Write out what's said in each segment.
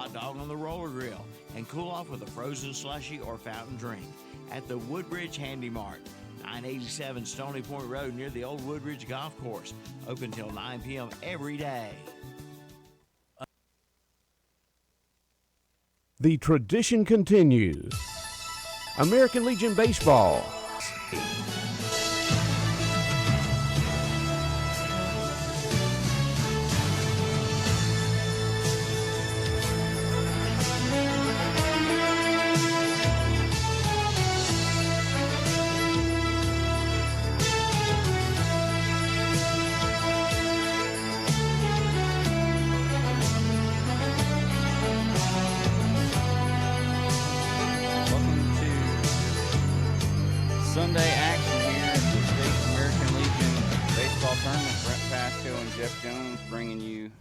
hot dog on the roller grill, and cool off with a frozen slushie or fountain drink at the Woodbridge Handy Mart, 987 Stony Point Road near the old Woodbridge Golf Course. Open till 9 p.m. every day. The tradition continues. American Legion Baseball. Sunday action here at the State American Legion Baseball Tournament. Brett Pasco and Jeff Jones bringing you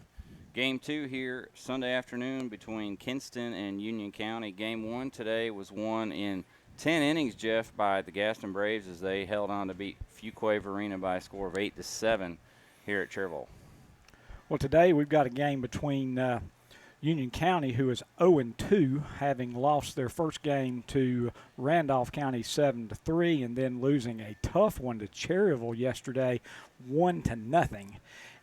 Game 2 here Sunday afternoon between Kinston and Union County. Game 1 today was won in 10 innings, Jeff, by the Gaston Braves as they held on to beat Fuquay-Varina by a score of 8-7 here at Cherryville. Well, today we've got a game between Union County, who is 0-2, having lost their first game to Randolph County 7-3, and then losing a tough one to Cherryville yesterday, 1-0.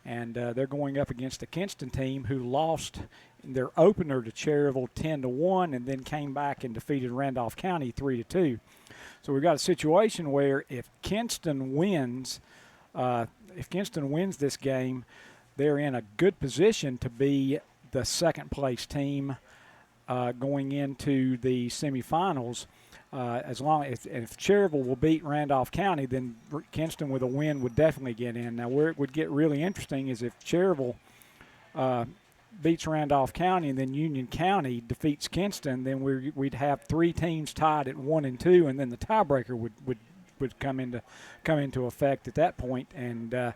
And they're going up against the Kinston team, who lost their opener to Cherryville 10-1, and then came back and defeated Randolph County 3-2. So we've got a situation where if Kinston wins this game, they're in a good position to be the second-place team going into the semifinals. As long as if Cherryville will beat Randolph County, then Kinston with a win would definitely get in. Now, where it would get really interesting is if Cherryville beats Randolph County and then Union County defeats Kinston, then we'd have three teams tied at 1 and 2, and then the tiebreaker would come into effect at that point. And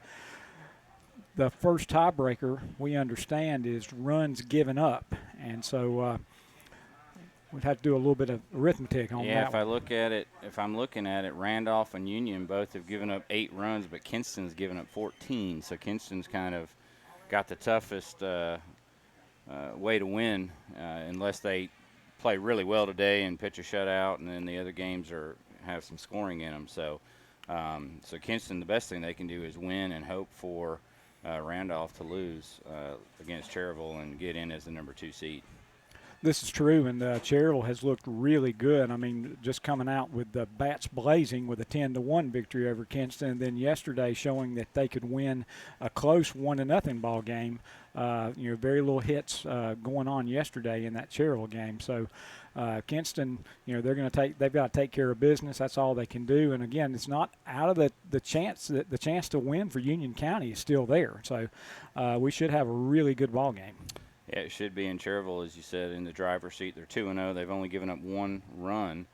the first tiebreaker, we understand, is runs given up. And so we'd have to do a little bit of arithmetic on that. Yeah, if I'm looking at it, Randolph and Union both have given up 8 runs, but Kinston's given up 14. So Kinston's kind of got the toughest way to win unless they play really well today and pitch a shutout, and then the other games have some scoring in them. So Kinston, the best thing they can do is win and hope for Randolph to lose against Cherryville and get in as the number 2 seed. This is true, and Cherryville has looked really good. I mean, just coming out with the bats blazing with a 10-1 victory over Kinston, and then yesterday showing that they could win a close 1-0 ball game. Very little hits going on yesterday in that Cherryville game. So Kinston, they've got to take care of business. That's all they can do. And again, it's not out of the chance to win for Union County is still there. So we should have a really good ball game. Yeah, it should be in Cherryville, as you said, in the driver's seat. They're 2-0. They've only given up 1 run.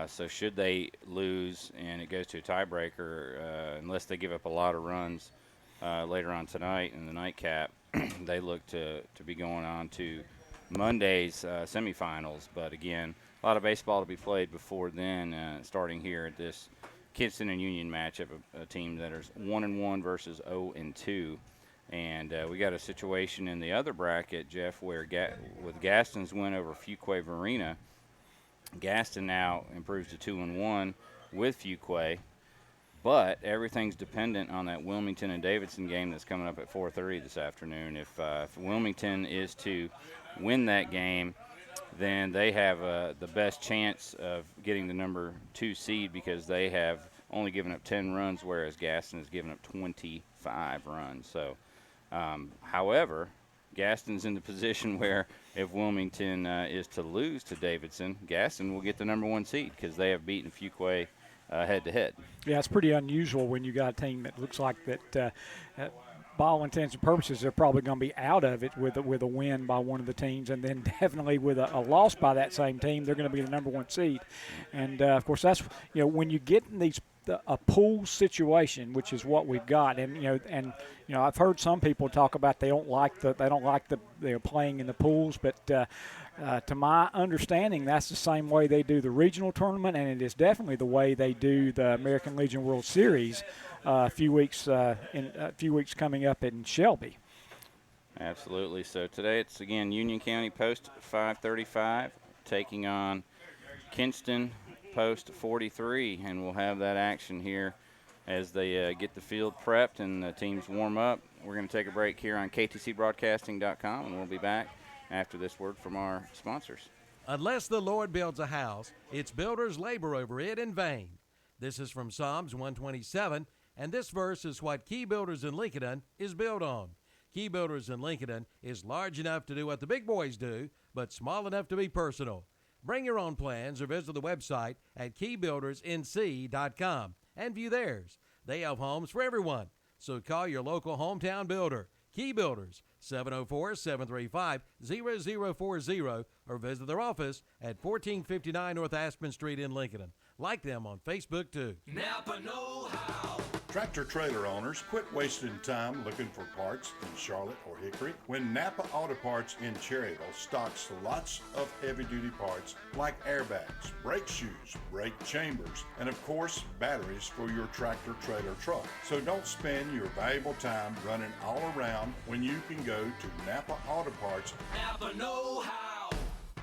So should they lose and it goes to a tiebreaker, unless they give up a lot of runs later on tonight in the nightcap, they look to be going on to Monday's semifinals. But again, a lot of baseball to be played before then, starting here at this Kinston and Union matchup, a team that is 1-1 versus 0-2. And we got a situation in the other bracket, Jeff, where with Gaston's win over Fuquay-Varina, Gaston now improves to 2-1 with Fuquay. But everything's dependent on that Wilmington and Davidson game that's coming up at 4:30 this afternoon. If Wilmington is to win that game, then they have the best chance of getting the number 2 seed because they have only given up 10 runs, whereas Gaston has given up 25 runs. So, however, Gaston's in the position where if Wilmington is to lose to Davidson, Gaston will get the number 1 seed because they have beaten Fuquay head-to-head. Yeah, it's pretty unusual when you got a team that looks like that, by all intents and purposes, they're probably going to be out of it with a win by one of the teams, and then definitely with a loss by that same team, they're going to be the number 1 seed. And, of course, that's, when you get in a pool situation, which is what we've got, and I've heard some people talk about they don't like the playing in the pools, but to my understanding, that's the same way they do the regional tournament, and it is definitely the way they do the American Legion World Series a few weeks coming up in Shelby. Absolutely. So today it's, again, Union County Post 535 taking on Kinston Post 43, and we'll have that action here as they get the field prepped and the teams warm up. We're going to take a break here on ktcbroadcasting.com, and we'll be back after this word from our sponsors. Unless the Lord builds a house, its builders labor over it in vain. This is from Psalms 127, and this verse is what Key Builders in Lincoln is built on. Key Builders in Lincoln is large enough to do what the big boys do, but small enough to be personal. Bring your own plans or visit the website at keybuildersnc.com and view theirs. They have homes for everyone, so call your local hometown builder. Key Builders, 704-735-0040, or visit their office at 1459 North Aspen Street in Lincoln. Like them on Facebook, too. Napa know-how. Tractor trailer owners, quit wasting time looking for parts in Charlotte or Hickory when Napa Auto Parts in Cherryville stocks lots of heavy-duty parts like airbags, brake shoes, brake chambers, and of course, batteries for your tractor trailer truck. So don't spend your valuable time running all around when you can go to Napa Auto Parts. Napa know-how.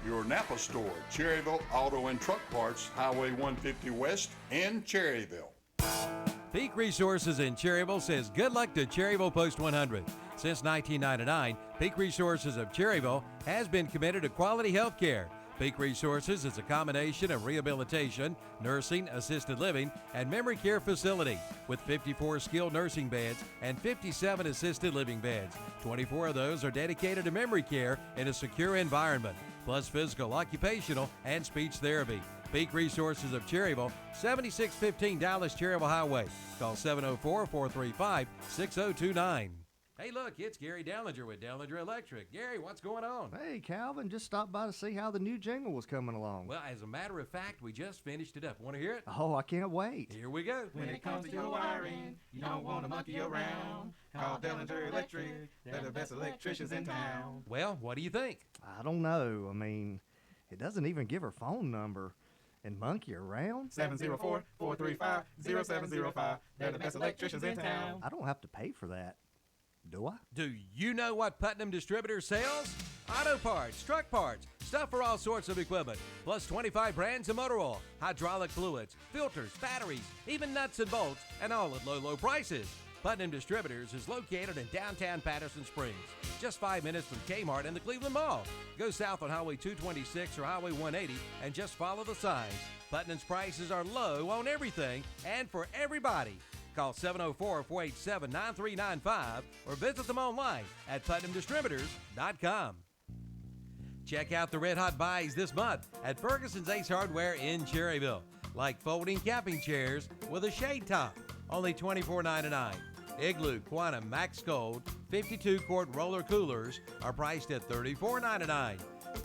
Your Napa store, Cherryville Auto and Truck Parts, Highway 150 West in Cherryville. Peak Resources in Cherryville says good luck to Cherryville Post 100. Since 1999, Peak Resources of Cherryville has been committed to quality health care. Peak Resources is a combination of rehabilitation, nursing, assisted living, and memory care facility with 54 skilled nursing beds and 57 assisted living beds. 24 of those are dedicated to memory care in a secure environment, plus physical, occupational, and speech therapy. Peak Resources of Cherryville, 7615 Dallas Cherryville Highway. Call 704-435-6029. Hey, look, it's Gary Dellinger with Dellinger Electric. Gary, what's going on? Hey, Calvin, just stopped by to see how the new jingle was coming along. Well, as a matter of fact, we just finished it up. Want to hear it? Oh, I can't wait. Here we go. When it comes to your wiring, you don't want to monkey around. Call Dellinger Electric. They're the best electricians in town. Well, what do you think? I don't know. I mean, it doesn't even give her phone number. And monkey around? 704-435-0705. They're the best electricians in town. I don't have to pay for that, do I? Do you know what Putnam Distributor sells? Auto parts, truck parts, stuff for all sorts of equipment, plus 25 brands of motor oil, hydraulic fluids, filters, batteries, even nuts and bolts, and all at low, low prices. Putnam Distributors is located in downtown Patterson Springs, just 5 minutes from Kmart and the Cleveland Mall. Go south on Highway 226 or Highway 180 and just follow the signs. Putnam's prices are low on everything and for everybody. Call 704-487-9395 or visit them online at PutnamDistributors.com. Check out the Red Hot Buys this month at Ferguson's Ace Hardware in Cherryville, like folding camping chairs with a shade top, only $24.99. Igloo Quantum Max Cold 52-quart roller coolers are priced at $34.99.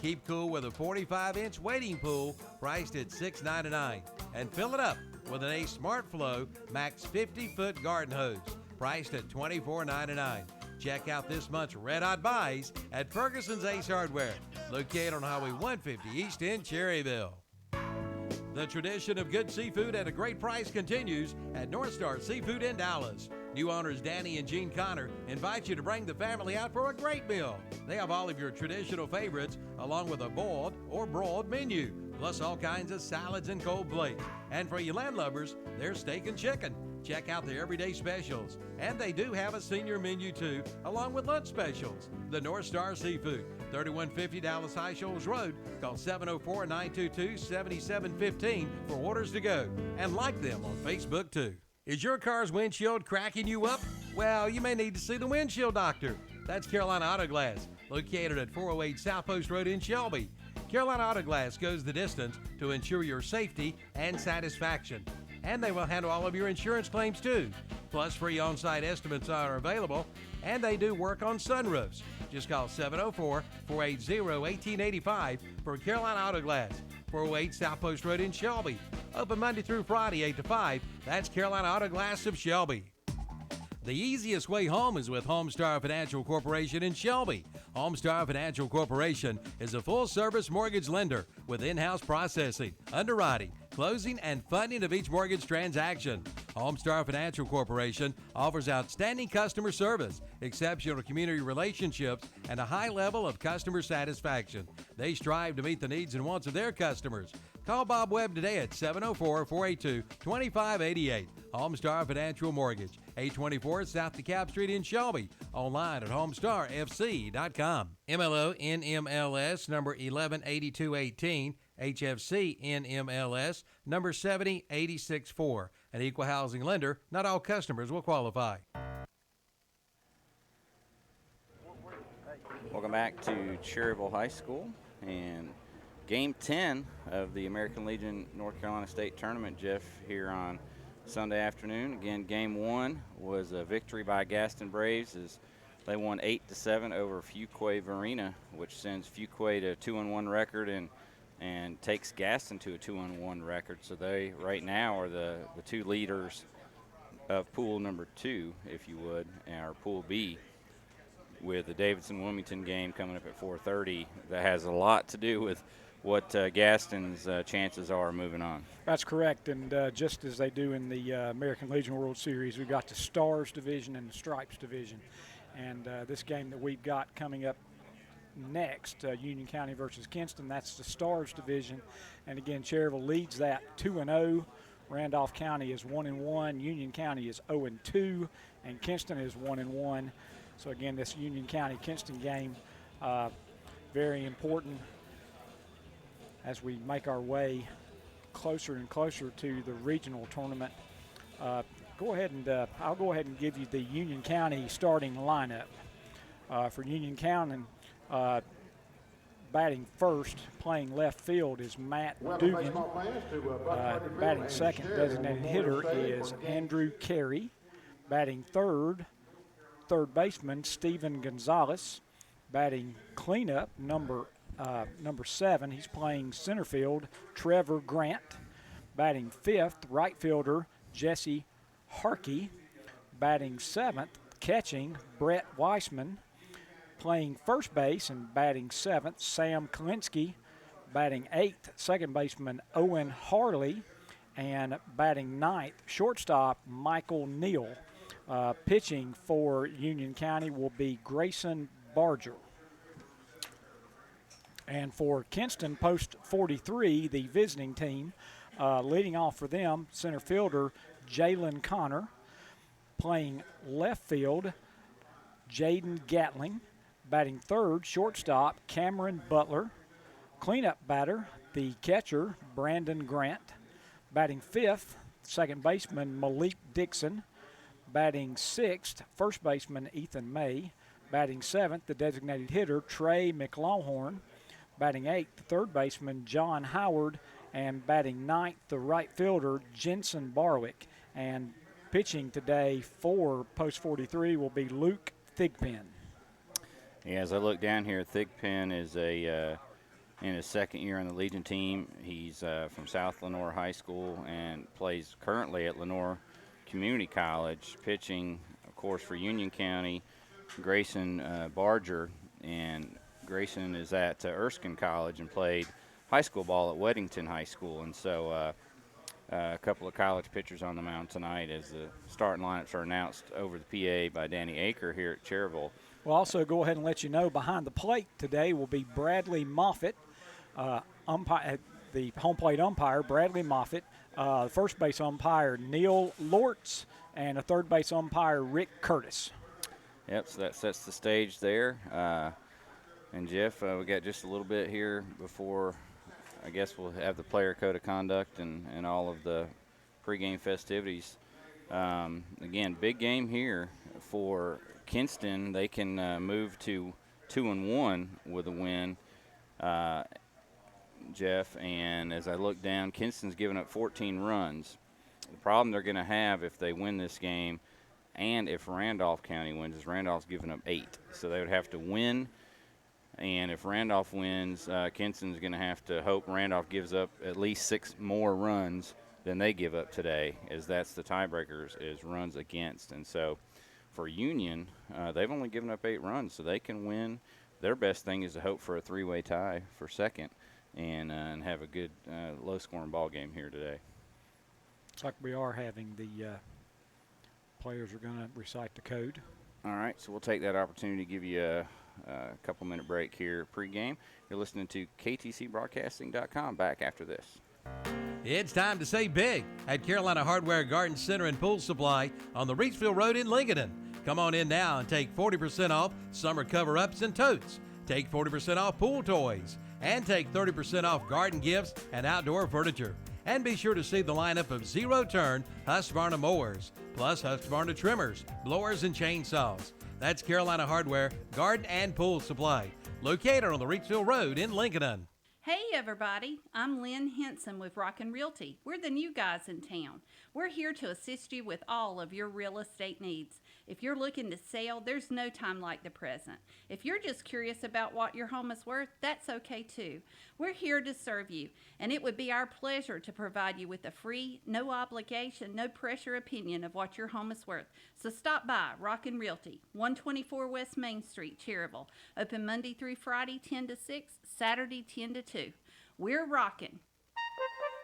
Keep cool with a 45-inch wading pool priced at $6.99. And fill it up with an Ace Smart Flow Max 50-foot garden hose priced at $24.99. Check out this month's Red Hot Buys at Ferguson's Ace Hardware, located on Highway 150 East in Cherryville. The tradition of good seafood at a great price continues at North Star Seafood in Dallas. New owners Danny and Jean Connor invite you to bring the family out for a great meal. They have all of your traditional favorites along with a boiled or broiled menu, plus all kinds of salads and cold plates. And for you landlubbers, there's steak and chicken. Check out their everyday specials. And they do have a senior menu too, along with lunch specials. The North Star Seafood, 3150 Dallas High Shoals Road. Call 704-922-7715 for orders to go. And like them on Facebook too. Is your car's windshield cracking you up? Well, you may need to see the windshield doctor. That's Carolina Auto Glass, located at 408 South Post Road in Shelby. Carolina Auto Glass goes the distance to ensure your safety and satisfaction. And they will handle all of your insurance claims too. Plus, free on-site estimates are available, and they do work on sunroofs. Just call 704-480-1885 for Carolina Auto Glass, 408 South Post Road in Shelby. Open Monday through Friday, 8 to 5. That's Carolina Auto Glass of Shelby. The easiest way home is with Homestar Financial Corporation in Shelby. Homestar Financial Corporation is a full-service mortgage lender with in-house processing, underwriting, closing and funding of each mortgage transaction. Homestar Financial Corporation offers outstanding customer service, exceptional community relationships, and a high level of customer satisfaction. They strive to meet the needs and wants of their customers. Call Bob Webb today at 704-482-2588. Homestar Financial Mortgage, 824 South DeKalb Street in Shelby. Online at homestarfc.com. MLO NMLS number 118218. HFC NMLS number 70864. An equal housing lender. Not all customers will qualify. Welcome back to Cherryville High School and Game 10 of the American Legion North Carolina State Tournament, Jeff, here on Sunday afternoon. Again, Game 1 was a victory by Gaston Braves as they won 8-7 over Fuquay-Varina, which sends Fuquay to a 2-1 record and takes Gaston to a 2-1 record. So they right now are the two leaders of pool number 2, if you would, or pool B, with the Davidson-Wilmington game coming up at 4:30. That has a lot to do with what Gaston's chances are moving on. That's correct, and just as they do in the American Legion World Series, we've got the Stars Division and the Stripes Division. And this game that we've got coming up next, Union County versus Kinston, that's the Stars Division. And again, Cherryville leads that 2-0. Randolph County is 1-1. Union County is 0-2. And Kinston is 1-1. So again, this Union County-Kinston game, very important as we make our way closer and closer to the regional tournament. I'll go ahead and give you the Union County starting lineup. For Union County, batting first, playing left field is Matt Dugan. Batting second, designated hitter is Andrew Carey. Batting third baseman Steven Gonzalez. Batting cleanup, number 7, he's playing center field, Trevor Grant. Batting fifth, right fielder Jesse Harkey. Batting seventh, catching Brett Weissman. Playing first base and batting seventh, Sam Kalinsky. Batting eighth, second baseman Owen Harley. And batting ninth, shortstop Michael Neal. Pitching for Union County will be Grayson Barger. And for Kinston, post 43, the visiting team, leading off for them, center fielder Jalen Connor. Playing left field, Jaden Gatling. Batting third, shortstop Cameron Butler. Cleanup batter, the catcher Brandon Grant. Batting fifth, second baseman Malik Dixon. Batting sixth, first baseman Ethan May. Batting seventh, the designated hitter Trey McLawhorn. Batting eighth, the third baseman John Howard. And batting ninth, the right fielder Jensen Barwick. And pitching today for post 43 will be Luke Thigpen. Yeah, as I look down here, Thigpen is in his second year on the Legion team. He's from South Lenoir High School and plays currently at Lenoir Community College, pitching, of course, for Union County, Grayson Barger. And Grayson is at Erskine College and played high school ball at Weddington High School. And so a couple of college pitchers on the mound tonight as the starting lineups are announced over the PA by Danny Aker here at Cherryville. We'll also go ahead and let you know behind the plate today will be Bradley Moffitt, the home plate umpire, Bradley Moffitt, first base umpire Neil Lortz, and a third base umpire Rick Curtis. Yep, so that sets the stage there. And Jeff, we got just a little bit here before I guess we'll have the player code of conduct and all of the pregame festivities. Again, big game here for Kinston. They can move to 2-1 with a win, Jeff. And as I look down, Kinston's given up 14 runs. The problem they're going to have if they win this game and if Randolph County wins is Randolph's given up 8. So they would have to win. And if Randolph wins, Kinston's going to have to hope Randolph gives up at least 6 more runs than they give up today, as that's the tiebreakers is runs against. And so for Union, they've only given up 8 runs, so they can win. Their best thing is to hope for a 3-way tie for second. and have a good low-scoring ball game here today. Looks like we are having the players are going to recite the code. All right, so we'll take that opportunity to give you a couple-minute break here pregame. You're listening to KTCBroadcasting.com. Back after this. It's time to save big at Carolina Hardware Garden Center and Pool Supply on the Reachville Road in Lincoln. Come on in now and take 40% off summer cover-ups and totes. Take 40% off pool toys. And take 30% off garden gifts and outdoor furniture. And be sure to see the lineup of zero-turn Husqvarna mowers, plus Husqvarna trimmers, blowers, and chainsaws. That's Carolina Hardware Garden and Pool Supply, located on the Reachville Road in Lincoln. Hey everybody, I'm Lynn Henson with Rockin' Realty. We're the new guys in town. We're here to assist you with all of your real estate needs. If you're looking to sell, there's no time like the present. If you're just curious about what your home is worth, that's okay too. We're here to serve you, and it would be our pleasure to provide you with a free, no obligation, no pressure opinion of what your home is worth. So stop by Rockin' Realty, 124 West Main Street, Cherryville. Open Monday through Friday, 10 to 6, Saturday, 10 to 2. We're rockin'.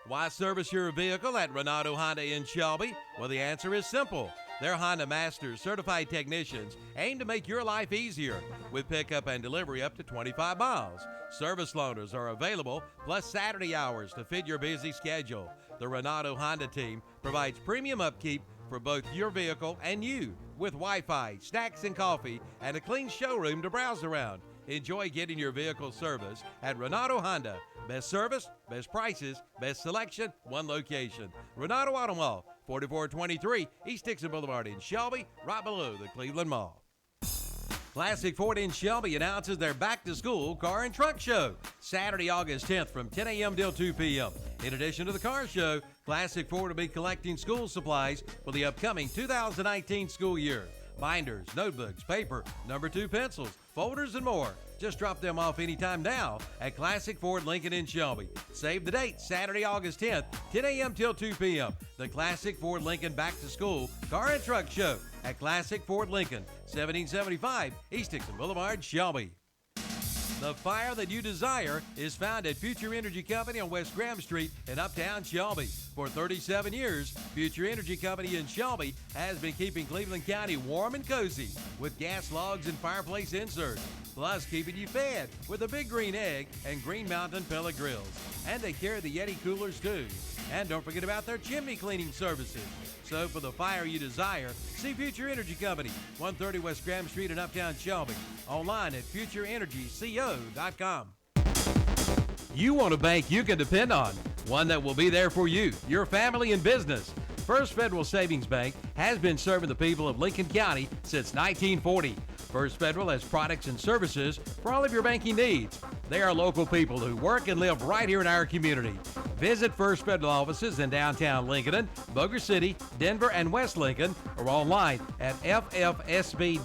Why service your vehicle at Renato Honda in Shelby? Well, the answer is simple. Their Honda Masters certified technicians aim to make your life easier with pickup and delivery up to 25 miles. Service loaners are available, plus Saturday hours to fit your busy schedule. The Renato Honda team provides premium upkeep for both your vehicle and you, with Wi-Fi, snacks and coffee, and a clean showroom to browse around. Enjoy getting your vehicle service at Renato Honda. Best service, best prices, best selection, one location. Renato Auto Mall, 4423 East Dixon Boulevard in Shelby, right below the Cleveland Mall. Classic Ford in Shelby announces their back-to-school car and truck show, Saturday, August 10th from 10 a.m. till 2 p.m. In addition to the car show, Classic Ford will be collecting school supplies for the upcoming 2019 school year. Binders, notebooks, paper, number 2 pencils, folders, and more. Just drop them off anytime now at Classic Ford Lincoln in Shelby. Save the date, Saturday, August 10th, 10 a.m. till 2 p.m. The Classic Ford Lincoln Back to School Car and Truck Show at Classic Ford Lincoln, 1775 East Dixon Boulevard, Shelby. The fire that you desire is found at Future Energy Company on West Graham Street in Uptown Shelby. For 37 years, Future Energy Company in Shelby has been keeping Cleveland County warm and cozy with gas logs and fireplace inserts, plus keeping you fed with a Big Green Egg and Green Mountain pellet grills. And they carry the Yeti coolers too. And don't forget about their chimney cleaning services. So for the fire you desire, see Future Energy Company, 130 West Graham Street in Uptown Shelby. Online at futureenergyco.com. You want a bank you can depend on, one that will be there for you, your family, and business. First Federal Savings Bank has been serving the people of Lincoln County since 1940. First Federal has products and services for all of your banking needs. They are local people who work and live right here in our community. Visit First Federal offices in downtown Lincoln, Boger City, Denver, and West Lincoln, or online at ffsb-nc.com.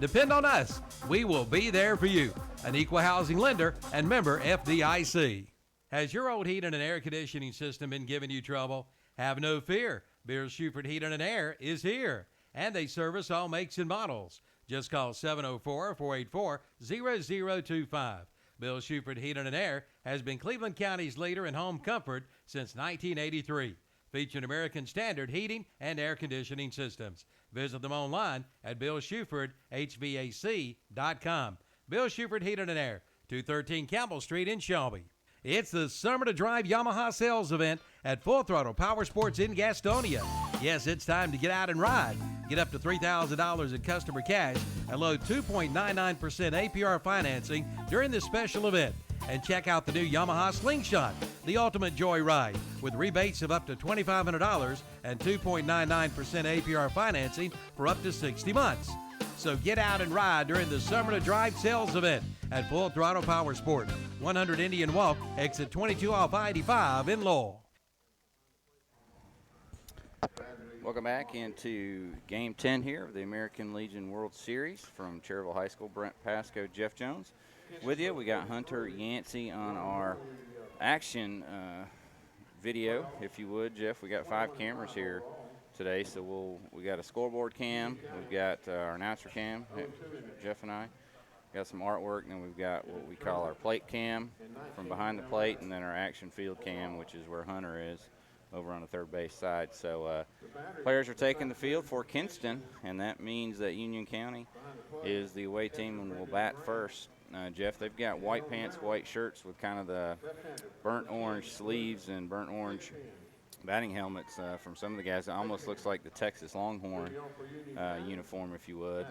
Depend on us. We will be there for you. An equal housing lender and member FDIC. Has your old heating and air conditioning system been giving you trouble? Have no fear. Bill Shuford Heating and Air is here, and they service all makes and models. Just call 704-484-0025. Bill Shuford Heating and Air has been Cleveland County's leader in home comfort since 1983, featuring American Standard heating and air conditioning systems. Visit them online at BillShufordHVAC.com. Bill Shuford Heating and Air, 213 Campbell Street in Shelby. It's the Summer to Drive Yamaha sales event at Full Throttle Power Sports in Gastonia. Yes, it's time to get out and ride. Get up to $3,000 in customer cash and low 2.99% APR financing during this special event. And check out the new Yamaha Slingshot, the ultimate joy ride, with rebates of up to $2,500 and 2.99% APR financing for up to 60 months. So get out and ride during the Summer to Drive sales event at Full Throttle Power Sport, 100 Indian Walk, exit 22 off I-85 in Lowell. Welcome back into Game 10 here of the American Legion World Series from Cherryville High School. Brent Pasco, Jeff Jones with you. We got Hunter Yancey on our action video, if you would, Jeff. We got 5 cameras here today, so we got a scoreboard cam, we've got our announcer cam, Jeff and I, got some artwork, and then we've got what we call our plate cam from behind the plate, and then our action field cam, which is where Hunter is over on the third base side. So players are taking the field for Kinston, and that means that Union County is the away team and will bat first. Jeff, they've got white pants, white shirts with kind of the burnt orange sleeves and burnt orange batting helmets from some of the guys. It almost looks like the Texas Longhorn uniform, if you would,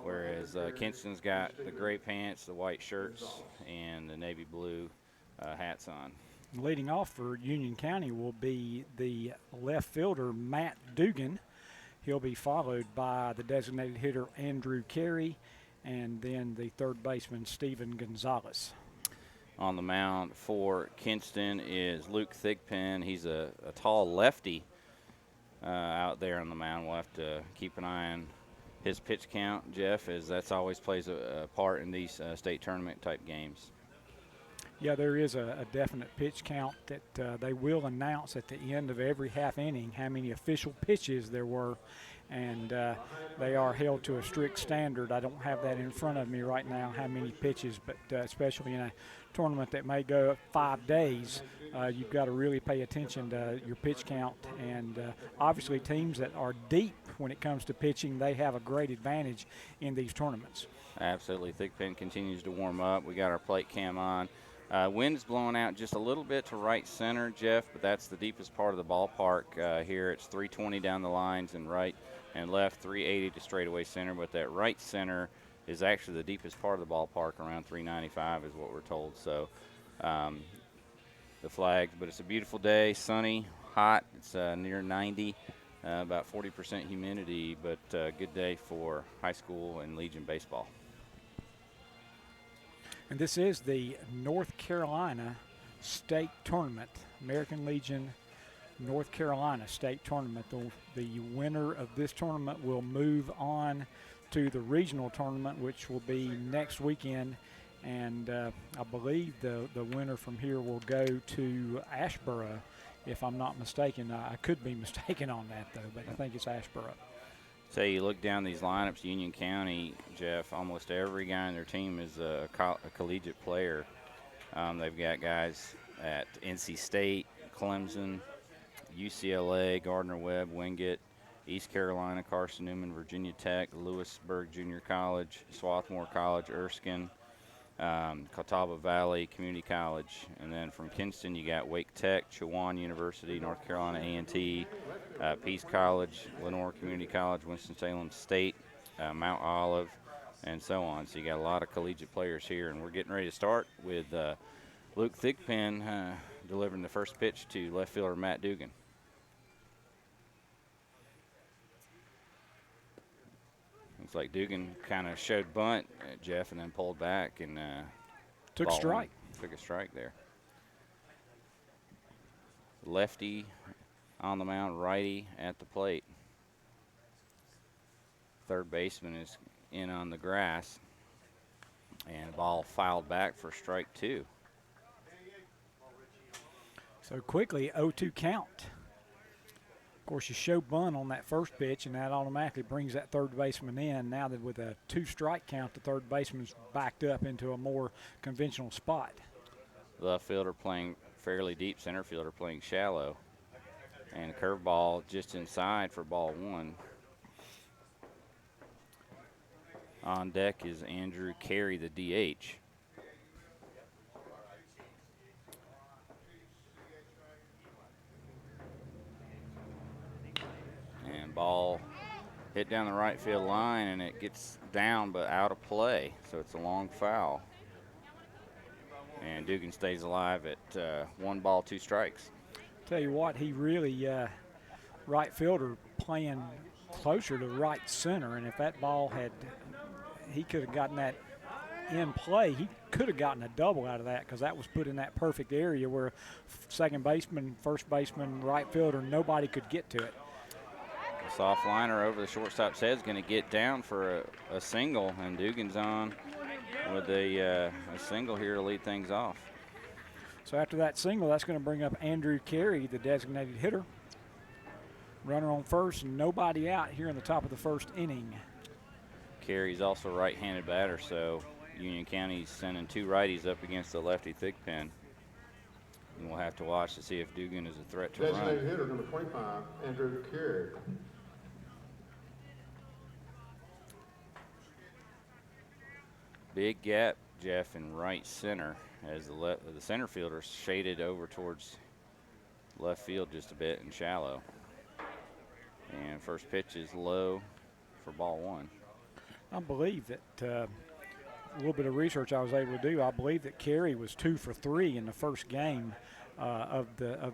whereas Kinston's got the gray pants, the white shirts, and the navy blue hats on. Leading off for Union County will be the left fielder, Matt Dugan. He'll be followed by the designated hitter, Andrew Carey, and then the third baseman, Steven Gonzalez. On the mound for Kinston is Luke Thigpen. He's a tall lefty out there on the mound. We'll have to keep an eye on his pitch count, Jeff, as that's always plays a part in these state tournament type games. Yeah, there is a definite pitch count that they will announce at the end of every half inning how many official pitches there were, and they are held to a strict standard. I don't have that in front of me right now, how many pitches, but especially in a tournament that may go 5 days, you've got to really pay attention to your pitch count. And obviously teams that are deep when it comes to pitching, they have a great advantage in these tournaments. Absolutely. Thigpen continues to warm up. We got our plate cam on. Wind's blowing out just a little bit to right center, Jeff, but that's the deepest part of the ballpark here. It's 320 down the lines and right and left, 380 to straightaway center, but that right center is actually the deepest part of the ballpark, around 395 is what we're told. So the flags, but it's a beautiful day, sunny, hot. It's near 90, about 40% humidity, but good day for high school and Legion baseball. And this is the North Carolina State Tournament, American Legion North Carolina State Tournament. The winner of this tournament will move on to the regional tournament, which will be next weekend. And I believe the winner from here will go to Ashboro, if I'm not mistaken. I could be mistaken on that, though, but I think it's Ashboro. Say you look down these lineups, Union County, Jeff, almost every guy on their team is a collegiate player. They've got guys at NC State, Clemson, UCLA, Gardner-Webb, Wingate, East Carolina, Carson Newman, Virginia Tech, Lewisburg Junior College, Swarthmore College, Erskine, Catawba Valley Community College. And then from Kinston, you got Wake Tech, Chowan University, North Carolina A&T, Peace College, Lenore Community College, Winston-Salem State, Mount Olive, and so on. So you got a lot of collegiate players here, and we're getting ready to start with Luke Thigpen delivering the first pitch to left fielder Matt Dugan. Looks like Dugan kind of showed bunt, Jeff, and then pulled back and took a strike. Took a strike there. Lefty on the mound, righty at the plate. Third baseman is in on the grass, and ball fouled back for strike two. So quickly, 0-2 count. Of course, you show bunt on that first pitch, and that automatically brings that third baseman in. Now that with a 2-strike count, the third baseman's backed up into a more conventional spot. Left fielder playing fairly deep, center fielder playing shallow. And curveball just inside for ball one. On deck is Andrew Carey, the DH. And ball hit down the right field line, and it gets down but out of play, so it's a long foul. And Dugan stays alive at 1 ball, 2 strikes. Tell you what, he really, right fielder playing closer to right center, and if that ball he could have gotten that in play, he could have gotten a double out of that, because that was put in that perfect area where second baseman, first baseman, right fielder, nobody could get to it. A soft liner over the shortstop's head is going to get down for a single, and Dugan's on with a single here to lead things off. So after that single, that's going to bring up Andrew Carey, the designated hitter. Runner on first, and nobody out here in the top of the first inning. Carey's also a right-handed batter, so Union County's sending 2 righties up against the lefty Thigpen. And we'll have to watch to see if Dugan is a threat to Designated run. hitter number 25, Andrew Carey. Big gap, Jeff, in right center as the center fielder shaded over towards left field just a bit and shallow. And first pitch is low for ball 1. I believe that a little bit of research I was able to do, I believe that Carey was 2 for 3 in the first game of the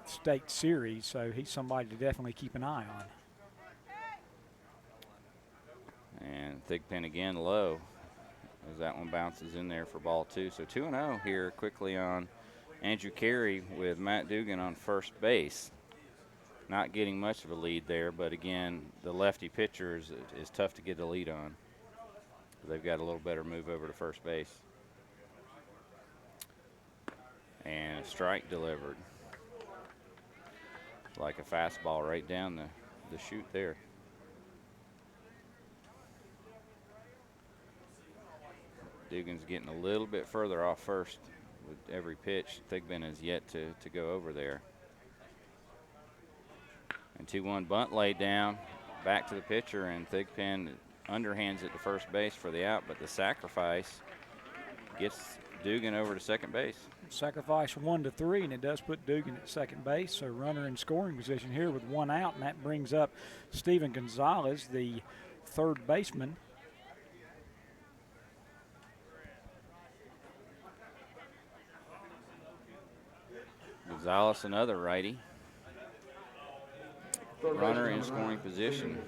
state series, so he's somebody to definitely keep an eye on. And Thigpen again low as that one bounces in there for ball 2. So 2-0 here quickly on Andrew Carey with Matt Dugan on first base. Not getting much of a lead there, but again, the lefty pitcher is tough to get a lead on. They've got a little better move over to first base. And a strike delivered. Like a fastball right down the chute there. Dugan's getting a little bit further off first with every pitch. Thigpen has yet to go over there. And 2-1 bunt laid down, back to the pitcher, and Thigpen underhands it to first base for the out, but the sacrifice gets Dugan over to second base. Sacrifice 1 to 3, and it does put Dugan at second base, so runner in scoring position here with 1 out, and that brings up Steven Gonzalez, the third baseman. Gonzalez, another righty. Runner in scoring position.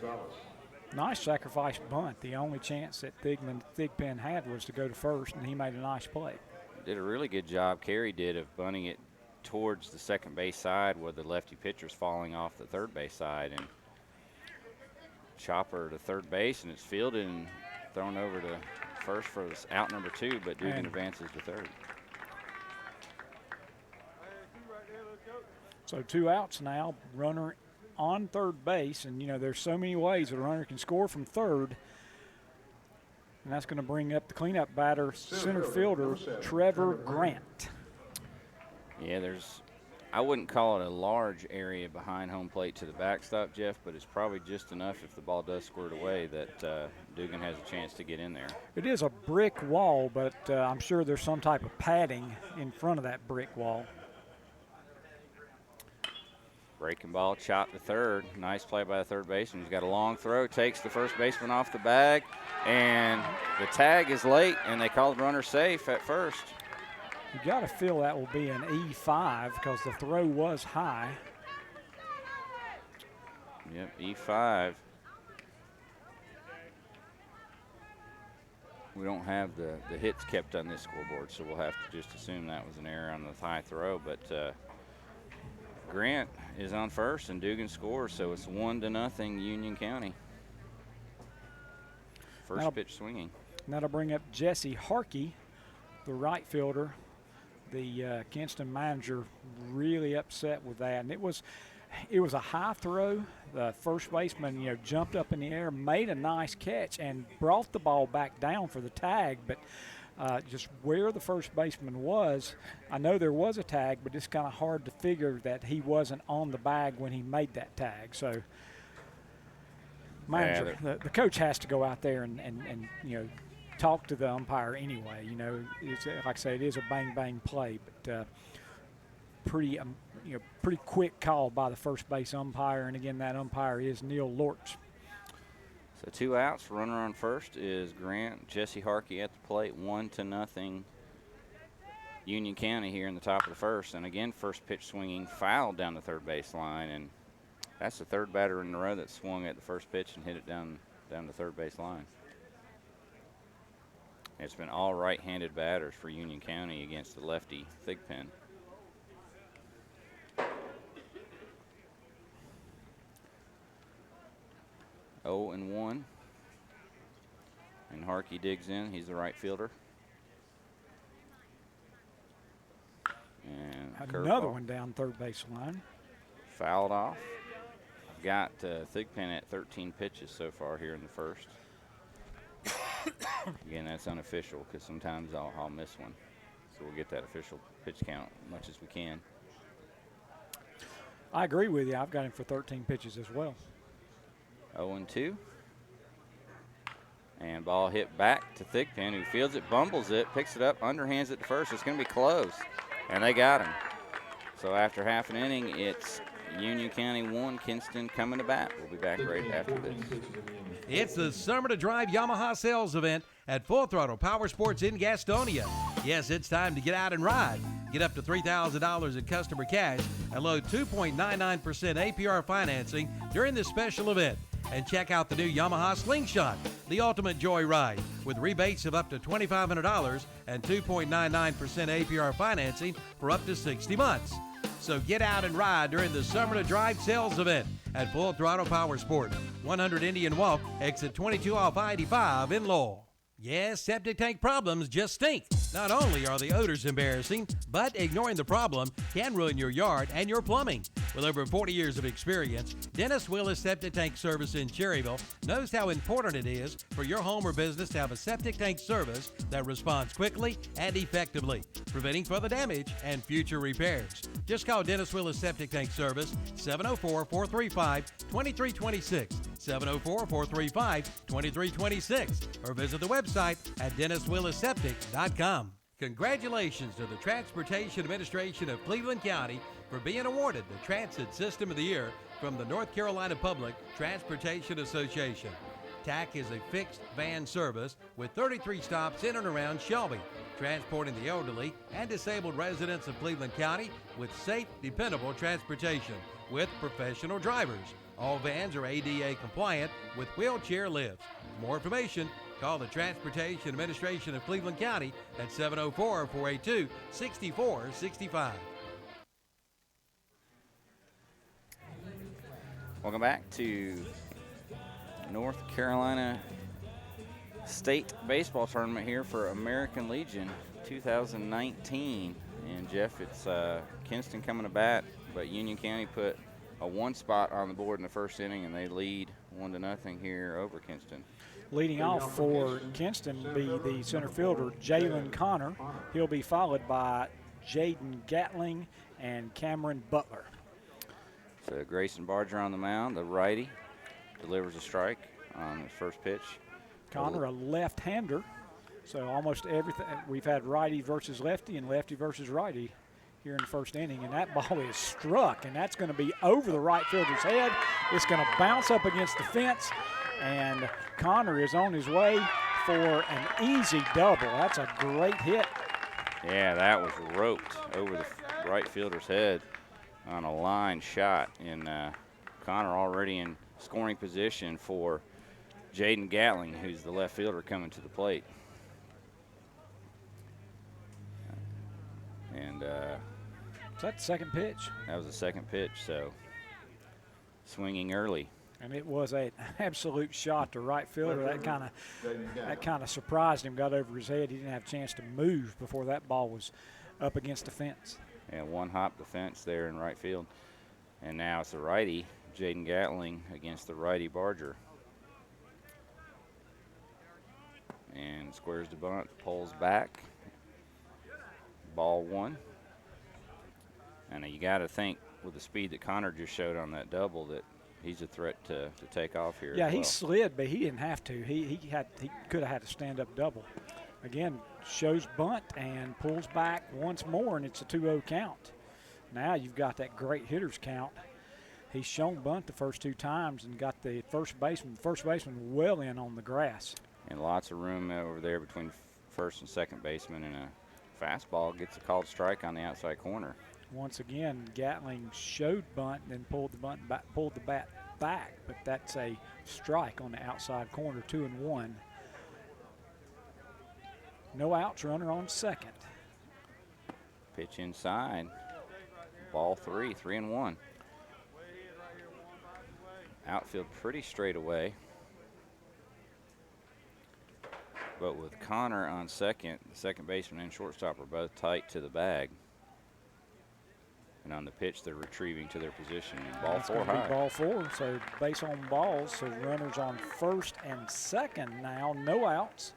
Nice sacrifice bunt. The only chance that Thigpen had was to go to first, and he made a nice play. Did a really good job, Carey did, of bunting it towards the second base side where the lefty pitcher's falling off the third base side. And chopper to third base, and it's fielded and thrown over to first for out number 2, but Dugan advances to third. So 2 outs now, runner on third base, and you know there's so many ways a runner can score from third, and that's going to bring up the cleanup batter, center fielder Trevor Grant. Yeah, I wouldn't call it a large area behind home plate to the backstop, Jeff, but it's probably just enough if the ball does squirt away that Dugan has a chance to get in there. It is a brick wall, but I'm sure there's some type of padding in front of that brick wall. Breaking ball, chopped to third. Nice play by the third baseman. He's got a long throw, takes the first baseman off the bag, and the tag is late, and they call the runner safe at first. You got to feel that will be an E5 because the throw was high. Yep, E5. We don't have the hits kept on this scoreboard, so we'll have to just assume that was an error on the high throw, but Grant is on first and Dugan scores, so it's 1-0 Union County. First pitch swinging. That'll bring up Jesse Harkey, the right fielder. The Kinston manager really upset with that, and it was a high throw. The first baseman, jumped up in the air, made a nice catch, and brought the ball back down for the tag, but just where the first baseman was, I know there was a tag, but it's kind of hard to figure that he wasn't on the bag when he made that tag. So, manager, the coach has to go out there and talk to the umpire anyway. It's, like I say, it is a bang play, but pretty quick call by the first base umpire, and again, that umpire is Neil Lortz. So 2 outs, runner on first is Grant. Jesse Harkey at the plate, 1-0 Union County here in the top of the first. And again, first pitch swinging, fouled down the third base line, and that's the third batter in a row that swung at the first pitch and hit it down the third base line. It's been all right-handed batters for Union County against the lefty Thigpen. Oh and 1. And Harkey digs in. He's the right fielder. And another one down third base line. Fouled off. Got Thigpen at 13 pitches so far here in the first. Again, that's unofficial because sometimes I'll miss one. So we'll get that official pitch count as much as we can. I agree with you. I've got him for 13 pitches as well. 0-2. And ball hit back to Thigpen, who fields it, bumbles it, picks it up, underhands it to first. It's going to be close. And they got him. So after half an inning, it's Union County 1, Kinston coming to bat. We'll be back right after this. It's the Summer to Drive Yamaha sales event at Full Throttle Power Sports in Gastonia. Yes, it's time to get out and ride. Get up to $3,000 in customer cash and load 2.99% APR financing during this special event. And check out the new Yamaha Slingshot, the ultimate joy ride, with rebates of up to $2,500 and 2.99% APR financing for up to 60 months. So get out and ride during the Summer to Drive sales event at Full Throttle Power Sports, 100 Indian Walk, exit 22 off I-85 in Lowell. Yes, septic tank problems just stink. Not only are the odors embarrassing, but ignoring the problem can ruin your yard and your plumbing. With over 40 years of experience, Dennis Willis Septic Tank Service in Cherryville knows how important it is for your home or business to have a septic tank service that responds quickly and effectively, preventing further damage and future repairs. Just call Dennis Willis Septic Tank Service, 704-435-2326, 704-435-2326, or visit the website at DennisWillisSeptic.com. Congratulations to the Transportation Administration of Cleveland County for being awarded the Transit System of the Year from the North Carolina Public Transportation Association. TAC is a fixed van service with 33 stops in and around Shelby, transporting the elderly and disabled residents of Cleveland County with safe, dependable transportation with professional drivers. All vans are ADA compliant with wheelchair lifts. For more information, call the Transportation Administration of Cleveland County at 704-482-6465. Welcome back to North Carolina State Baseball Tournament here for American Legion 2019. And Jeff, it's Kinston coming to bat, but Union County put a 1 spot on the board in the first inning, and they lead 1-0 here over Kinston. Leading off for Kinston will be the center fielder, Jalen Connor. He'll be followed by Jaden Gatling and Cameron Butler. So Grayson Barger on the mound, the righty, delivers a strike on his first pitch. Connor, a left-hander, so almost everything. We've had righty versus lefty and lefty versus righty here in the first inning, and that ball is struck, and that's going to be over the right fielder's head. It's going to bounce up against the fence, and Connor is on his way for an easy double. That's a great hit. Yeah, that was roped over the right fielder's head on a line shot, and Connor already in scoring position for Jaden Gatling, who's the left fielder coming to the plate. And is that the second pitch? That was the second pitch, so swinging early. And it was an absolute shot to right fielder. That kind of surprised him, got over his head. He didn't have a chance to move before that ball was up against the fence. And one hop the fence there in right field. And now it's the righty, Jaden Gatling, against the righty Barger. And squares the bunt, pulls back. Ball 1. And you got to think with the speed that Connor just showed on that double that he's a threat to take off here. Yeah, he slid, but he didn't have to. He could have had a stand-up double. Again, shows bunt and pulls back once more, and it's a 2-0 count. Now you've got that great hitter's count. He's shown bunt the first 2 times and got the first baseman well in on the grass. And lots of room over there between first and second baseman, and a fastball gets a called strike on the outside corner. Once again, Gatling showed bunt and then pulled the bat back, but that's a strike on the outside corner, 2-1. No outs, runner on second. Pitch inside. Ball 3, 3-1. Outfield pretty straight away. But with Connor on second, the second baseman and shortstop are both tight to the bag. And on the pitch, they're retrieving to their position. Ball 4 high. Ball 4, so base on balls. So runners on first and second now, no outs.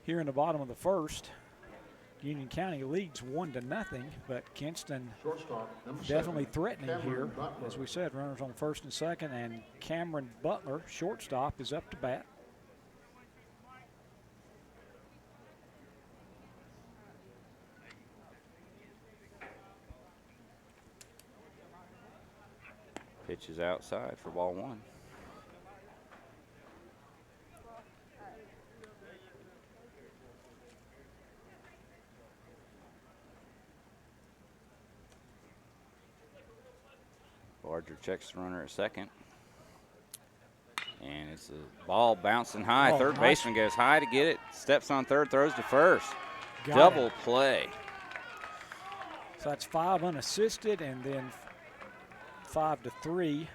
Here in the bottom of the first, Union County leads 1-0, but Kinston definitely threatening here. As we said, runners on first and second, and Cameron Butler, shortstop, is up to bat. Pitch is outside for ball one. Barger checks the runner at second. And it's a ball bouncing high. Third baseman goes high to get it. Steps on third, throws to first. Double play. So that's 5 unassisted and then 5-3.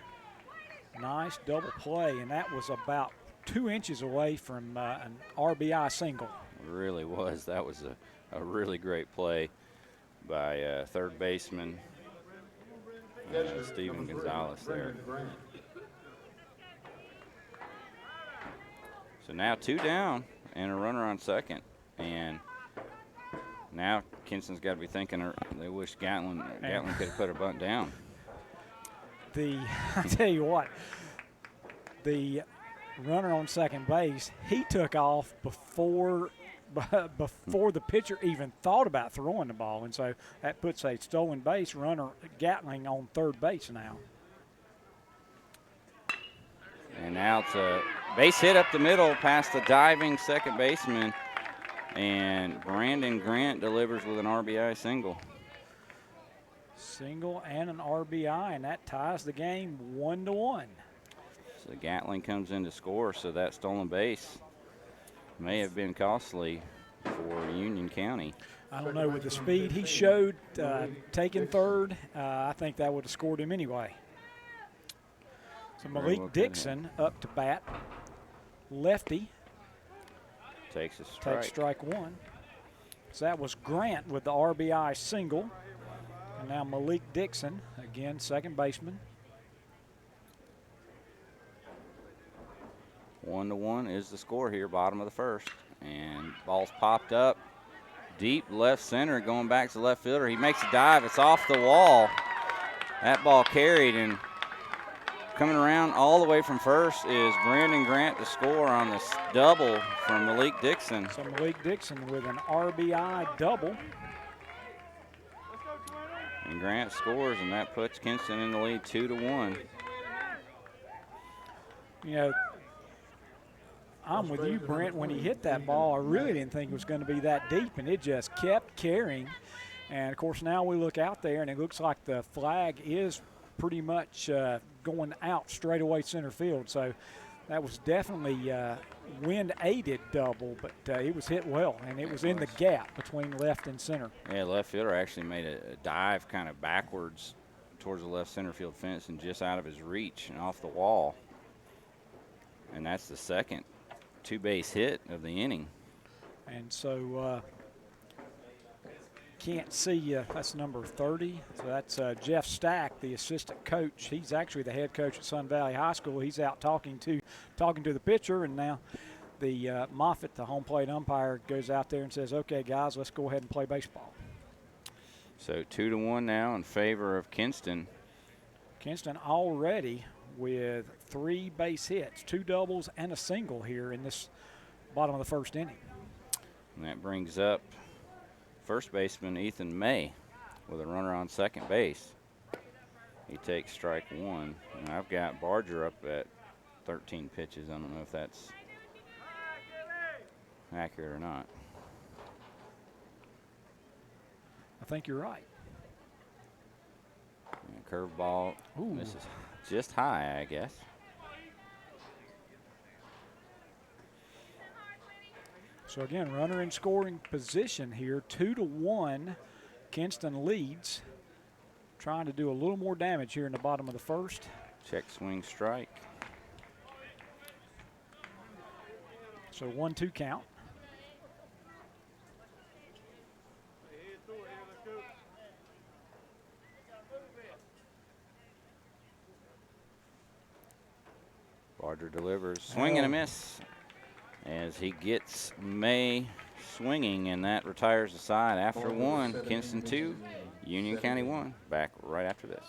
Nice double play, and that was about 2 inches away from an RBI single. It really was. That was a really great play by third baseman Steven Gonzalez there. So now 2 down and a runner on second. And now Kinston's got to be thinking they wish Gatlin could have put a bunt down. I tell you what, the runner on second base, he took off before the pitcher even thought about throwing the ball, and so that puts a stolen base runner, Gatling, on third base now. And now it's a base hit up the middle past the diving second baseman, and Brandon Grant delivers with an RBI single. Single and an RBI, and that ties the game 1-1. So Gatling comes in to score, so that stolen base may have been costly for Union County. I don't know, with the speed he showed taking third, I think that would have scored him anyway. So Malik Dixon up to bat. Lefty. Takes a strike. Takes strike one. So that was Grant with the RBI single. And now Malik Dixon, again, second baseman. 1-1 is the score here, bottom of the first. And ball's popped up. Deep left center, going back to the left fielder. He makes a dive. It's off the wall. That ball carried, and coming around all the way from first is Brandon Grant to score on this double from Malik Dixon. So Malik Dixon with an RBI double. And Grant scores, and that puts Kinston in the lead 2-1. You know, I'm with you, Brent. When he hit that ball, I really didn't think it was going to be that deep, and it just kept carrying. And, of course, now we look out there, and it looks like the flag is pretty much going out straight away center field. So that was definitely wind-aided double, but it was hit well, and it was in the gap between left and center. Yeah, left fielder actually made a dive kind of backwards towards the left center field fence and just out of his reach and off the wall. And that's the second two-base hit of the inning. And so can't see, that's number 30. So that's Jeff Stack, the assistant coach. He's actually the head coach at Sun Valley High School. He's out talking to the pitcher, and now the Moffitt, the home plate umpire, goes out there and says, okay, guys, let's go ahead and play baseball. So 2-1 now in favor of Kinston. Kinston already with 3 base hits, 2 doubles and a single here in this bottom of the first inning. And that brings up first baseman Ethan May with a runner on second base. He takes strike one. And I've got Barger up at 13 pitches. I don't know if that's accurate or not. I think you're right. Curveball. This is just high, I guess. So again, runner in scoring position here, 2-1. Kinston leads. Trying to do a little more damage here in the bottom of the first. Check swing strike. So 1-2 count. Barger delivers. Swing and a miss. as he gets May swinging, and that retires the side after one. Kinston 2, Union County 1. Back right after this.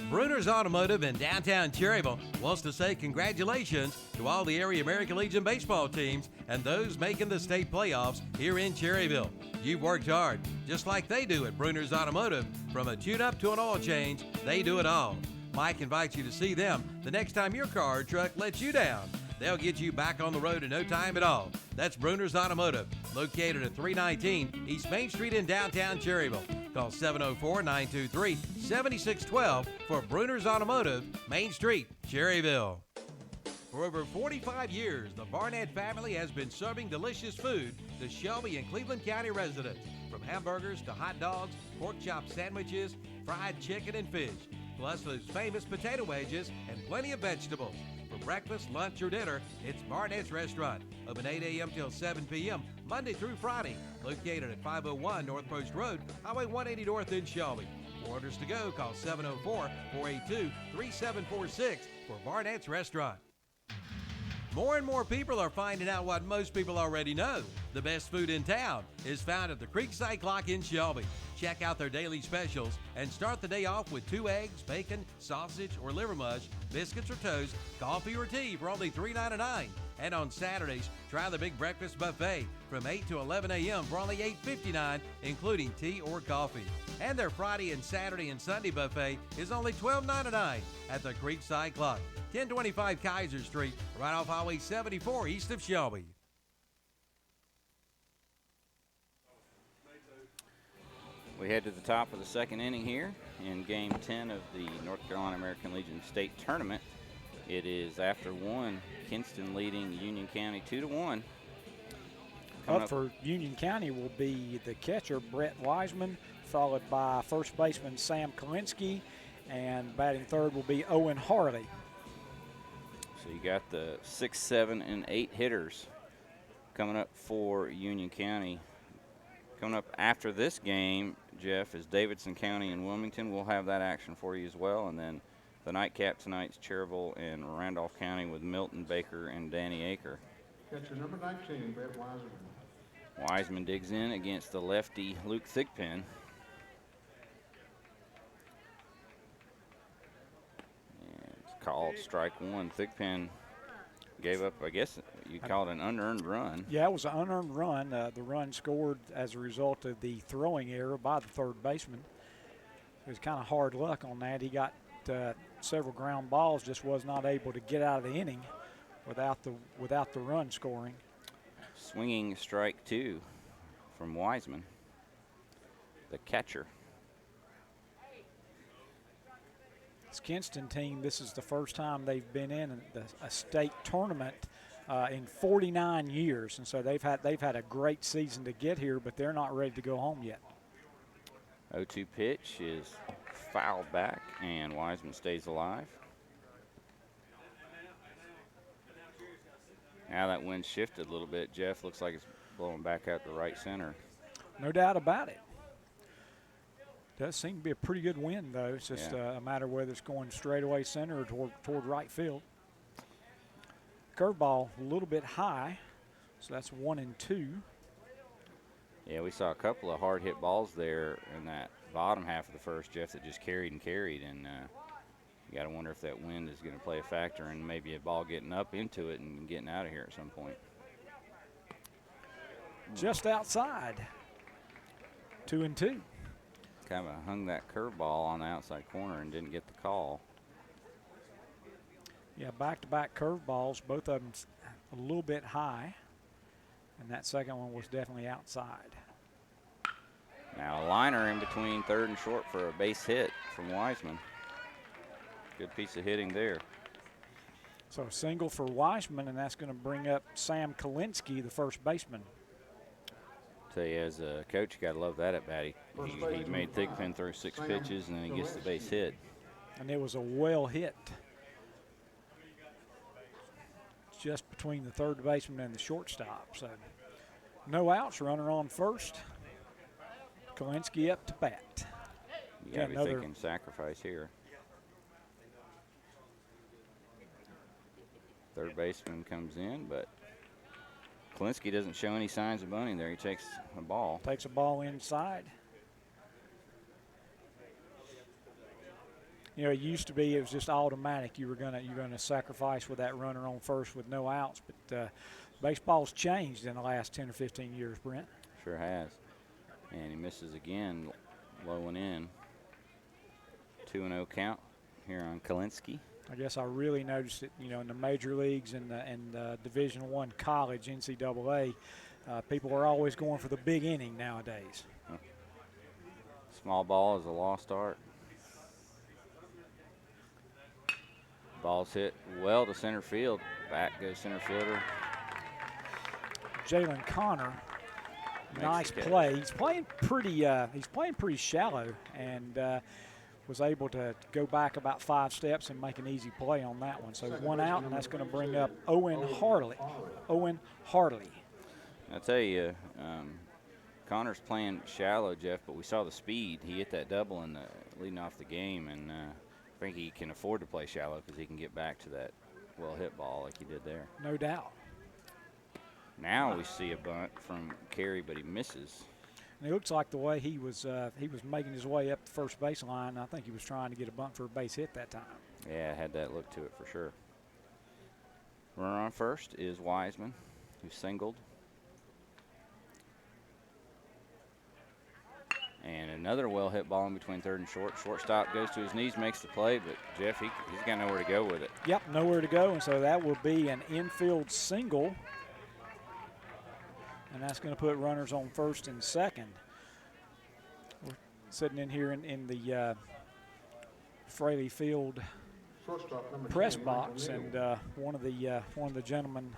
Bruner's Automotive in downtown Cherryville wants to say congratulations to all the area American Legion baseball teams and those making the state playoffs here in Cherryville. You've worked hard, just like they do at Bruner's Automotive. From a tune-up to an oil change, they do it all. Mike invites you to see them the next time your car or truck lets you down. They'll get you back on the road in no time at all. That's Bruner's Automotive, located at 319 East Main Street in downtown Cherryville. Call 704-923-7612 for Bruner's Automotive, Main Street, Cherryville. For over 45 years, the Barnett family has been serving delicious food to Shelby and Cleveland County residents. From hamburgers to hot dogs, pork chop sandwiches, fried chicken and fish, plus those famous potato wedges and plenty of vegetables. For breakfast, lunch, or dinner, it's Barnett's Restaurant. Open 8 a.m. till 7 p.m., Monday through Friday. Located at 501 North Post Road, Highway 180 North in Shelby. For orders to go, call 704-482-3746 for Barnett's Restaurant. More and more people are finding out what most people already know. The best food in town is found at the Creekside Clock in Shelby. Check out their daily specials and start the day off with 2 eggs, bacon, sausage, or liver mush, biscuits or toast, coffee or tea for only $3.99. And on Saturdays, try the big breakfast buffet from 8 to 11 a.m. for only $8.59, including tea or coffee. And their Friday and Saturday and Sunday buffet is only $12.99 at the Creekside Clock, 1025 Kaiser Street, right off Highway 74 east of Shelby. We head to the top of the second inning here in Game 10 of the North Carolina American Legion State Tournament. It is after one, Kinston leading Union County 2-1. Up for Union County will be the catcher, Brett Wiseman, followed by first baseman Sam Kalinsky, and batting third will be Owen Harley. So you got the 6, 7, and 8 hitters coming up for Union County. Coming up after this game, Jeff, is Davidson County and Wilmington. We'll have that action for you as well. And then the nightcap tonight's Cherryville and Randolph County with Milton Baker and Danny Aker. Catcher number 19, Brett Wiseman. Wiseman digs in against the lefty Luke Thigpen. And it's called strike one. Thigpen gave up, I guess you call it an unearned run. Yeah, it was an unearned run. The run scored as a result of the throwing error by the third baseman. It was kind of hard luck on that. He got several ground balls, just was not able to get out of the inning without the run scoring. Swinging strike two from Wiseman, the catcher. This Kinston team, this is the first time they've been in a state tournament in 49 years, and so they've had a great season to get here, but they're not ready to go home yet. 0-2 pitch is fouled back, and Wiseman stays alive. Now that wind shifted a little bit, Jeff. Looks like it's blowing back out to right center. No doubt about it. Does seem to be a pretty good wind, though. It's just a matter of whether it's going straight away center or toward right field. Curveball a little bit high, so that's 1-2. Yeah, we saw a couple of hard hit balls there in that bottom half of the first, Jeff, that just carried, and you got to wonder if that wind is going to play a factor in maybe a ball getting up into it and getting out of here at some point. Just outside, 2-2. Kind of hung that curveball on the outside corner and didn't get the call. Yeah, back-to-back curveballs, both of them a little bit high, and that second one was definitely outside. Now a liner in between third and short for a base hit from Wiseman. Good piece of hitting there. So a single for Wiseman, and that's going to bring up Sam Kalinsky, the first baseman. Tell you, as a coach, you got to love that at bat. He made Thigpen throw 6 pitches, and then he gets the base hit. And it was a well hit. Just between the third baseman and the shortstop. So no outs, runner on first. Kalinsky up to bat. You got to be thinking sacrifice here. Third baseman comes in, but Kalinsky doesn't show any signs of bunting there. He takes a ball. Takes a ball inside. You know, it used to be it was just automatic. You're gonna sacrifice with that runner on first with no outs. But baseball's changed in the last 10 or 15 years, Brent. Sure has. And he misses again, low and in. 2-0 count here on Kalinsky. I guess I really noticed it, you know, in the major leagues and Division I college, NCAA, people are always going for the big inning nowadays. Small ball is a lost art. Ball's hit well to center field. Back goes center fielder. Jalen Connor, nice play. He's playing pretty shallow, and was able to go back about 5 steps and make an easy play on that one. So 1 out, and that's going to bring up Owen Harley. I tell you, Connor's playing shallow, Jeff, but we saw the speed. He hit that double in the leading off the game, and I think he can afford to play shallow because he can get back to that well-hit ball like he did there. No doubt. Now we see a bunt from Carey, but he misses. And it looks like the way he was making his way up the first baseline, I think he was trying to get a bunt for a base hit that time. Yeah, it had that look to it for sure. Runner on first is Wiseman, who singled. And another well-hit ball in between third and short. Shortstop goes to his knees, makes the play, but Jeff, he's got nowhere to go with it. Yep, nowhere to go, and so that will be an infield single. And that's going to put runners on first and second. We're sitting in here in the Fraley Field press box, and one of the gentlemen,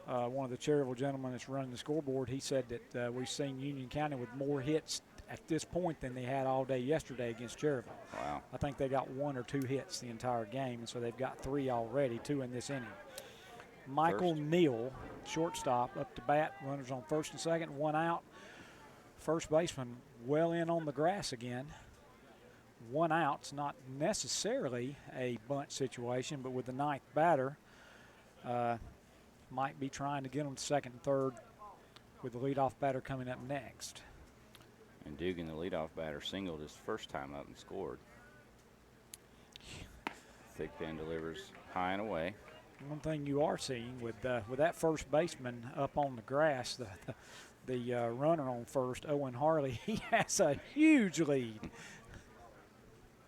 one of the Cherryville gentlemen that's running the scoreboard, he said that we've seen Union County with more hits at this point than they had all day yesterday against Cherryville. Wow. I think they got 1 or 2 hits the entire game, and so they've got 3 already, 2 in this inning. Michael Neal, shortstop, up to bat, runners on first and second, 1 out. First baseman well in on the grass again. 1 out. It's not necessarily a bunt situation, but with the 9th batter, might be trying to get him to second and third with the leadoff batter coming up next. And Dugan, the leadoff batter, singled his first time up and scored. Thigpen delivers high and away. One thing you are seeing with that first baseman up on the grass, the runner on first, Owen Harley, he has a huge lead.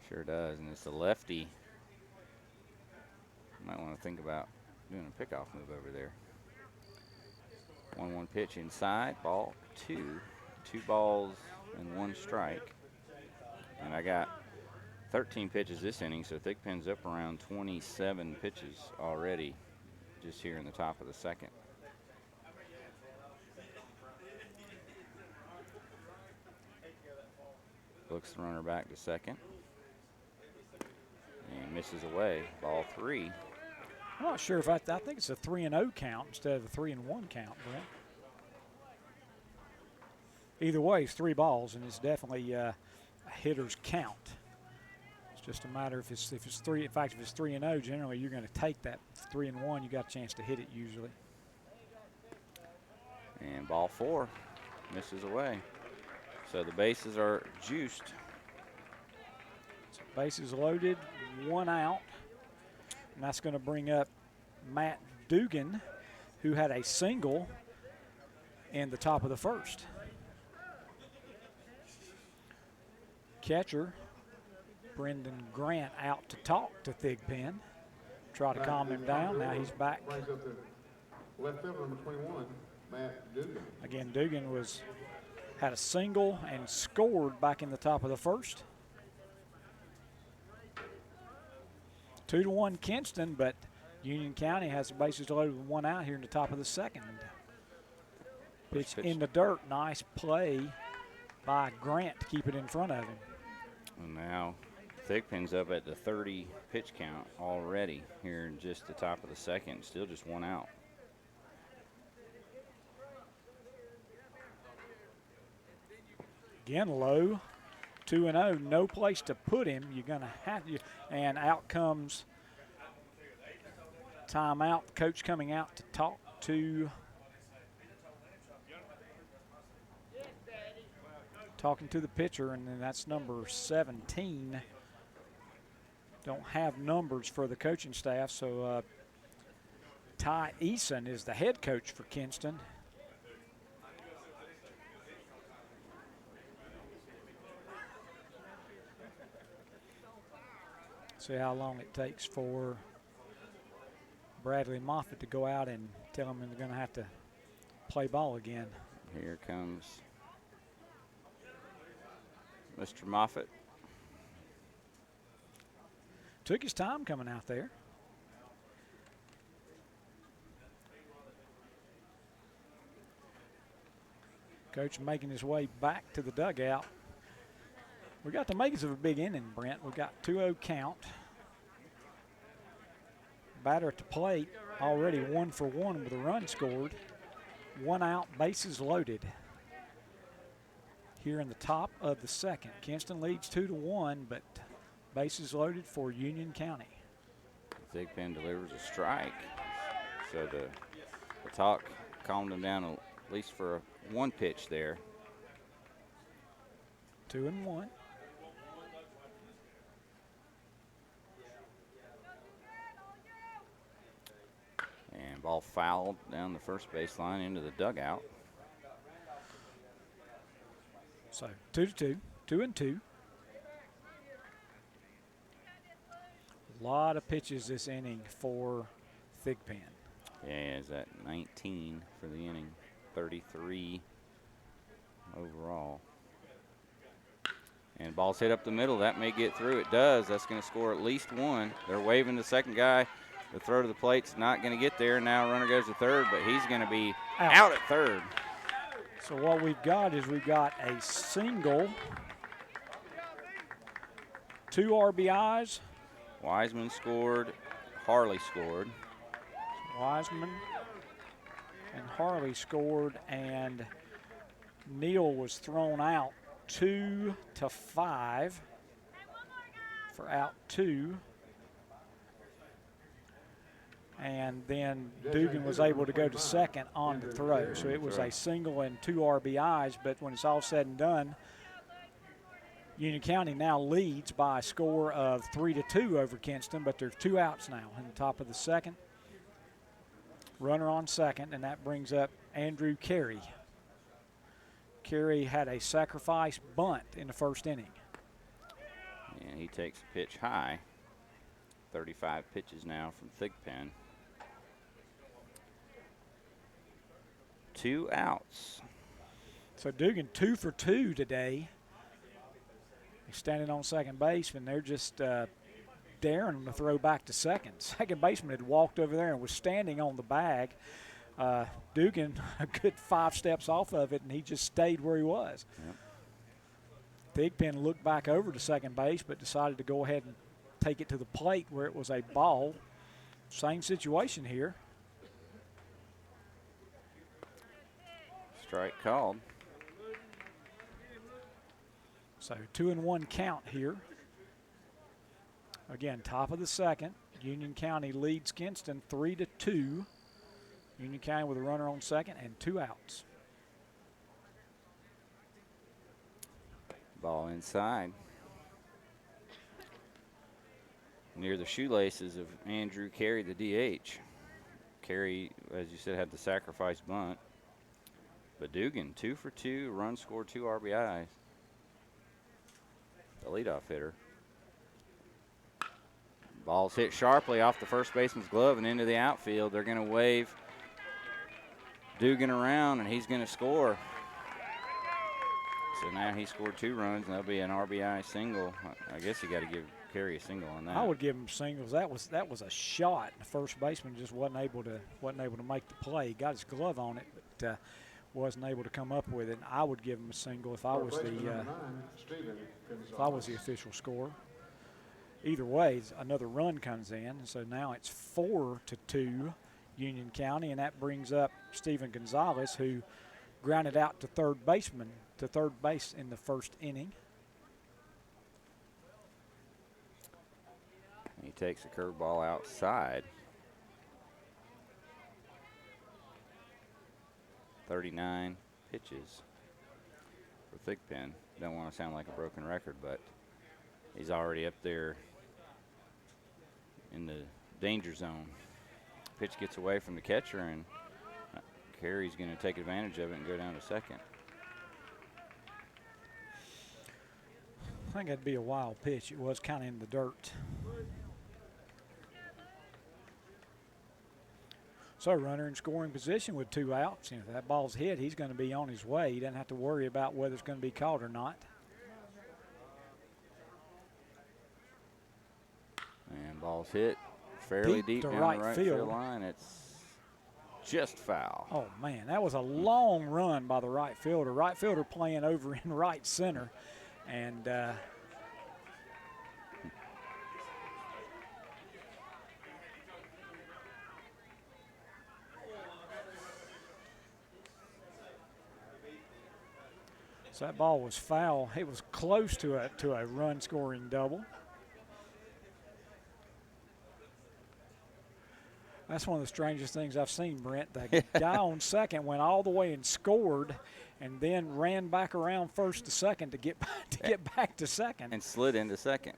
Sure does, and it's a lefty. Might want to think about doing a pickoff move over there. 1-1 pitch inside, ball 2. 2 balls and 1 strike. And I got 13 pitches this inning, so Thigpen's up around 27 pitches already just here in the top of the second. Looks the runner back to second. And misses away, ball 3. I'm not sure if I think it's a 3-0 count instead of a 3-1 count, Brent. Either way, it's 3 balls, and it's definitely a hitter's count. It's just a matter if it's 3. In fact, if it's 3-0, generally you're going to take that 3-1. You got a chance to hit it usually. And ball 4 misses away. So the bases are juiced. So bases loaded, 1 out, and that's going to bring up Matt Dugan, who had a single in the top of the first. Catcher Brendan Grant out to talk to Thigpen, try to calm him down. Now he's back. Left fielder number 21, Matt Dugan. Again, Dugan had a single and scored back in the top of the first. 2-1 Kinston, but Union County has the bases loaded with 1 out here in the top of the second. Pitch in the dirt. Nice play by Grant to keep it in front of him. And now Thigpen's up at the 30 pitch count already here in just the top of the second. Still just 1 out. Again, low, 2-0, no place to put him. You're going to have to, and out comes Timeout. Coach coming out to talk to the pitcher, and then that's number 17. Don't have numbers for the coaching staff, so Ty Eason is the head coach for Kinston. See how long it takes for Bradley Moffitt to go out and tell them they're going to have to play ball again. Here comes Mr. Moffitt. Took his time coming out there. Coach making his way back to the dugout. We got the makings of a big inning, Brent. We got 2-0 count. Batter at the plate, already 1 for 1 with a run scored. 1 out, bases loaded. Here in the top of the second, Kinston leads 2-1, but bases loaded for Union County. Thigpen delivers a strike. So the talk calmed him down at least for one pitch there. 2-1. And ball fouled down the first baseline into the dugout. So 2-2, 2-2. A lot of pitches this inning for Thigpen. Yeah, is that 19 for the inning, 33 overall. And ball's hit up the middle. That may get through. It does. That's going to score at least 1. They're waving the second guy. The throw to the plate's not going to get there. Now runner goes to third, but he's going to be out at third. So what we've got is we've got a single, 2 RBIs. Wiseman scored. Harley scored. Wiseman and Harley scored, and Neal was thrown out 2-5 for out 2. And then Dugan was able to go to second on the throw. So it was a single and 2 RBIs, but when it's all said and done, Union County now leads by a score of 3-2 over Kinston, but there's 2 outs now in the top of the second. Runner on second, and that brings up Andrew Carey. Carey had a sacrifice bunt in the first inning. And he takes a pitch high. 35 pitches now from Thigpen. 2 outs. So Dugan 2 for 2 today. He's standing on second base, and they're just daring him to throw back to second. Second baseman had walked over there and was standing on the bag. Dugan a good 5 steps off of it, and he just stayed where he was. Yep. Thigpen looked back over to second base, but decided to go ahead and take it to the plate where it was a ball. Same situation here. Strike called. So 2-1 count here. Again, top of the second. Union County leads Kinston 3-2. Union County with a runner on second and 2 outs. Ball inside. Near the shoelaces of Andrew Carey, the DH. Carey, as you said, had the sacrifice bunt. But Dugan, 2 for 2, run scored, 2 RBIs. The leadoff hitter. Ball's hit sharply off the first baseman's glove and into the outfield. They're going to wave Dugan around, and he's going to score. So now he scored 2 runs, and that'll be an RBI single. I guess you got to give Carey a single on that. I would give him singles. That was a shot. The first baseman just wasn't able to make the play. He got his glove on it, but wasn't able to come up with it. I would give him a single if I was the official scorer. Either way, another run comes in, so now it's 4-2 Union County, and that brings up Stephen Gonzalez, who grounded out to third base in the first inning. He takes a curveball outside. 39 pitches for Thigpen. Don't want to sound like a broken record, but he's already up there in the danger zone. Pitch gets away from the catcher, and Carey's going to take advantage of it and go down to second. I think that'd be a wild pitch. It was kind of in the dirt. So runner in scoring position with 2 outs. And if that ball's hit, he's going to be on his way. He doesn't have to worry about whether it's going to be caught or not. And ball's hit fairly deep down the right field line. It's just foul. Oh, man, that was a long run by the right fielder. Right fielder playing over in right center. And so that ball was foul. It was close to a run-scoring double. That's one of the strangest things I've seen, Brent. The guy on second went all the way and scored, and then ran back around first to second to get back to second. And slid into second.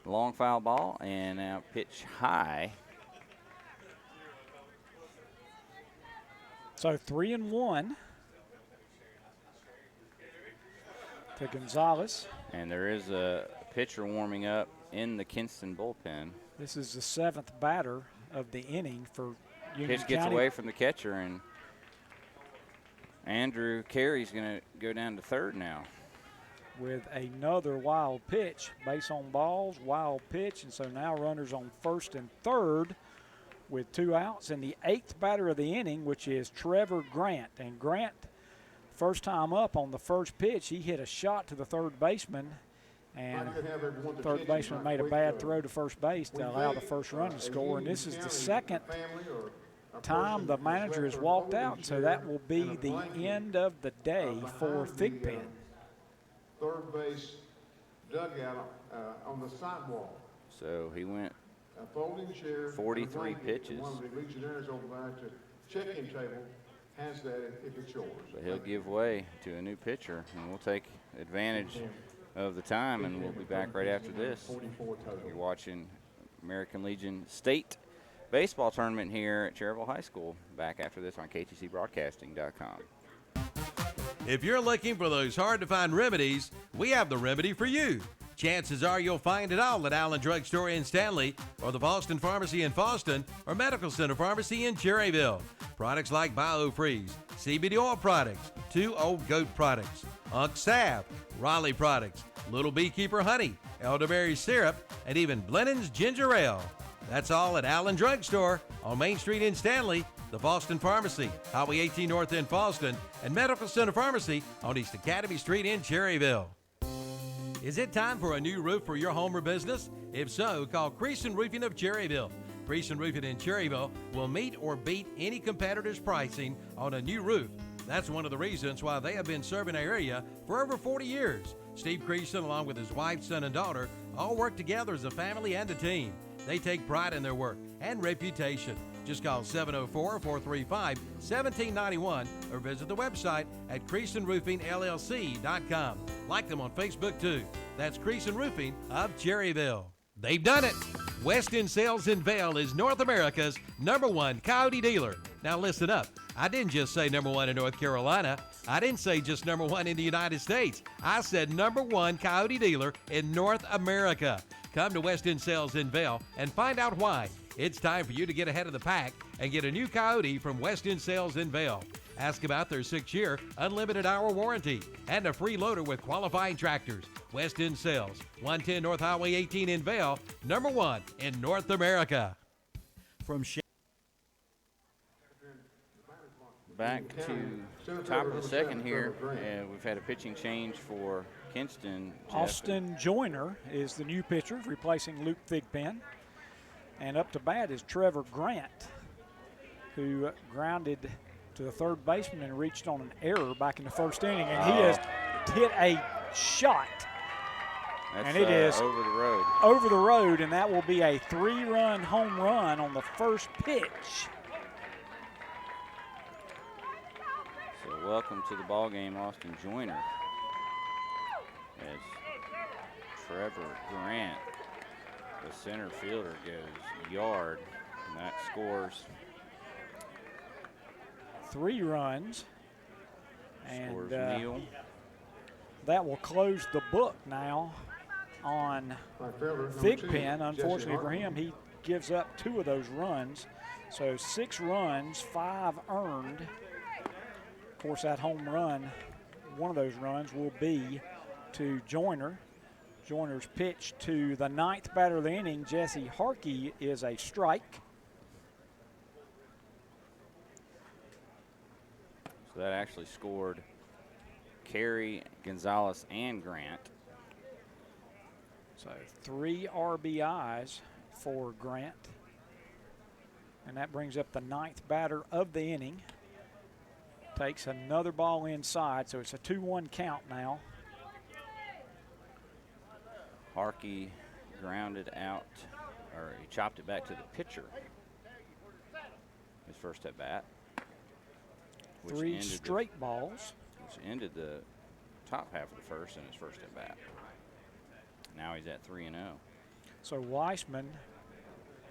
Long foul ball, and now pitch high. So 3-1 to Gonzalez. And there is a pitcher warming up in the Kinston bullpen. This is the 7th batter of the inning for Union Pitch gets County. away from the catcher, and Andrew Carey's going to go down to third now. With another wild pitch. Base on balls, wild pitch, and so now runners on first and third with 2 outs. And the 8th batter of the inning, which is Trevor Grant. And Grant, first time up on the first pitch, he hit a shot to the third baseman. And third baseman made a bad throw to first base to allow the first run to score. And this is the second time the manager has walked out. So that will be the end of the day for Thigpen. Third base dugout on the sidewalk. So he went A folding chair. 43 pitches. One of the legionnaires over there at the check-in table has that if it's yours. So he'll give way to a new pitcher, and we'll take advantage of the time, and we'll be back right after this. You're watching American Legion State Baseball Tournament here at Cherryville High School. Back after this on KTCBroadcasting.com. If you're looking for those hard-to-find remedies, we have the remedy for you. Chances are you'll find it all at Allen Drug Store in Stanley, or the Boston Pharmacy in Boston, or Medical Center Pharmacy in Cherryville. Products like BioFreeze, CBD oil products, 2 Old Goat products, Unk Salve, Raleigh products, Little Beekeeper honey, elderberry syrup, and even Blennan's ginger ale. That's all at Allen Drug Store on Main Street in Stanley, the Boston Pharmacy, Highway 18 North in Boston, and Medical Center Pharmacy on East Academy Street in Cherryville. Is it time for a new roof for your home or business? If so, call Creason Roofing of Cherryville. Creason Roofing in Cherryville will meet or beat any competitor's pricing on a new roof. That's one of the reasons why they have been serving our area for over 40 years. Steve Creason, along with his wife, son, and daughter, all work together as a family and a team. They take pride in their work and reputation. Just call 704-435-1791 or visit the website at CreasonRoofingLLC.com. Like them on Facebook too. That's Creason Roofing of Cherryville. They've done it. West End Sales in Vail is North America's #1 Coyote dealer. Now listen up. I didn't just say #1 in North Carolina. I didn't say just #1 in the United States. I said #1 Coyote dealer in North America. Come to West End Sales in Vail and find out why. It's time for you to get ahead of the pack and get a new Coyote from West End Sales in Vail. Ask about their 6-year unlimited hour warranty and a free loader with qualifying tractors. West End Sales, 110 North Highway 18 in Vail, #1 in North America. From Back to top of the second here, and we've had a pitching change for Kinston. Austin Joyner is the new pitcher, replacing Luke Thigpen. And up to bat is Trevor Grant, who grounded to the third baseman and reached on an error back in the first inning. And he has hit a shot. That's, and it is over the road. Over the road, and that will be a 3-run home run on the first pitch. welcome to the ball game Austin Joyner as Trevor Grant, the center fielder, goes yard, and that scores 3 runs. And Neal. that will close the book now on Thigpen. Unfortunately for him, he gives up 2 of those runs. So 6 runs, 5 earned. Of course, that home run, one of those runs will be to Joyner. Joyner's pitch to the 9th batter of the inning, Jesse Harkey, is a strike. So that actually scored Carey, Gonzalez, and Grant. So 3 RBIs for Grant. And that brings up the 9th batter of the inning. Takes another ball inside, so it's a 2-1 count now. Harkey grounded out, or he chopped it back to the pitcher. His first at bat. 3 straight balls. Which ended the top half of the first in his first at bat. Now he's at 3-0. So Weissman,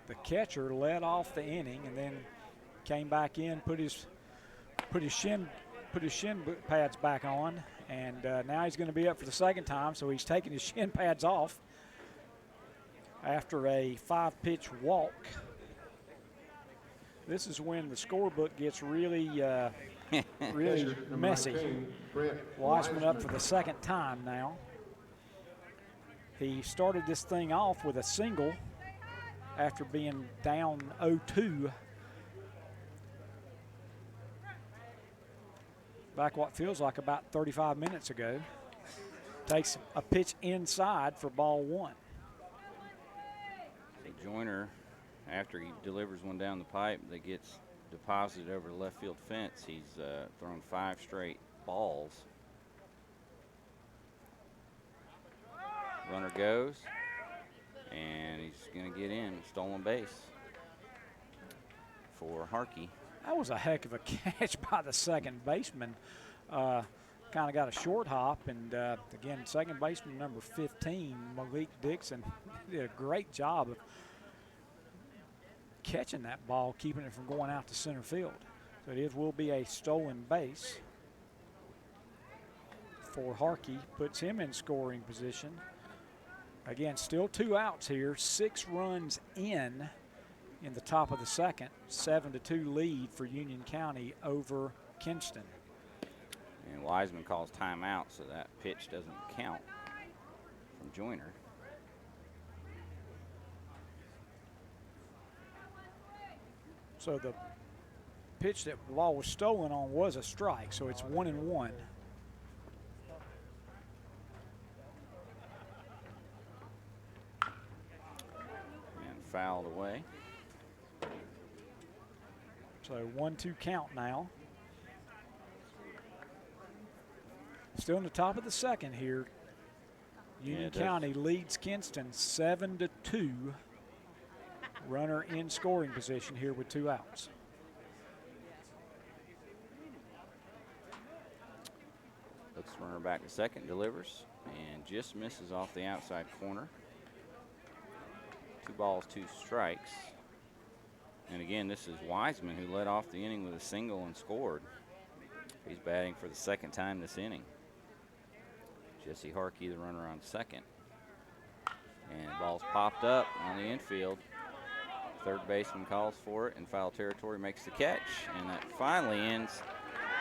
the catcher, led off the inning and then came back in, put his shin pads back on, and now he's going to be up for the second time. So he's taking his shin pads off after a 5-pitch walk. This is when the scorebook gets really really messy. Weissman up for the second time now. He started this thing off with a single after being down 0-2 back what feels like about 35 minutes ago. Takes a pitch inside for ball 1. Joyner, after he delivers one down the pipe that gets deposited over the left field fence, he's thrown 5 straight balls. Runner goes, and he's going to get in, stolen base for Harkey. That was a heck of a catch by the second baseman. Kind of got a short hop, and again, second baseman number 15, Malik Dixon, did a great job of catching that ball, keeping it from going out to center field. So will be a stolen base for Harkey, puts him in scoring position. Again, still 2 outs here, 6 runs in the top of the second, 7-2 lead for Union County over Kinston. And Wiseman calls timeout, so that pitch doesn't count from Joyner. So the pitch that the ball was stolen on was a strike, so it's 1-1. And fouled away. So 1-2 count now. Still in the top of the second here. Union County leads Kinston 7-2. Runner in scoring position here with 2 outs. Looks runner back to second, delivers, and just misses off the outside corner. 2 balls, 2 strikes. And again, this is Wiseman, who led off the inning with a single and scored. He's batting for the second time this inning. Jesse Harkey, the runner on second. And ball's popped up on the infield. Third baseman calls for it in foul territory, makes the catch, and that finally ends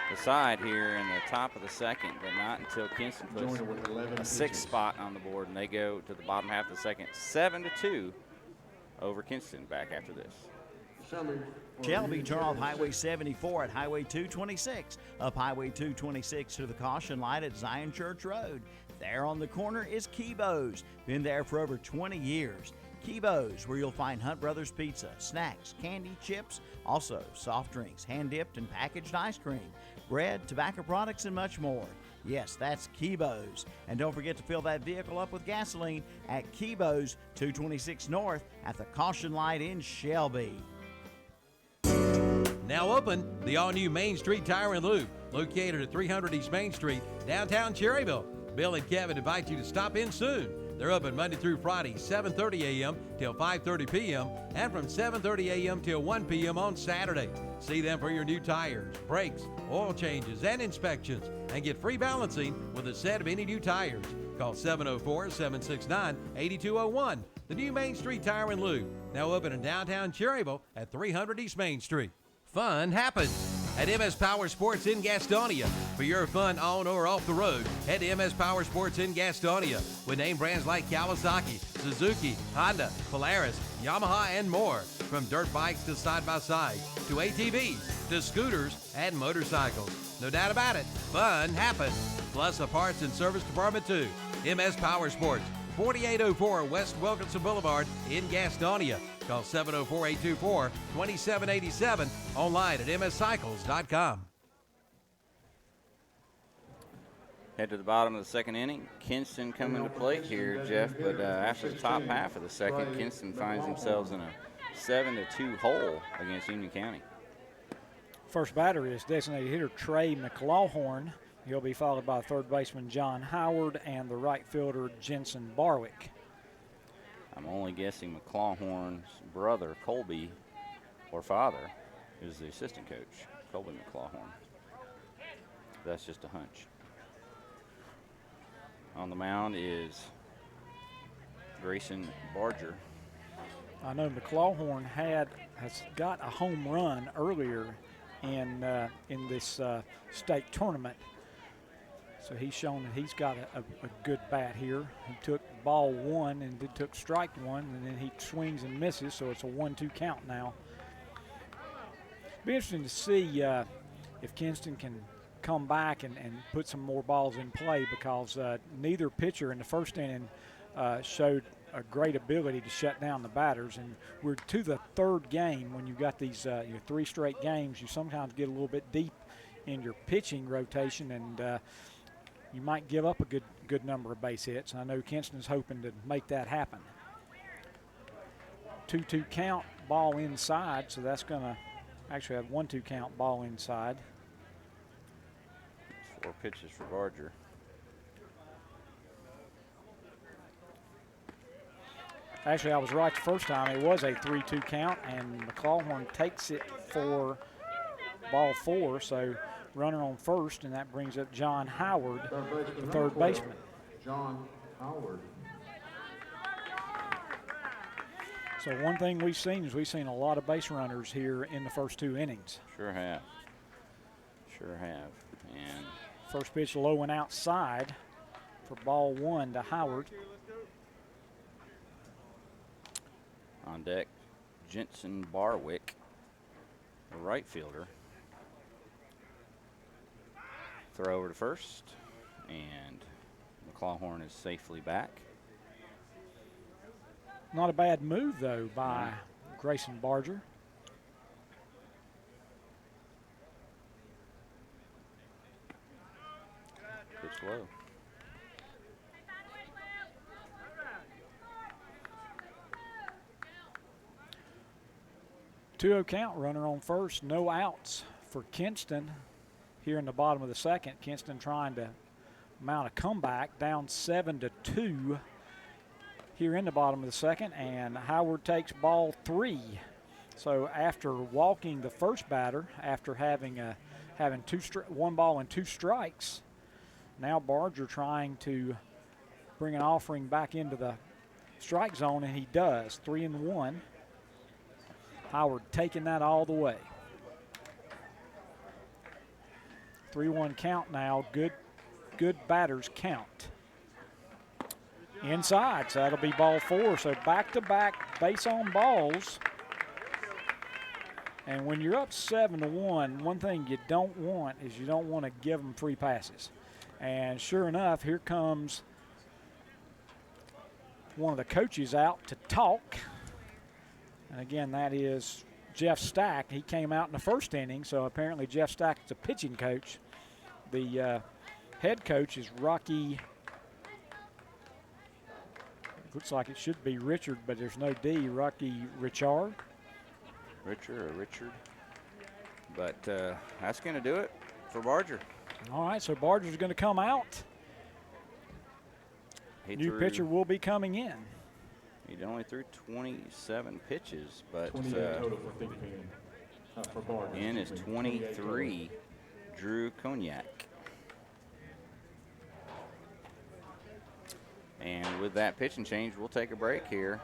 the side here in the top of the second, but not until Kinston puts a 6th spot on the board, and they go to the bottom half of the second, 7-2 over Kinston. Back after this. Shelby, turn off Highway 74 at Highway 226. Up Highway 226 to the caution light at Zion Church Road. There on the corner is Kibo's. Been there for over 20 years. Kibo's, where you'll find Hunt Brothers Pizza, snacks, candy, chips, also soft drinks, hand-dipped and packaged ice cream, bread, tobacco products, and much more. Yes, that's Kibo's. And don't forget to fill that vehicle up with gasoline at Kibo's 226 North at the caution light in Shelby. Now open, the all-new Main Street Tire and Lube, located at 300 East Main Street, downtown Cherryville. Bill and Kevin invite you to stop in soon. They're open Monday through Friday, 7:30 a.m. till 5:30 p.m. and from 7:30 a.m. till 1 p.m. on Saturday. See them for your new tires, brakes, oil changes, and inspections, and get free balancing with a set of any new tires. Call 704-769-8201. The new Main Street Tire and Lube, now open in downtown Cherryville at 300 East Main Street. Fun happens at MS Power Sports in Gastonia. For your fun on or off the road, head to MS Power Sports in Gastonia with name brands like Kawasaki, Suzuki, Honda, Polaris, Yamaha, and more. From dirt bikes to side-by-side, to ATVs, to scooters, and motorcycles. No doubt about it, fun happens. Plus a parts and service department too. MS Power Sports, 4804 West Wilkinson Boulevard in Gastonia. Call 704-824-2787. Online at mscycles.com. Head to the bottom of the second inning. Kinston coming to play here, Jeff, but after the top half of the second, Kinston finds themselves in a 7-2 hole against Union County. First batter is designated hitter Trey McLawhorn. He'll be followed by third baseman John Howard and the right fielder Jensen Barwick. I'm only guessing McLawhorn's brother, Colby, or father, is the assistant coach, Colby McLawhorn. That's just a hunch. On the mound is Grayson Barger. I know McLawhorn has got a home run earlier in this state tournament. So he's shown that he's got a good bat here. He took ball one and then took strike one, and then he swings and misses, so it's a 1-2 count now. Be interesting to see if Kinston can come back and put some more balls in play, because neither pitcher in the first inning showed a great ability to shut down the batters. And we're to the third game. When you've got these your 3 straight games, you sometimes get a little bit deep in your pitching rotation, and you might give up a good number of base hits. I know Kinston's hoping to make that happen. 2-2 count, ball inside, so that's going to actually have 1-2 count, ball inside. 4 pitches for Barger. Actually, I was right the first time. It was a 3-2 count, and McLawhorn takes it for ball 4, so runner on first, and that brings up John Howard, the third baseman. John Howard. So one thing we've seen is a lot of base runners here in the first 2 innings. Sure have. Sure have. And first pitch low and outside for ball 1 to Howard. on deck, Jensen Barwick, the right fielder. Throw over to first, and McLawhorn is safely back. Not a bad move, though, by Grayson Barger. Pitch low. Two-oh count, runner on first, no outs for Kinston here in the bottom of the second. Kinston trying to mount a comeback, down 7-2 here in the bottom of the second, and Howard takes ball 3. So after walking the first batter, after having one ball and 2 strikes, now Barger trying to bring an offering back into the strike zone, and he does. 3-1. Howard taking that all the way. 3-1 count now. Good batters count. Inside, so that'll be ball 4. So back-to-back base on balls. And when you're up 7-1, one thing you don't want is you don't want to give them free passes. And sure enough, here comes one of the coaches out to talk. And again, that is Jeff Stack. He came out in the first inning, so apparently Jeff Stack is a pitching coach. The head coach is Rocky. Looks like it should be Richard, but there's no D. Rocky Richard. Richard. But that's going to do it for Barger. All right, so Barger's going to come out. New pitcher will be coming in. He only threw 27 pitches, but in is 23, Drew Cognac. And with that pitching change, we'll take a break here.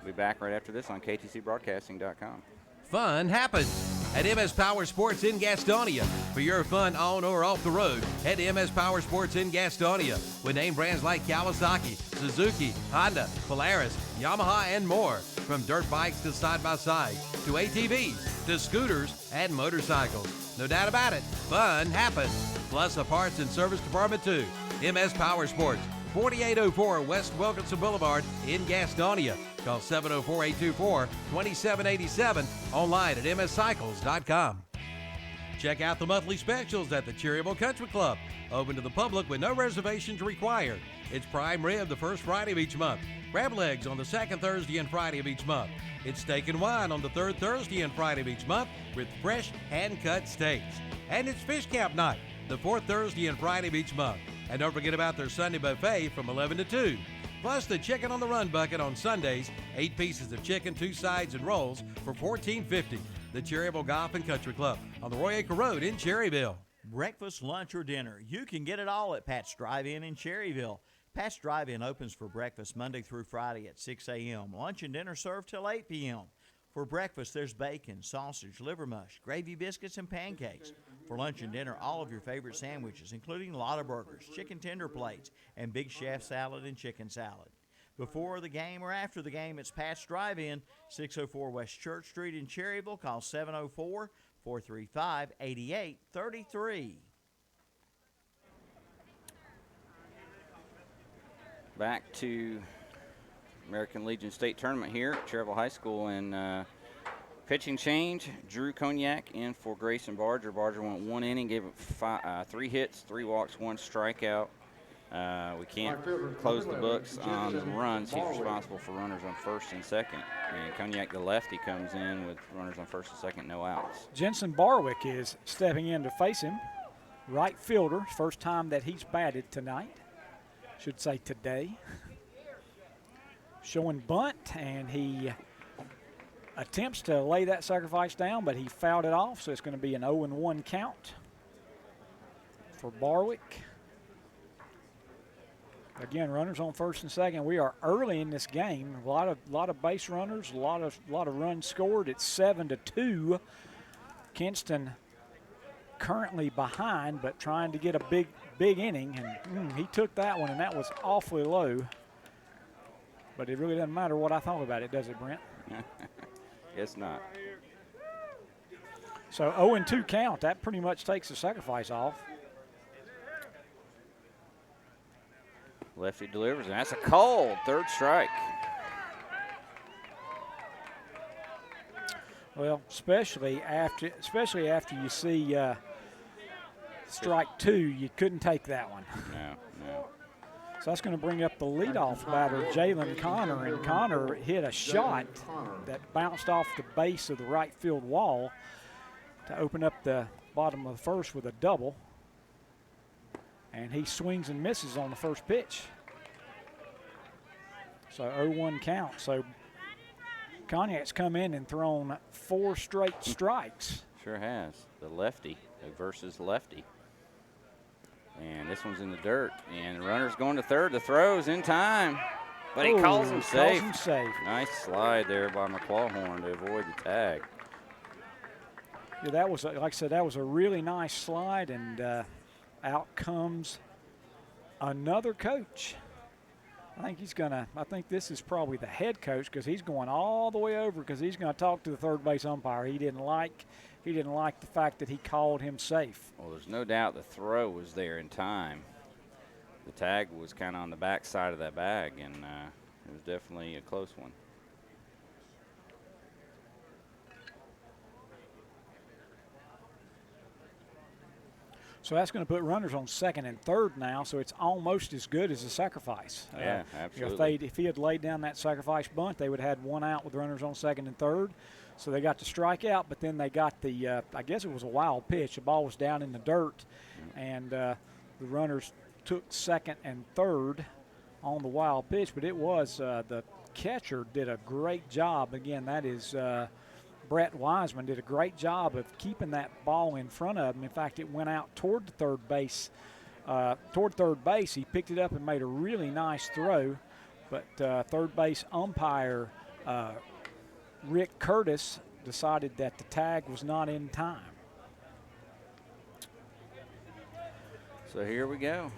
We'll be back right after this on ktcbroadcasting.com. Fun happens at MS Power Sports in Gastonia. For your fun on or off the road, head to MS Power Sports in Gastonia with name brands like Kawasaki, Suzuki, Honda, Polaris, Yamaha, and more. From dirt bikes to side-by-side, to ATVs, to scooters, and motorcycles. No doubt about it, fun happens. Plus a parts and service department too. MS Power Sports, 4804 West Wilkinson Boulevard in Gastonia. Call 704-824-2787. Online at mscycles.com. Check out the monthly specials at the Cherryville Country Club. Open to the public with no reservations required. It's prime rib the first Friday of each month. Crab legs on the second Thursday and Friday of each month. It's steak and wine on the third Thursday and Friday of each month with fresh hand-cut steaks. And it's fish camp night the fourth Thursday and Friday of each month. And don't forget about their Sunday buffet from 11 to 2. Plus the Chicken on the Run bucket on Sundays, 8 pieces of chicken, 2 sides, and rolls for $14.50. The Cherryville Golf and Country Club on the Roy Acre Road in Cherryville. Breakfast, lunch, or dinner, you can get it all at Pat's Drive-In in Cherryville. Pat's Drive-In opens for breakfast Monday through Friday at 6 a.m. Lunch and dinner served till 8 p.m. For breakfast, there's bacon, sausage, liver mush, gravy biscuits, and pancakes. For lunch and dinner, all of your favorite sandwiches, including Lotta burgers, chicken tender plates, and Big Chef salad and chicken salad. Before the game or after the game, it's Pat's Drive-In, 604 West Church Street in Cherryville. Call 704-435-8833. Back to American Legion State Tournament here at Cherryville High School, and pitching change, Drew Cognac in for Grayson Barger. Barger went 1 inning, gave up 3 hits, 3 walks, 1 strikeout. We can't close the books on the runs. He's responsible for runners on first and second. And Cognac, the lefty, comes in with runners on first and second, no outs. Jensen Barwick is stepping in to face him. Right fielder, first time that he's batted tonight. Should say today. Showing bunt, and he attempts to lay that sacrifice down, but he fouled it off, so it's going to be an 0-1 count for Barwick. Again, runners on first and second. We are early in this game. A lot of base runners, a lot of runs scored. It's 7-2. Kinston currently behind, but trying to get a big inning, and he took that one, and that was awfully low. But it really doesn't matter what I thought about it, does it, Brent? Guess not. So 0-2 count. That pretty much takes the sacrifice off. Lefty delivers, and that's a cold third strike. Well, especially after you see strike 2, you couldn't take that one. No. So that's going to bring up the leadoff batter, Jalen Connor, and Connor hit a shot that bounced off the base of the right field wall to open up the bottom of the first with a double. And he swings and misses on the first pitch. So 0-1 count. So Cognac's come in and thrown 4 straight strikes. Sure has. The lefty versus lefty. And this one's in the dirt. And the runner's going to third. The throw's in time. But he calls him safe. Nice slide there by McClawhorn to avoid the tag. Yeah, that was, like I said, that was a really nice slide, and out comes another coach. I think this is probably the head coach, because he's going all the way over, because he's going to talk to the third base umpire. He didn't like the fact that he called him safe. Well, there's no doubt the throw was there in time. The tag was kind of on the back side of that bag, and it was definitely a close one. So that's going to put runners on second and third now, so it's almost as good as a sacrifice. Yeah, absolutely. If he had laid down that sacrifice bunt, they would have had one out with runners on second and third. So they got to strike out, but then they got the, I guess it was a wild pitch. The ball was down in the dirt, and the runners took second and third on the wild pitch, but it was the catcher did a great job. Again, that is Brett Wiseman did a great job of keeping that ball in front of him. In fact, it went out toward the third base. He picked it up and made a really nice throw, but third base umpire Rick Curtis decided that the tag was not in time. So here we go.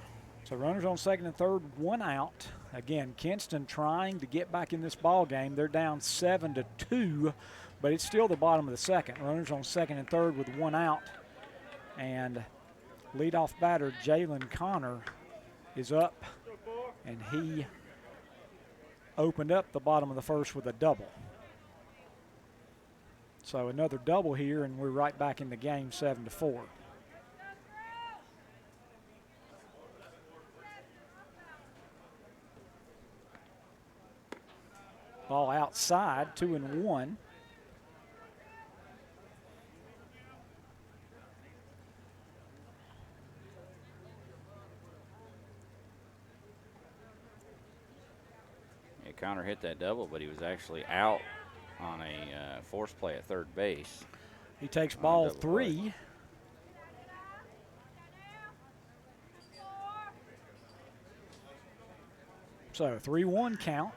So runners on second and third, one out. Again, Kinston trying to get back in this ball game. They're down 7-2, but it's still the bottom of the second. Runners on second and third with one out. And leadoff batter Jalen Connor is up, and he opened up the bottom of the first with a double. So another double here, and we're right back in the game, 7-4. Ball outside, 2-1. Yeah, Connor hit that double, but he was actually out on a force play at third base. He takes ball 3. So 3-1 count.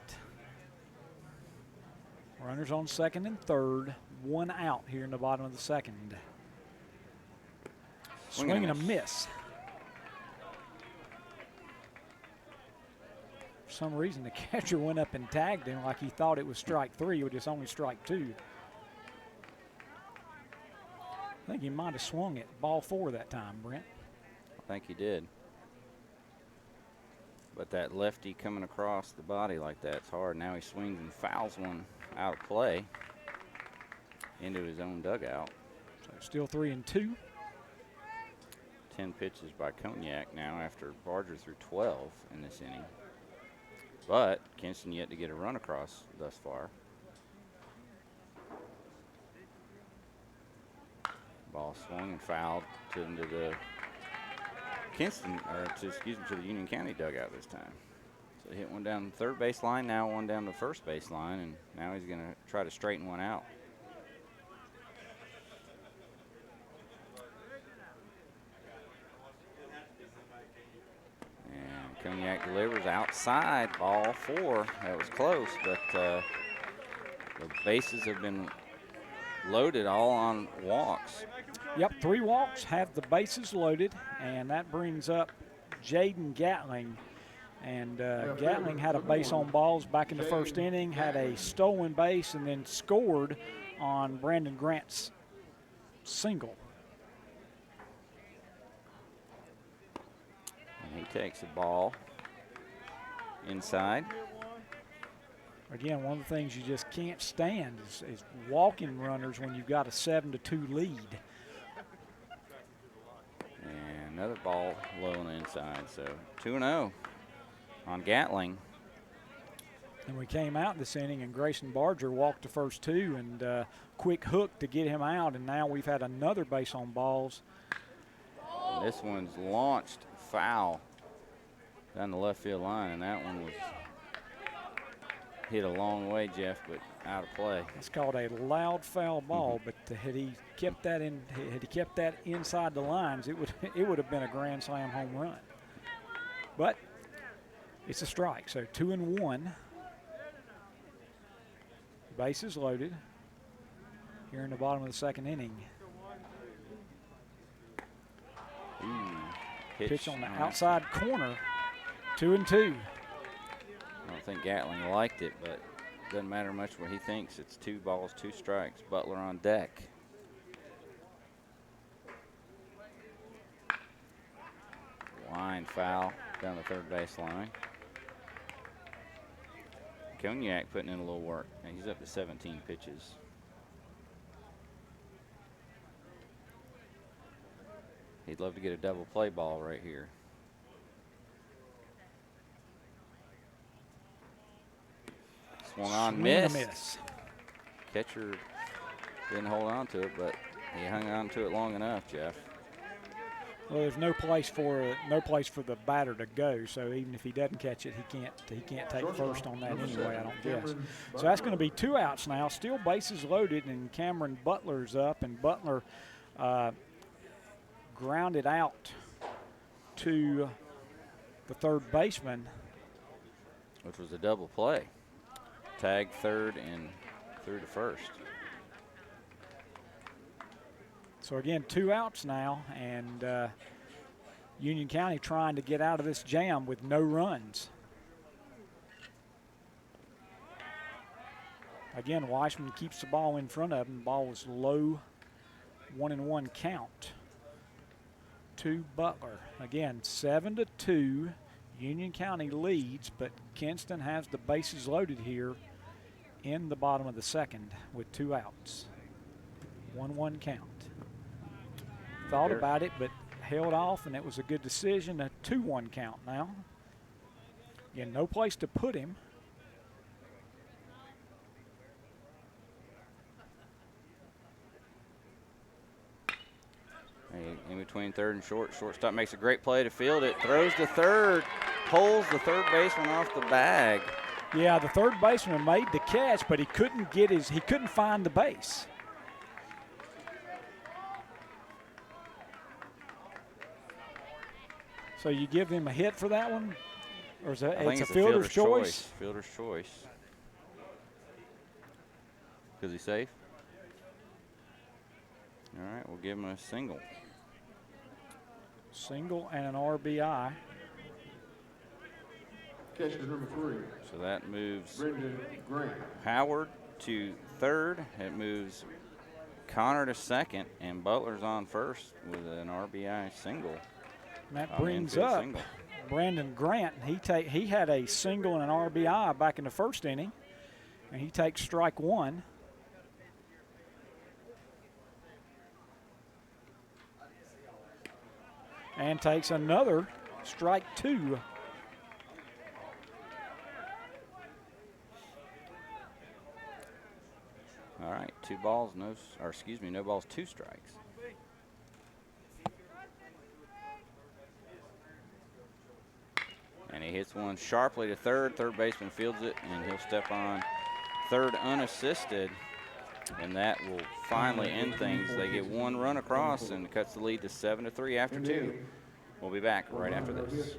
Runners on second and third, one out here in the bottom of the second. Swing and a miss. For some reason, the catcher went up and tagged him like he thought it was strike 3, but it's only strike 2. I think he might have swung it ball 4 that time, Brent. I think he did. But that lefty coming across the body like that's hard. Now he swings and fouls one out of play into his own dugout. So still 3-2. 10 pitches by Cognac now after Barger threw 12 in this inning. But Kinston yet to get a run across thus far. Ball swung and fouled into the Kinston, or to the Union County dugout this time. So he hit one down the third base line, now one down the first base line, and now he's going to try to straighten one out. And Cognac delivers outside, ball 4. That was close, but the bases have been loaded all on walks. Yep, 3 walks, have the bases loaded, and that brings up Jaden Gatling. And Gatling had a base on balls back in the first inning, had a stolen base, and then scored on Brandon Grant's single. And he takes a ball inside. Again, one of the things you just can't stand is walking runners when you've got a 7-2 lead. And another ball low on the inside, so 2-0 on Gatling. And we came out this inning, and Grayson Barger walked the first 2, and quick hook to get him out, and now we've had another base on balls. And this one's launched foul down the left field line, and that one was hit a long way, Jeff, but out of play. It's called a loud foul ball, but had he kept that inside the lines, it would have been a grand slam home run. But it's a strike, so 2-1. Bases loaded here in the bottom of the second inning. Pitch on the outside corner, 2-2. I don't think Gatling liked it, but doesn't matter much what he thinks. It's 2 balls, 2 strikes. Butler on deck. Line foul down the third base line. Cognac putting in a little work. And he's up to 17 pitches. He'd love to get a double play ball right here. Swung on, miss. Catcher didn't hold on to it, but he hung on to it long enough, Jeff. Well, there's no place for the batter to go. So even if he doesn't catch it, he can't take first on that anyway, I don't guess. So that's going to be 2 outs now. Still bases loaded, and Cameron Butler's up, and Butler grounded out to the third baseman, which was a double play. Tag third and through to first. So again, 2 outs now, and Union County trying to get out of this jam with no runs. Again, Weissman keeps the ball in front of him. The ball was low, 1-1 count to Butler. Again, 7-2. Union County leads, but Kinston has the bases loaded here in the bottom of the second with 2 outs. 1-1 count. Thought about it, but held off, and it was a good decision. A 2-1 count now. Again, no place to put him. In between third and short. Shortstop makes a great play to field it. Throws to third. Pulls the third baseman off the bag. Yeah, the third baseman made the catch, but he couldn't find the base. So you give him a hit for that one? Or is it's a fielder's choice? Fielder's choice. Is he safe? All right, we'll give him a single. Single and an RBI. Catcher number 3. So that moves Brendan Grant. Howard to third. It moves Connor to second, and Butler's on first with an RBI single. And that brings up Brandon Grant. He had a single and an RBI back in the first inning, and he takes strike 1. And takes another strike 2. All right, no balls, 2 strikes. And he hits one sharply to third. Third baseman fields it, and he'll step on third unassisted. And that will finally end things. They get 1 run across and cuts the lead to 7-3 after 2. We'll be back right after this.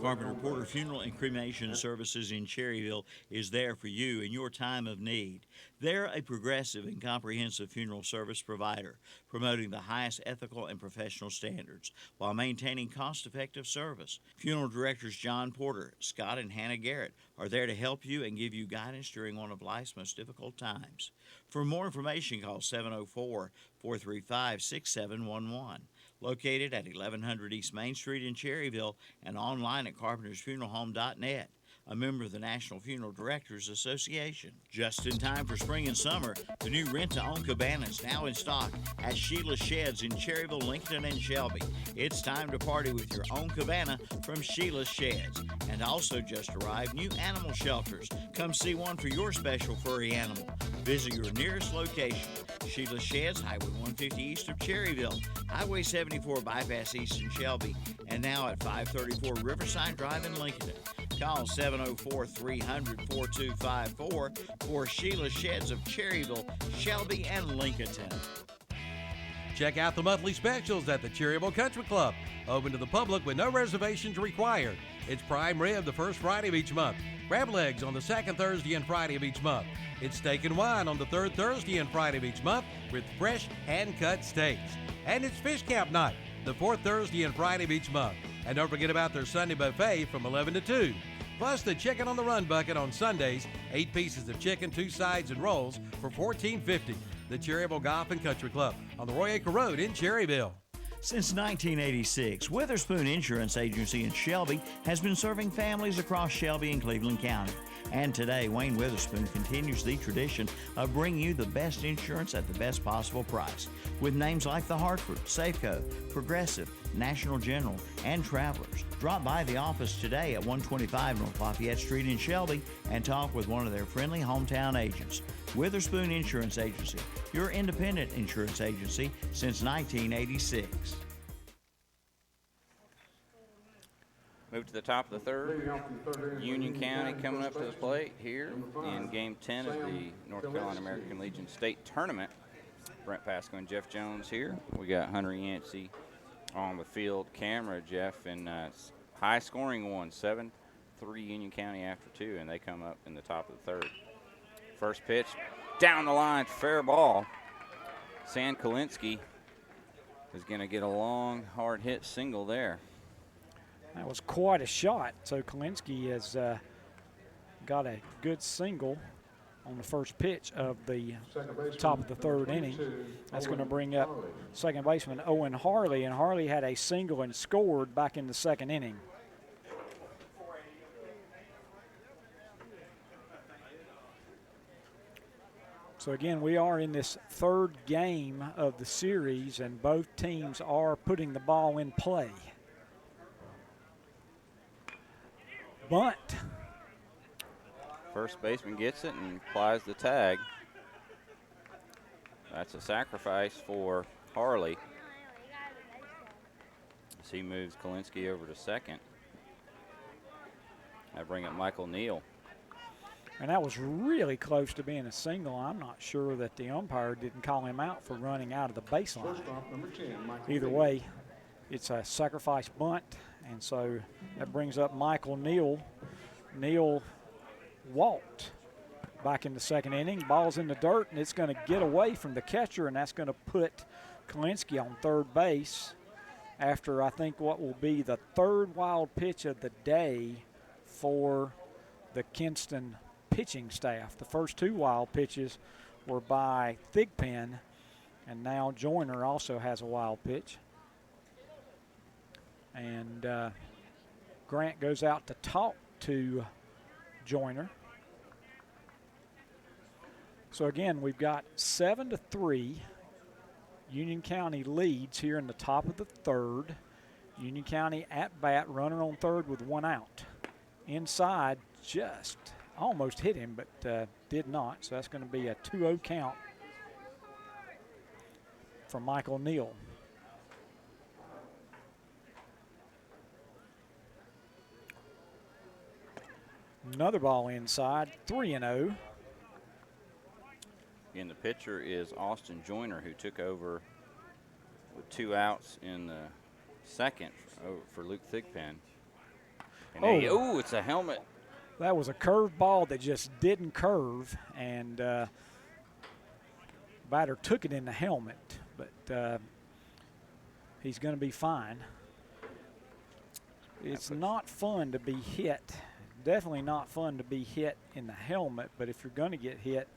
Carpenter Porter Funeral and Cremation Services in Cherryville is there for you in your time of need. They're a progressive and comprehensive funeral service provider, promoting the highest ethical and professional standards while maintaining cost-effective service. Funeral directors John Porter, Scott, and Hannah Garrett are there to help you and give you guidance during one of life's most difficult times. For more information, call 704-435-6711. Located at 1100 East Main Street in Cherryville and online at carpentersfuneralhome.net. A member of the National Funeral Directors Association. Just in time for spring and summer, the new rent-to-own cabana is now in stock at Sheila's Sheds in Cherryville, Lincoln, and Shelby. It's time to party with your own cabana from Sheila's Sheds. And also just arrived new animal shelters. Come see one for your special furry animal. Visit your nearest location. Sheila's Sheds, Highway 150 east of Cherryville, Highway 74 bypass east in Shelby, and now at 534 Riverside Drive in Lincoln. Call 704-300-4254 for Sheila's Sheds of Cherryville, Shelby, and Lincolnton. Check out the monthly specials at the Cherryville Country Club. Open to the public with no reservations required. It's prime rib the first Friday of each month. Crab legs on the second Thursday and Friday of each month. It's steak and wine on the third Thursday and Friday of each month with fresh hand-cut steaks. And it's fish camp night the fourth Thursday and Friday of each month. And don't forget about their Sunday buffet from 11 to 2. Plus the Chicken on the Run bucket on Sundays, 8 pieces of chicken, 2 sides, and rolls for $14.50. The Cherryville Golf and Country Club on the Roy Acre Road in Cherryville. Since 1986, Witherspoon Insurance Agency in Shelby has been serving families across Shelby and Cleveland County. And today, Wayne Witherspoon continues the tradition of bringing you the best insurance at the best possible price. With names like The Hartford, Safeco, Progressive, National General, and Travelers. Drop by the office today at 125 North Lafayette Street in Shelby and talk with one of their friendly hometown agents. Witherspoon Insurance Agency, your independent insurance agency since 1986. Move to the top of the third. Union County coming up to the plate here in Game 10 of the North Carolina American Legion State Tournament. Brent Pasco and Jeff Jones here. We got Hunter Yancey on the field camera, Jeff, and high-scoring one, 7-3 Union County after 2, and they come up in the top of the third. First pitch, down the line, fair ball. San Kalinsky is going to get a long, hard-hit single there. That was quite a shot. So Kalinsky has got a good single on the first pitch of the top of the third inning. That's going to bring up second baseman Owen Harley, and Harley had a single and scored back in the second inning. So again, we are in this third game of the series, and both teams are putting the ball in play. Bunt. First baseman gets it and applies the tag. That's a sacrifice for Harley as he moves Kalinsky over to second. I bring up Michael Neal. And that was really close to being a single. I'm not sure that the umpire didn't call him out for running out of the baseline. Either way, it's a sacrifice bunt, and so that brings up Michael Neal. Neal walked back in the second inning. Ball's in the dirt, and it's going to get away from the catcher, and that's going to put Kalinsky on third base after I think what will be the third wild pitch of the day for the Kinston pitching staff. The first two wild pitches were by Thigpen, and now Joyner also has a wild pitch. And Grant goes out to talk to Joyner. So again, we've got 7-3. Union County leads here in the top of the third. Union County at bat, runner on third with one out. Inside, just almost hit him, but did not. So that's going to be a 2-0 count for Michael Neal. Another ball inside, 3-0. Again, the pitcher is Austin Joyner, who took over with 2 outs in the second for Luke Thigpen. And it's a helmet. That was a curved ball that just didn't curve, and batter took it in the helmet, but he's going to be fine. It's not fun to be hit. Definitely not fun to be hit in the helmet, but if you're going to get hit,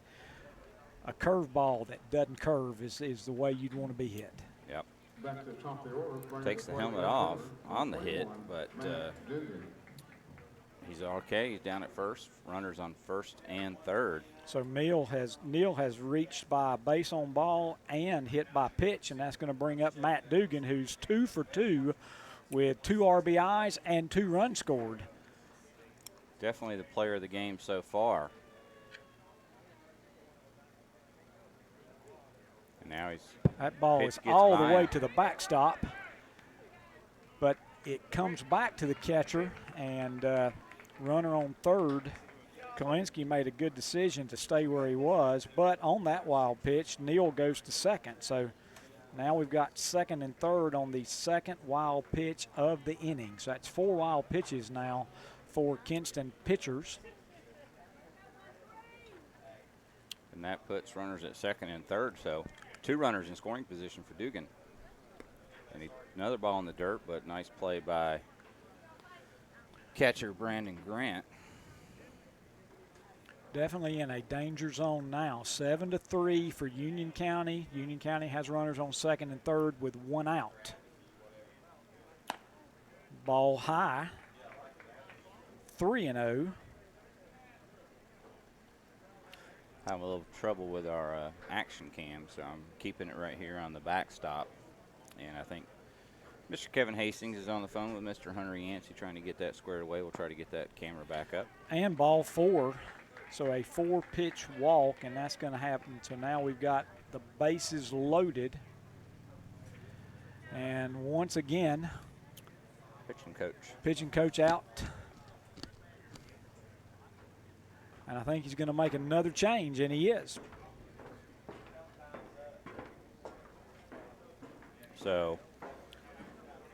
a curved ball that doesn't curve is the way you'd want to be hit. Yep. Takes the helmet off on the hit, but he's okay. He's down at first. Runners on first and third. So Neal has reached by a base on ball and hit by pitch, and that's going to bring up Matt Dugan, who's 2 for 2 with 2 RBIs and 2 runs scored. Definitely the player of the game so far. And now that ball is all the way to the backstop, but it comes back to the catcher, and runner on third. Kalinsky made a good decision to stay where he was, but on that wild pitch, Neal goes to second. So now we've got second and third on the second wild pitch of the inning. So that's 4 wild pitches now for Kinston pitchers. And that puts runners at second and third, so 2 runners in scoring position for Dugan. And another ball in the dirt, but nice play by catcher Brandon Grant. Definitely in a danger zone now. 7-3 for Union County. Union County has runners on second and third with 1 out. Ball high. 3-0. Having a little trouble with our action cam, so I'm keeping it right here on the backstop. And I think Mr. Kevin Hastings is on the phone with Mr. Hunter Yancey trying to get that squared away. We'll try to get that camera back up. And ball 4. So a 4-pitch walk, and that's going to happen. So now we've got the bases loaded. And once again, pitching coach out. And I think he's going to make another change, and he is. So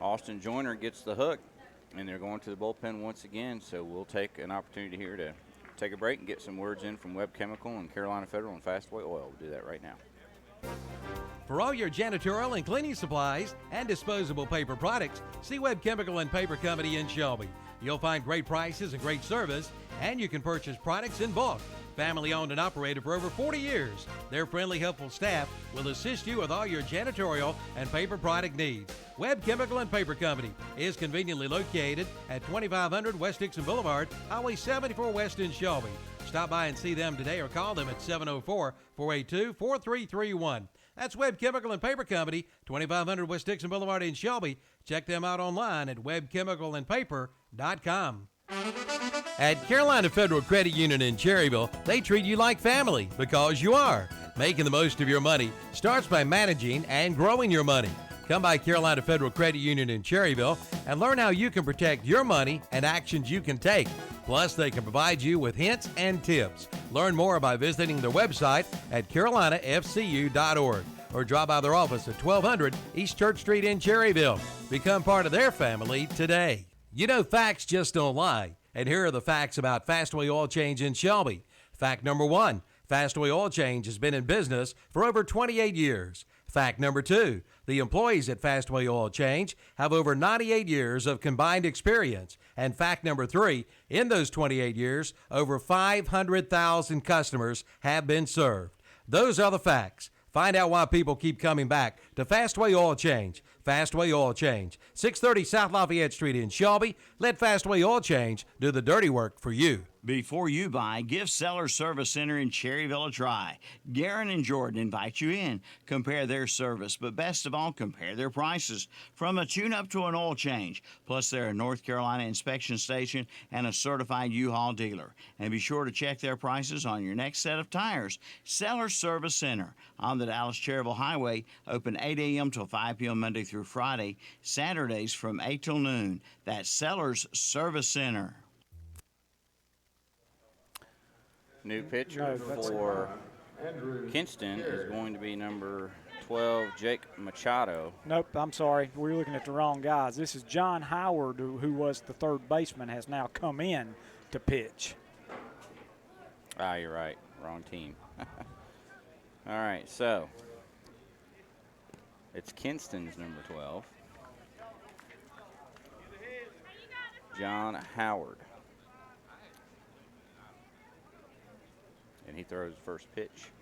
Austin Joyner gets the hook, and they're going to the bullpen once again. So we'll take an opportunity here to take a break and get some words in from Webb Chemical and Carolina Federal and Fastway Oil. We'll do that right now. For all your janitorial and cleaning supplies and disposable paper products, see Webb Chemical and Paper Company in Shelby. You'll find great prices and great service, and you can purchase products in bulk. Family owned and operated for over 40 years. Their friendly, helpful staff will assist you with all your janitorial and paper product needs. Webb Chemical and Paper Company is conveniently located at 2500 West Dixon Boulevard, Highway 74 West in Shelby. Stop by and see them today or call them at 704-482-4331. That's Webb Chemical and Paper Company, 2500 West Dixon Boulevard in Shelby. Check them out online at webchemicalandpaper.com. At Carolina Federal Credit Union in Cherryville, they treat you like family because you are. Making the most of your money starts by managing and growing your money. Come by Carolina Federal Credit Union in Cherryville and learn how you can protect your money and actions you can take. Plus, they can provide you with hints and tips. Learn more by visiting their website at carolinafcu.org or drop by their office at 1200 East Church Street in Cherryville. Become part of their family today. You know, facts just don't lie. And here are the facts about Fastway Oil Change in Shelby. Fact number 1, Fastway Oil Change has been in business for over 28 years. Fact number 2, the employees at Fastway Oil Change have over 98 years of combined experience. And fact number 3, in those 28 years, over 500,000 customers have been served. Those are the facts. Find out why people keep coming back to Fastway Oil Change. Fastway Oil Change, 630 South Lafayette Street in Shelby. Let Fastway Oil Change do the dirty work for you. Before you buy, give Sellers Service Center in Cherryville a try. Garen and Jordan invite you in. Compare their service, but best of all, compare their prices. From a tune-up to an oil change. Plus, they're a North Carolina inspection station and a certified U-Haul dealer. And be sure to check their prices on your next set of tires. Sellers Service Center on the Dallas-Cherryville Highway, open 8 a.m. till 5 p.m. Monday through Friday. Saturdays from 8 till noon. That's Sellers Service Center. New pitcher for Kinston is going to be number 12, Jake Machado. Nope, I'm sorry. We're looking at the wrong guys. This is John Howard, who was the third baseman, has now come in to pitch. Ah, you're right. Wrong team. All right, so it's Kinston's number 12, John Howard. And he throws first pitch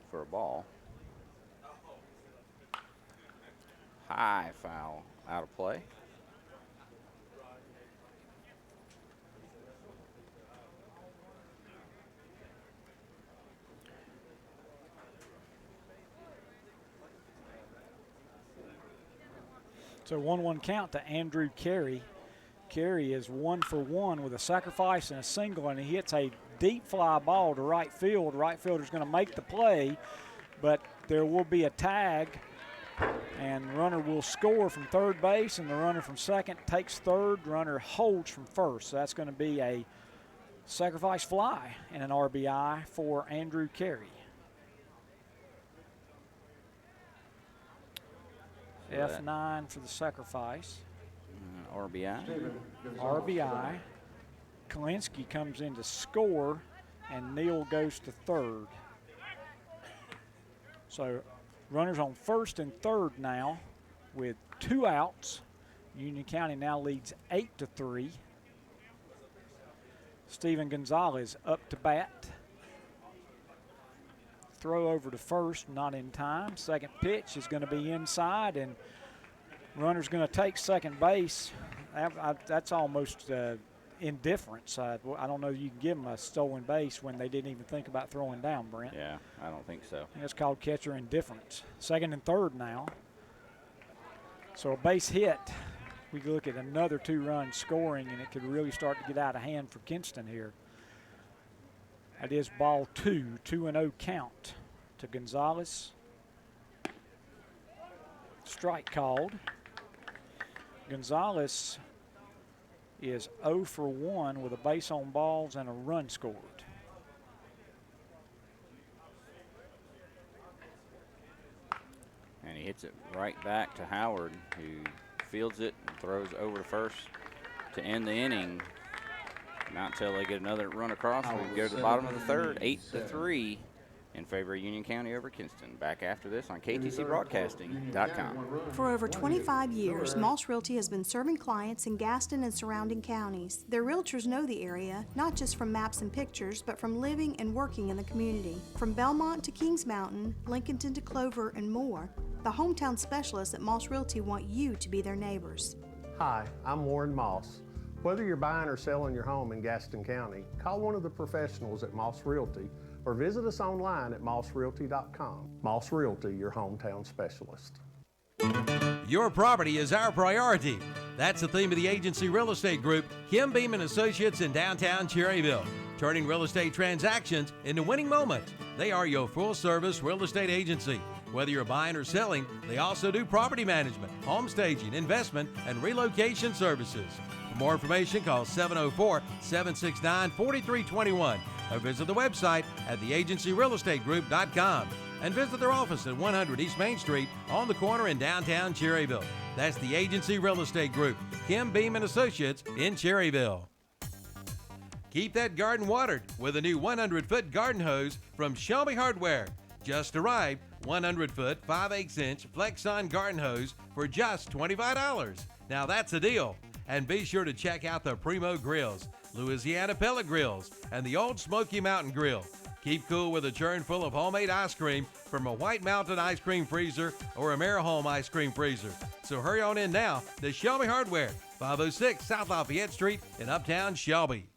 for a ball. High foul, out of play. So 1-1 count to Andrew Carey. Carey is 1 for 1 with a sacrifice and a single, and he hits a deep fly ball to right field. Right fielder's going to make the play, but there will be a tag, and runner will score from third base, and the runner from second takes third. Runner holds from first. So that's going to be a sacrifice fly and an RBI for Andrew Carey. F9 for the sacrifice. RBI. RBI. Kalinsky comes in to score, and Neal goes to third. So runners on first and third now with 2 outs. Union County now leads 8-3. Steven Gonzalez up to bat. Throw over to first, not in time. Second pitch is going to be inside, and runner's going to take second base. that's almost indifference. I don't know you can give them a stolen base when they didn't even think about throwing down, Brent. Yeah, I don't think so. That's called catcher indifference. 2nd and 3rd now. So a base hit. We look at another 2-run scoring, and it could really start to get out of hand for Kinston here. That is ball 2, 2-0 count to Gonzalez. Strike called. Gonzalez is 0 for 1 with a base on balls and a run scored. And he hits it right back to Howard, who fields it and throws over to first to end the inning. Not until they get another run across. We go to the bottom of the 3rd, 8-3 in favor of Union County over Kinston. Back after this on KTCBroadcasting.com. For over 25 years, Moss Realty has been serving clients in Gaston and surrounding counties. Their realtors know the area, not just from maps and pictures, but from living and working in the community. From Belmont to Kings Mountain, Lincolnton to Clover, and more, the hometown specialists at Moss Realty want you to be their neighbors. Hi, I'm Warren Moss. Whether you're buying or selling your home in Gaston County, call one of the professionals at Moss Realty or visit us online at mossrealty.com. Moss Realty, your hometown specialist. Your property is our priority. That's the theme of the agency real estate group, Kim Beam and Associates in downtown Cherryville, turning real estate transactions into winning moments. They are your full-service real estate agency. Whether you're buying or selling, they also do property management, home staging, investment, and relocation services. For more information, call 704-769-4321 or visit the website at theagencyrealestategroup.com and visit their office at 100 East Main Street on the corner in downtown Cherryville. That's the Agency Real Estate Group, Kim Beam and Associates in Cherryville. Keep that garden watered with a new 100-foot garden hose from Shelby Hardware. Just arrived, 100-foot, 5/8-inch Flexon garden hose for just $25. Now that's a deal. And be sure to check out the Primo Grills, Louisiana Pellet Grills, and the Old Smoky Mountain Grill. Keep cool with a churn full of homemade ice cream from a White Mountain ice cream freezer or a Marahome ice cream freezer. So hurry on in now to Shelby Hardware, 506 South Lafayette Street in Uptown Shelby.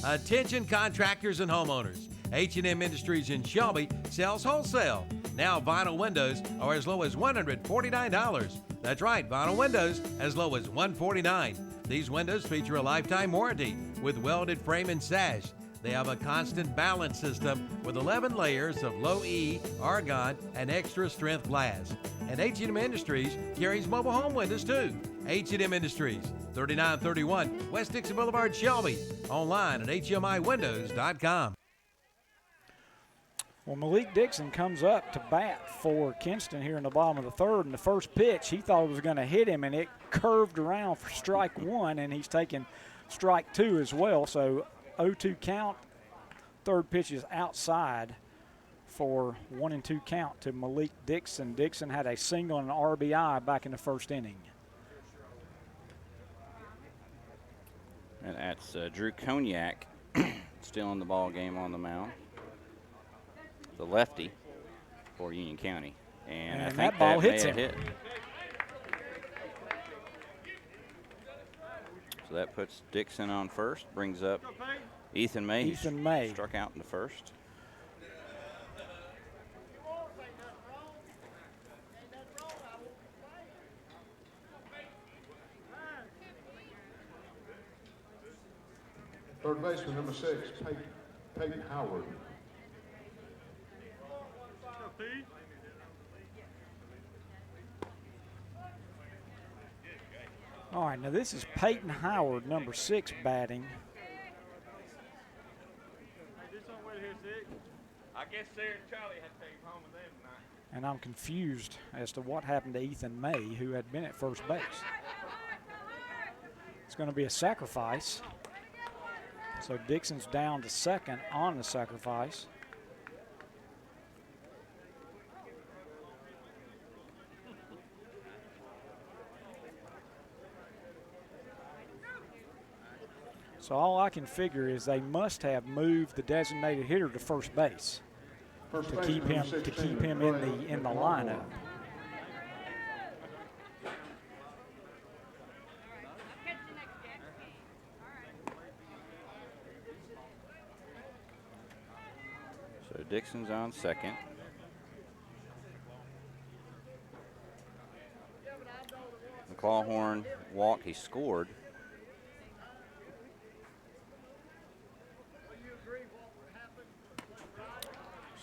Attention contractors and homeowners. H&M Industries in Shelby sells wholesale. Now vinyl windows are as low as $149. That's right, vinyl windows as low as $149. These windows feature a lifetime warranty with welded frame and sash. They have a constant balance system with 11 layers of low E, argon, and extra strength glass. And H&M Industries carries mobile home windows too. H&M Industries, 3931 West Dixon Boulevard, Shelby. Online at hmiwindows.com. Well, Malik Dixon comes up to bat for Kinston here in the bottom of the 3rd, and the first pitch he thought was going to hit him, and it curved around for strike 1, and he's taking strike 2 as well. So 0-2 count. 3rd pitch is outside for 1-2 count to Malik Dixon. Dixon had a single and an RBI back in the 1st inning. And that's Drew Cognac still in the ball game on the mound. The lefty for Union County. And I think that ball hits him. Hit. So that puts Dixon on first, brings up Ethan May. Ethan May. Struck out in the first. Third baseman, number 6, Peyton Howard. All right, now this is Peyton Howard, number 6, batting. I guess Sarah and Charlie had to take him home with them tonight. And I'm confused as to what happened to Ethan May, who had been at first base. It's going to be a sacrifice. So Dixon's down to second on the sacrifice. So all I can figure is they must have moved the designated hitter to first base to keep him in the lineup. Dixon's on second. McClawhorn walked. He scored.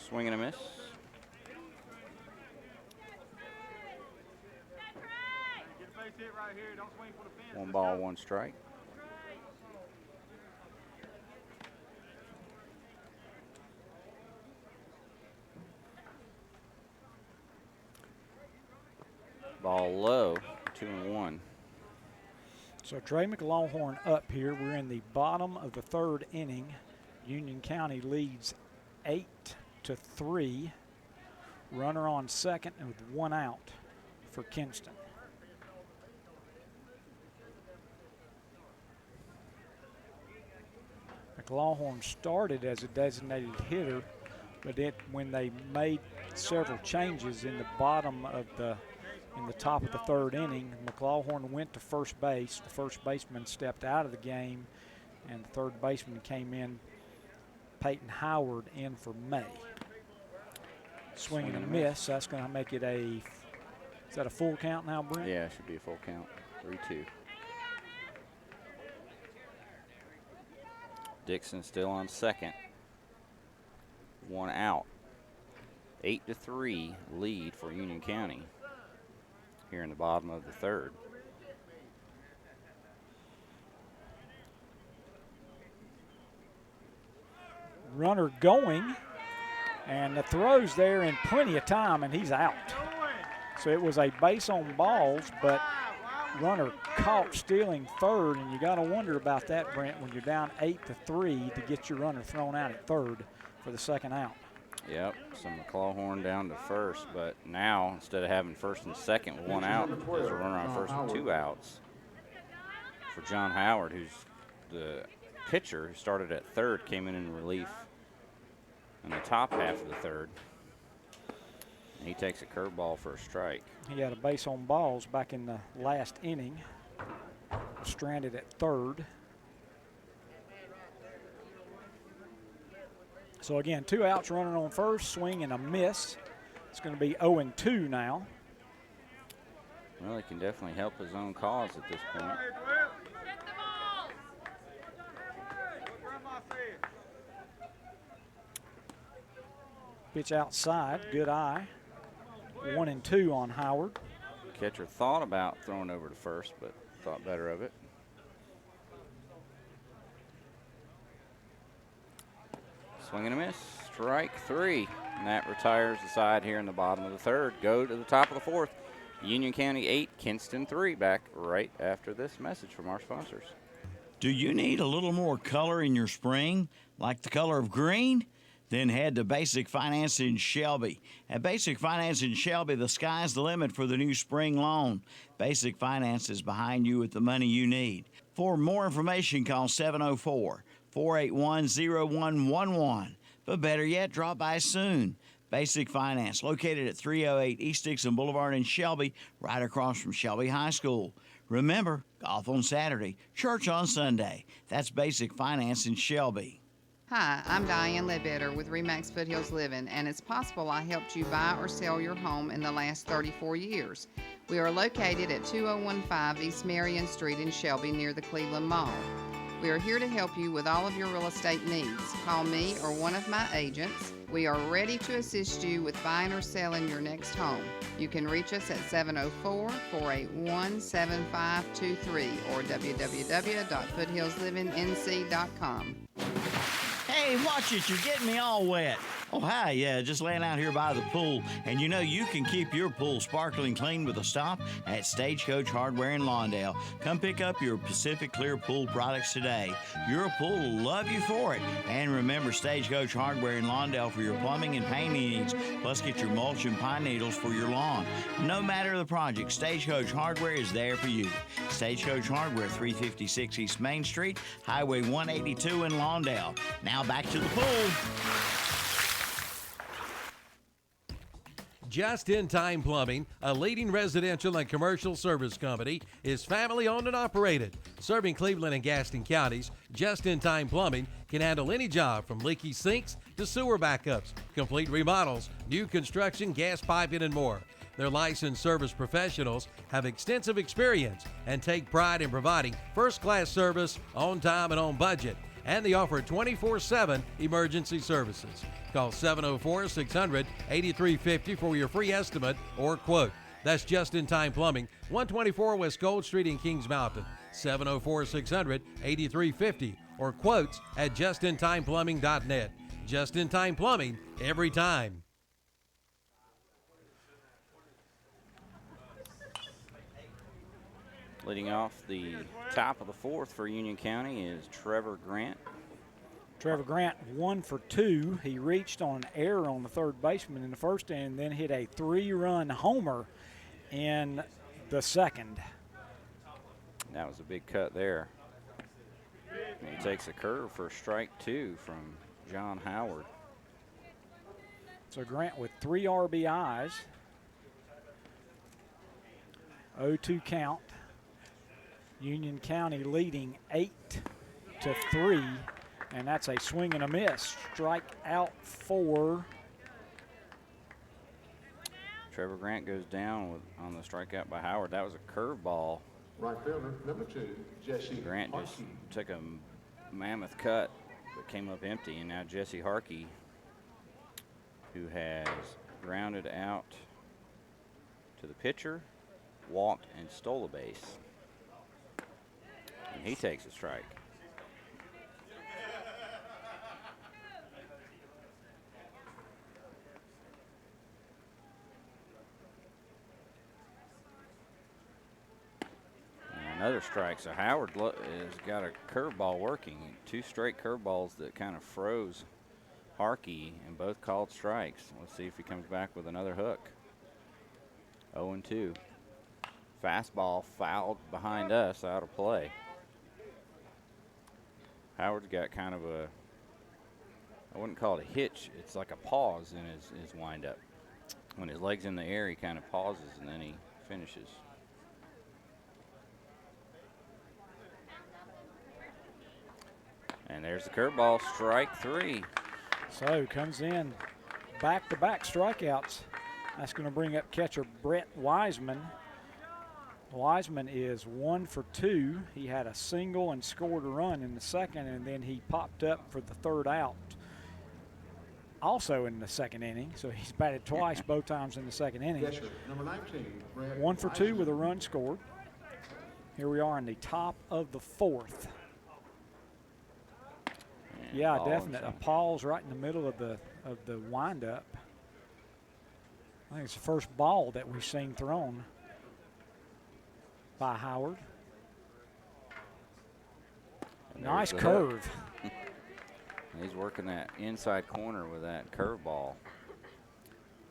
Swing and a miss. One ball, one strike. Ball low, 2-1. So Trey McLaughlin up here. We're in the bottom of the third inning. Union County leads 8-3. Runner on second and with one out for Kinston. McLaughlin started as a designated hitter, but when they made several changes in the bottom of in the top of the third inning, McLaughlin went to first base. The first baseman stepped out of the game, and the third baseman came in, Peyton Howard, in for May. Swing and a miss. That's going to make it is that a full count now, Brent? Yeah, it should be a full count. 3-2. Dixon still on second. One out. 8-3 lead for Union County here in the bottom of the third. Runner going, and the throw's there in plenty of time, and he's out. So it was a base on balls, but runner caught stealing third, and you got to wonder about that, Brent, when you're down 8-3 to get your runner thrown out at third for the second out. Yep, so McClawhorn down to first, but now instead of having first and second with one out, there's a runner on first with two outs for John Howard, who's the pitcher who started at third, came in relief in the top half of the third. And he takes a curveball for a strike. He had a base on balls back in the last inning, stranded at third. So again, two outs, running on first, swing and a miss. It's going to be 0-2 now. Well, he can definitely help his own cause at this point. Pitch outside, good eye. 1-2 on Howard. Catcher thought about throwing over to first, but thought better of it. Swing and a miss, strike three. And that retires the side here in the bottom of the third. Go to the top of the fourth. Union County 8, Kinston 3. Back right after this message from our sponsors. Do you need a little more color in your spring, like the color of green? Then head to Basic Finance in Shelby. At Basic Finance in Shelby, the sky's the limit for the new spring loan. Basic Finance is behind you with the money you need. For more information, call 704-481-0111. But better yet, drop by soon. Basic Finance, located at 308 East Dixon Boulevard in Shelby, right across from Shelby High School. Remember, golf on Saturday, church on Sunday. That's Basic Finance in Shelby. Hi, I'm Diane Ledbetter with Remax Foothills Living, and it's possible I helped you buy or sell your home in the last 34 years. We are located at 2015 East Marion Street in Shelby near the Cleveland Mall. We are here to help you with all of your real estate needs. Call me or one of my agents. We are ready to assist you with buying or selling your next home. You can reach us at 704-481-7523 or www.foothillslivingnc.com. Hey, watch it, you're getting me all wet. Oh, hi, yeah, just laying out here by the pool. And you know you can keep your pool sparkling clean with a stop at Stagecoach Hardware in Lawndale. Come pick up your Pacific Clear Pool products today. Your pool will love you for it. And remember Stagecoach Hardware in Lawndale for your plumbing and painting needs. Plus get your mulch and pine needles for your lawn. No matter the project, Stagecoach Hardware is there for you. Stagecoach Hardware, 356 East Main Street, Highway 182 in Lawndale. Now back to the pool. Just in Time Plumbing, a leading residential and commercial service company, is family owned and operated. Serving Cleveland and Gaston counties, Just in Time Plumbing can handle any job from leaky sinks to sewer backups, complete remodels, new construction, gas piping, and more. Their licensed service professionals have extensive experience and take pride in providing first-class service on time and on budget. And they offer 24/7 emergency services. Call 704-600-8350 for your free estimate or quote. That's Just in Time Plumbing, 124 West Gold Street in Kings Mountain. 704-600-8350 or quotes at justintimeplumbing.net. Just in Time Plumbing, every time. Leading off the top of the fourth for Union County is Trevor Grant. Trevor Grant 1 for 2. He reached on an error on the third baseman in the first inning and then hit a 3-run homer in the second. That was a big cut there. And he takes a curve for strike 2 from John Howard. So Grant with 3 RBIs. 0-2 count. Union County leading 8-3, and that's a swing and a miss. Strike out 4. Trevor Grant goes down on the strikeout by Howard. That was a curveball. Right fielder, number 2, Jesse Grant just Harkey. took a mammoth cut, but came up empty, and now Jesse Harkey, who has grounded out to the pitcher, walked, and stole a base. And he takes a strike. And another strike. So Howard has got a curveball working. 2 straight curveballs that kind of froze Harkey, and both called strikes. Let's see if he comes back with another hook. 0-2. Fastball fouled behind us, out of play. Howard's got kind of a, I wouldn't call it a hitch, it's like a pause in his windup. When his leg's in the air, he kind of pauses and then he finishes. And there's the curveball, strike 3. So comes in back-to-back strikeouts. That's going to bring up catcher Brett Wiseman. Wiseman is 1 for 2. He had a single and scored a run in the second, and then he popped up for the third out also in the second inning. So he's batted twice, both times in the second inning. Catcher, number 19, Brett 1 for 2 Wiseman. with a run scored. Here we are in the top of the fourth. Yeah, definite. A pause right in the middle of the windup. I think it's the first ball that we've seen thrown by Howard. Nice curve. He's working that inside corner with that curveball.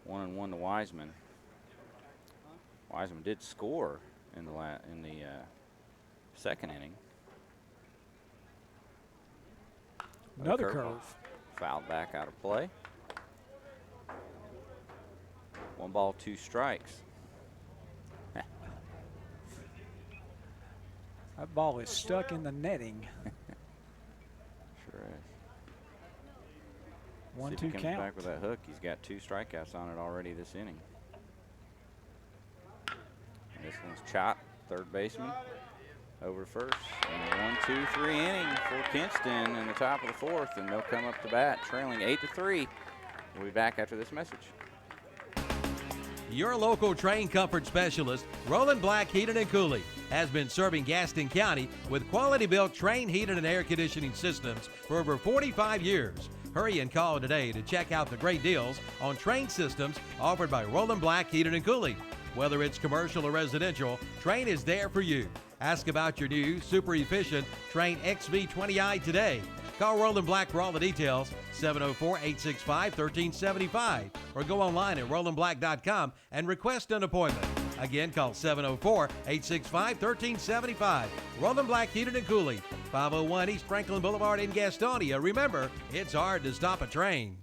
1-1 to Wiseman. Wiseman did score in the second inning. Another curve. Fouled back out of play. 1 ball, 2 strikes. That ball is stuck in the netting. Sure is. 1-2 See if he comes count. back with that hook. He's got 2 strikeouts on it already this inning. And this one's chopped, third baseman. Over to first. And a 1-2-3 inning for Kinston in the top of the fourth, and they'll come up to bat trailing 8-3. We'll be back after this message. Your local Train Comfort specialist, Roland Black Heating and Cooling, has been serving Gaston County with quality-built Train heating and air conditioning systems for over 45 years. Hurry and call today to check out the great deals on Train systems offered by Roland Black Heating and Cooling. Whether it's commercial or residential, Train is there for you. Ask about your new, super efficient Train XV20i today. Call Roland Black for all the details, 704-865-1375, or go online at rolandblack.com and request an appointment. Again, call 704-865-1375. Roland Black Heating and Cooling, 501 East Franklin Boulevard in Gastonia. Remember, it's hard to stop a train.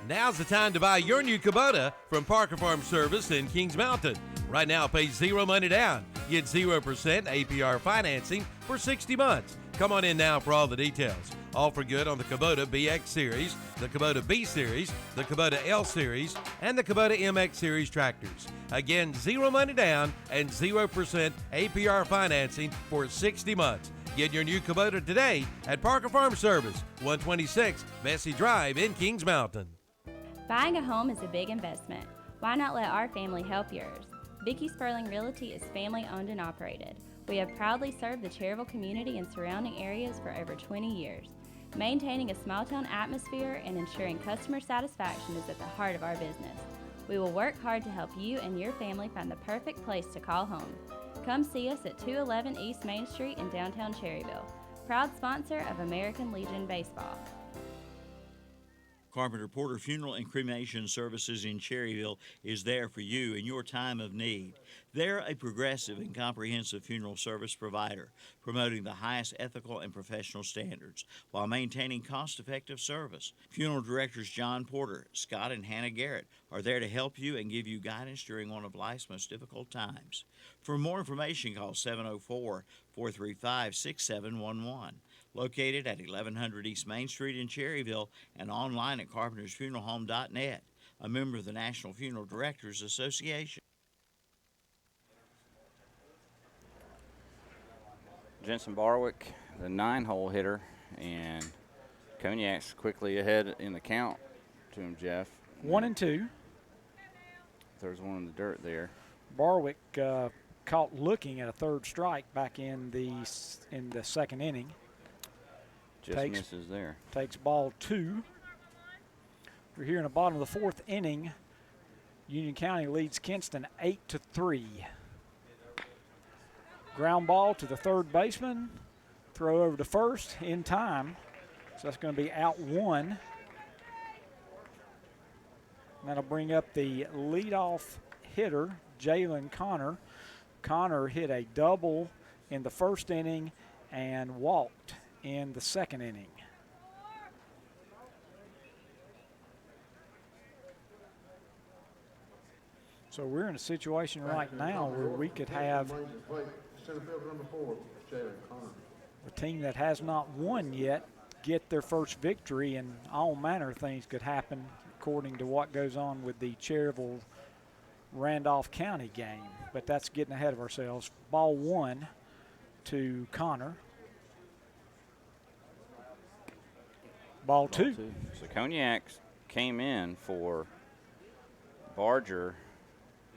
Now's the time to buy your new Kubota from Parker Farm Service in Kings Mountain. Right now, pay 0 money down. Get 0% APR financing for 60 months. Come on in now for all the details. all for good on the Kubota BX Series, the Kubota B Series, the Kubota L Series, and the Kubota MX Series tractors. Again, 0 money down and 0% APR financing for 60 months. Get your new Kubota today at Parker Farm Service, 126 Vesey Drive in Kings Mountain. Buying a home is a big investment. Why not let our family help yours? Vicki Sperling Realty is family owned and operated. We have proudly served the Cherryville community and surrounding areas for over 20 years. Maintaining a small town atmosphere and ensuring customer satisfaction is at the heart of our business. We will work hard to help you and your family find the perfect place to call home. Come see us at 211 East Main Street in downtown Cherryville. Proud sponsor of American Legion Baseball. Carpenter Porter Funeral and Cremation Services in Cherryville is there for you in your time of need. They're a progressive and comprehensive funeral service provider, promoting the highest ethical and professional standards while maintaining cost-effective service. Funeral directors John Porter, Scott, and Hannah Garrett are there to help you and give you guidance during one of life's most difficult times. For more information, call 704-435-6711. Located at 1100 East Main Street in Cherryville and online at carpentersfuneralhome.net, a member of the National Funeral Directors Association. Jensen Barwick, the 9-hole hitter, and Cognac's quickly ahead in the count to him, Jeff. 1-2. There's one in the dirt there. Barwick caught looking at a third strike back in the second inning. Just misses there. Takes ball 2. We're here in the bottom of the 4th inning. Union County leads Kinston 8-3. Ground ball to the third baseman. Throw over to first in time. So that's going to be out 1. That'll bring up the leadoff hitter, Jalen Connor. Connor hit a double in the first inning and walked in the second inning. So we're in a situation right now where we could have a team that has not won yet get their first victory, and all manner of things could happen according to what goes on with the Cherryville Randolph County game. But that's getting ahead of ourselves. Ball 1 to Connor. Ball 2. So Cognac came in for Barger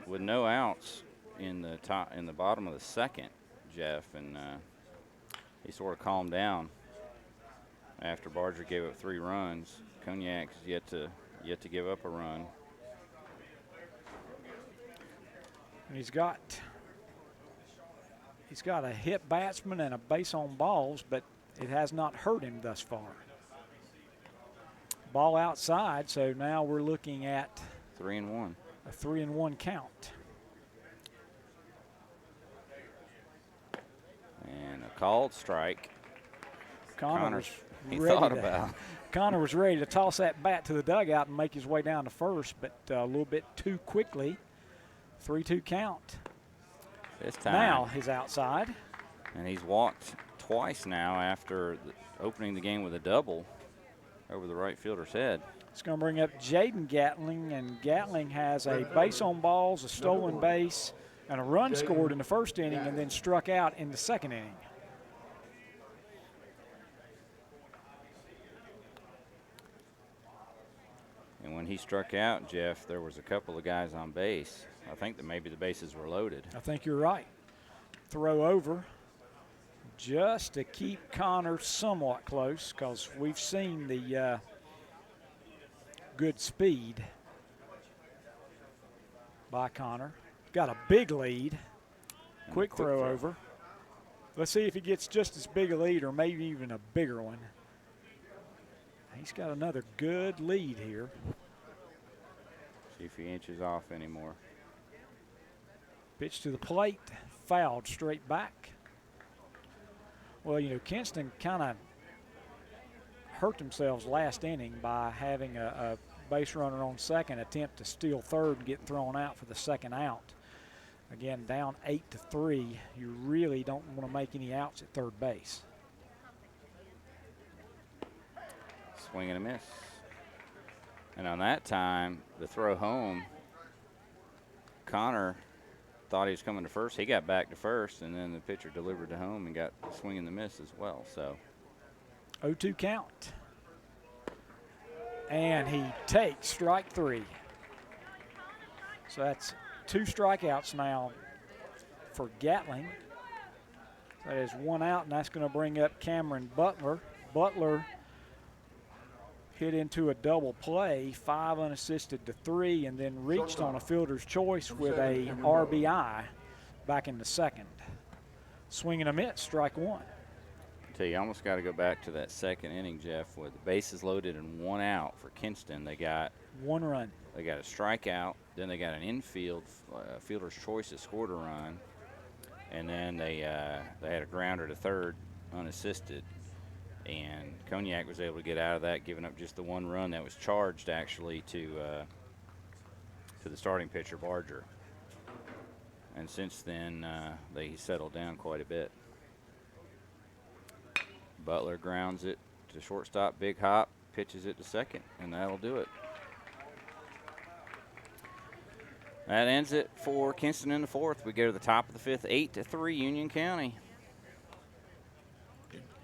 with no outs in the bottom of the second, Jeff, and he sort of calmed down after Barger gave up 3 runs. Cognac's yet to give up a run. And he's got a hit batsman and a base on balls, but it has not hurt him thus far. Ball outside, so now we're looking at 3-1. A 3-1 count. And a called strike. Connor was ready to toss that bat to the dugout and make his way down to first, but a little bit too quickly. 3-2 count. This time. Now he's outside. And he's walked twice now after opening the game with a double over the right fielder's head. It's going to bring up Jaden Gatling, and Gatling has a base on balls, a stolen base, and a run scored in the first inning and then struck out in the second inning. And when he struck out, Jeff, there was a couple of guys on base. I think that maybe the bases were loaded. I think you're right. Throw over just to keep Connor somewhat close, because we've seen the good speed by Connor. Got a big lead. Quick throw over. Let's see if he gets just as big a lead or maybe even a bigger one. He's got another good lead here. See if he inches off anymore. Pitch to the plate, fouled straight back. Well, you know, Kinston kind of hurt themselves last inning by having a base runner on second attempt to steal third and get thrown out for the second out. Again, down 8-3, you really don't want to make any outs at third base. Swing and a miss. And on that time, the throw home, Connor thought he was coming to first. He got back to first, and then the pitcher delivered to home and got the swing and the miss as well. So 0-2 count. And he takes strike 3. So that's 2 strikeouts now for Gatling. That is 1 out, and that's going to bring up Cameron Butler. Butler hit into a double play, 5 unassisted to 3, and then reached on a fielder's choice with a RBI back in the second. Swing and a miss, strike 1. I tell you, I almost got to go back to that second inning, Jeff, with the bases loaded and 1 out for Kinston. They got 1 run. They got a strikeout, then they got an infield fielder's choice that scored a run, and then they had a grounder to third unassisted. And Cognac was able to get out of that, giving up just the 1 run that was charged actually to the starting pitcher Barger. And since then, they settled down quite a bit. Butler grounds it to shortstop, big hop, pitches it to second, and that'll do it. That ends it for Kinston in the 4th. We go to the top of the 5th, 8-3 Union County.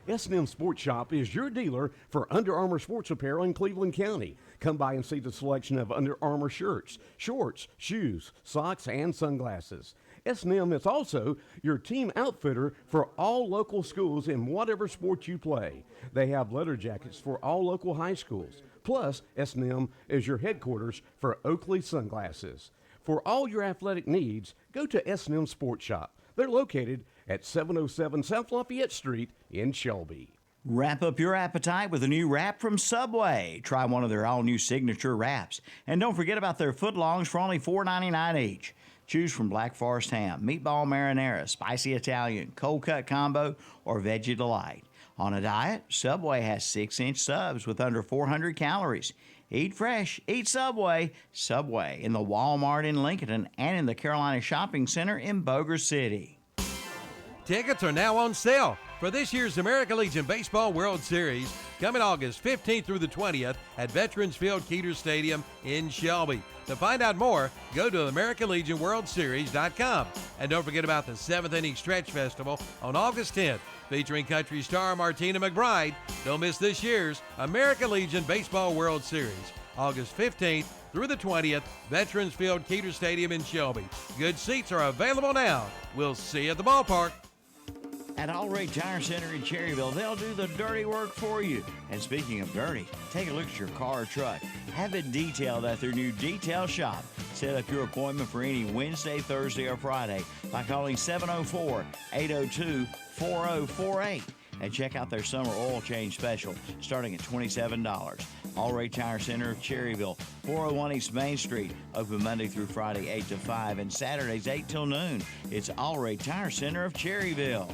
S&M Sports Shop is your dealer for Under Armour sports apparel in Cleveland County. Come by and see the selection of Under Armour shirts, shorts, shoes, socks, and sunglasses. S&M is also your team outfitter for all local schools in whatever sport you play. They have letter jackets for all local high schools. Plus, S&M is your headquarters for Oakley Sunglasses. For all your athletic needs, go to S&M Sports Shop. They're located at 707 South Lafayette Street in Shelby. Wrap up your appetite with a new wrap from Subway. Try one of their all-new signature wraps. And don't forget about their footlongs for only $4.99 each. Choose from Black Forest ham, meatball marinara, spicy Italian, cold cut combo, or veggie delight. On a diet, Subway has 6-inch subs with under 400 calories. Eat fresh, eat Subway. Subway in the Walmart in Lincoln and in the Carolina Shopping Center in Boger City. Tickets are now on sale for this year's American Legion Baseball World Series coming August 15th through the 20th at Veterans Field Keeter Stadium in Shelby. To find out more, go to AmericanLegionWorldSeries.com. And don't forget about the 7th Inning Stretch Festival on August 10th, featuring country star Martina McBride. Don't miss this year's American Legion Baseball World Series, August 15th through the 20th, Veterans Field Keeter Stadium in Shelby. Good seats are available now. We'll see you at the ballpark. At All Ray Tire Center in Cherryville, they'll do the dirty work for you. And speaking of dirty, take a look at your car or truck. Have it detailed at their new detail shop. Set up your appointment for any Wednesday, Thursday, or Friday by calling 704-802-4048. And check out their summer oil change special starting at $27. All Ray Tire Center of Cherryville, 401 East Main Street, open Monday through Friday 8 to 5 and Saturdays 8 till noon. It's All Ray Tire Center of Cherryville.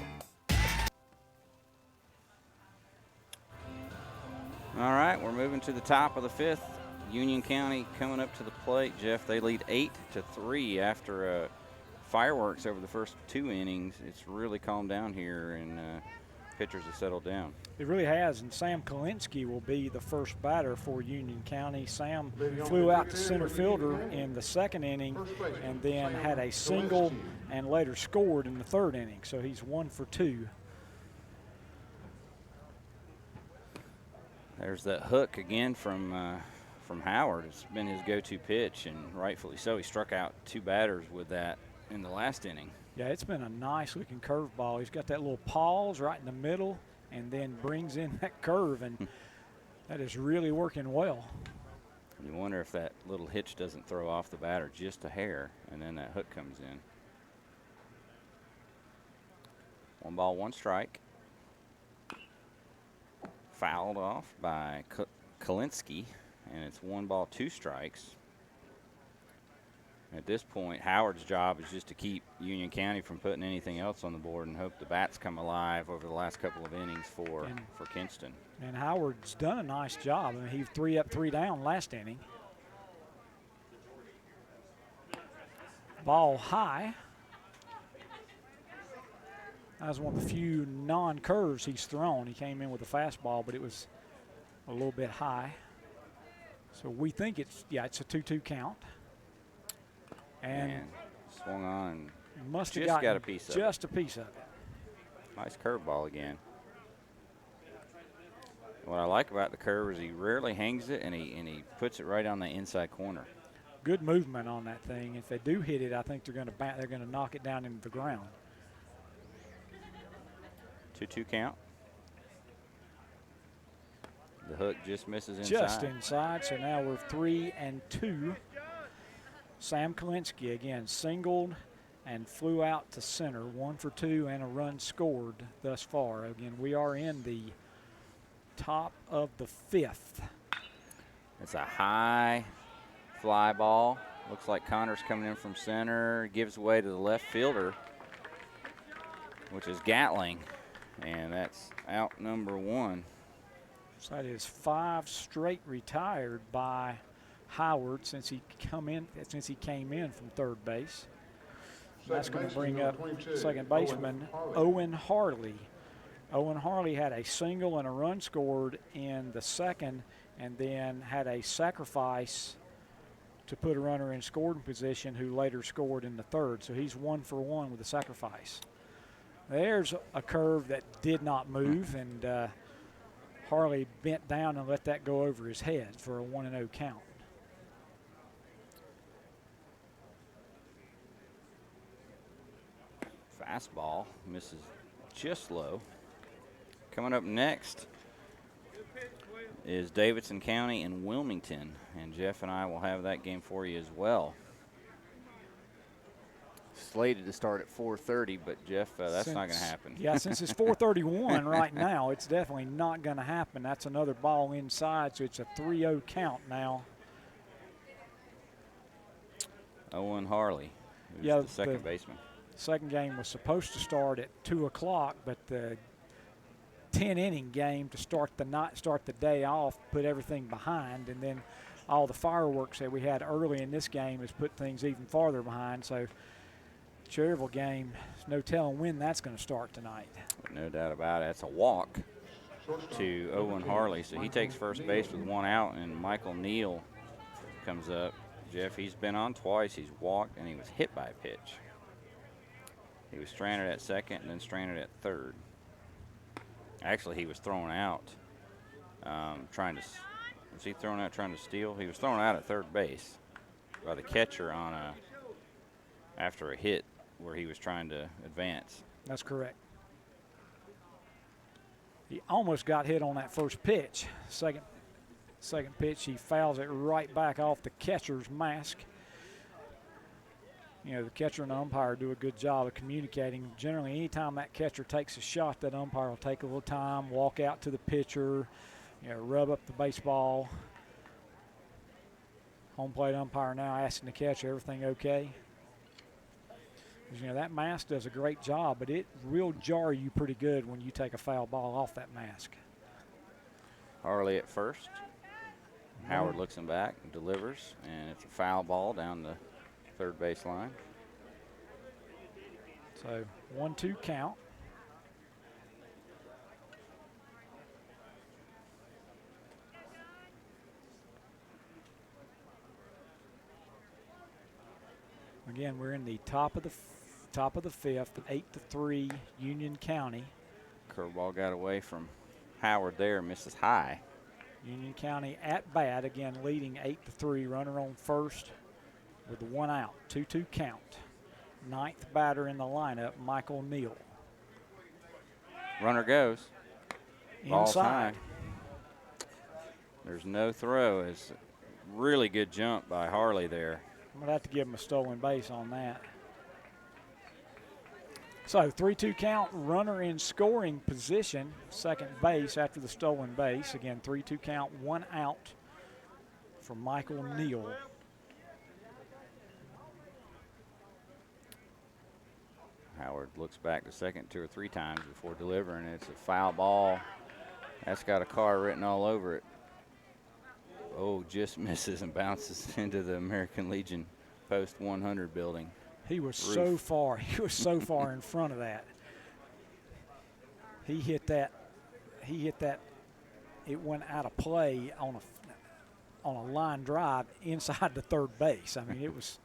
All right, we're moving to the top of the 5th. Union County coming up to the plate. Jeff, they lead 8-3 after fireworks over the first 2 innings. It's really calmed down here, and pitchers have settled down. It really has, and Sam Kalinsky will be the first batter for Union County. Sam flew out to center fielder in the 2nd inning and then had a single and later scored in the 3rd inning, so he's 1 for 2. There's that hook again from Howard. It's been his go-to pitch, and rightfully so. He struck out 2 batters with that in the last inning. Yeah, it's been a nice-looking curveball. He's got that little pause right in the middle and then brings in that curve, and that is really working well. You wonder if that little hitch doesn't throw off the batter just a hair, and then that hook comes in. 1 ball, 1 strike. Fouled off by Kalinsky, and it's 1 ball, 2 strikes. At this point, Howard's job is just to keep Union County from putting anything else on the board and hope the bats come alive over the last couple of innings for Kinston. And Howard's done a nice job. I mean, he 3 up, 3 down last inning. Ball high. That was one of the few non-curves he's thrown. He came in with a fastball, but it was a little bit high. So we think it's a 2-2 count. And swung on and must have got a piece of just a piece of it. Nice curveball again. What I like about the curve is he rarely hangs it, and he puts it right on the inside corner. Good movement on that thing. If they do hit it, I think they're going to knock it down into the ground. 2-2 count. The hook just misses inside. Just inside, so now we're 3-2. Sam Kalinsky again singled and flew out to center, 1 for 2 and a run scored thus far. Again, we are in the top of the 5th. It's a high fly ball. Looks like Connor's coming in from center, gives way to the left fielder, which is Gatling, and that's out number 1. So that is 5 straight retired by Howard since he came in from third base. That's going to bring up second baseman Owen Harley. Owen Harley had a single and a run scored in the second, and then had a sacrifice to put a runner in scoring position who later scored in the third. So he's 1 for 1 with a sacrifice. There's a curve that did not move, and Harley bent down and let that go over his head for a 1-0 count. Fastball misses just low. Coming up next is Davidson County and Wilmington, and Jeff and I will have that game for you as well. Slated to start at 4:30, but Jeff, that's not going to happen. Yeah, since it's 4:31 right now, it's definitely not going to happen. That's another ball inside, so it's a 3-0 count now. Owen Harley, who's the second baseman. Second game was supposed to start at 2 o'clock, but the 10-inning game to start the day off put everything behind, and then all the fireworks that we had early in this game has put things even farther behind. So Cherryville game, there's no telling when that's going to start tonight. No doubt about it. It's a walk to Owen Harley, so he takes first base with 1 out, and Michael Neal comes up. Jeff, he's been on twice. He's walked, and he was hit by a pitch. He was stranded at second and then stranded at third. Actually, he was thrown out was he thrown out trying to steal? He was thrown out at third base by the catcher after a hit where he was trying to advance. That's correct. He almost got hit on that first pitch. Second pitch, he fouls it right back off the catcher's mask. You know, the catcher and the umpire do a good job of communicating. Generally, anytime that catcher takes a shot, that umpire will take a little time, walk out to the pitcher, rub up the baseball. Home plate umpire now asking the catcher, everything okay? Because, that mask does a great job, but it will jar you pretty good when you take a foul ball off that mask. Harley at first. Howard looks him back and delivers, and it's a foul ball down the third base line. So 1-2 count. Again, we're in the top of the 5th, 8-3 Union County. Curveball got away from Howard there, misses high. Union County at bat, again leading 8-3, runner on first with 1 out, 2-2 count. 9th batter in the lineup, Michael Neal. Runner goes. Ball's Inside. high. There's no throw. It's a really good jump by Harley there. I'm going to have to give him a stolen base on that. So 3-2 count, runner in scoring position, second base after the stolen base. Again, 3-2 count, 1 out for Michael Neal. Howard looks back to second 2 or 3 times before delivering. It's a foul ball. That's got a car written all over it. Oh, just misses and bounces into the American Legion Post 100 building. He was so far. He was so far in front of that. He hit that it went out of play on a line drive inside the third base. I mean, it was.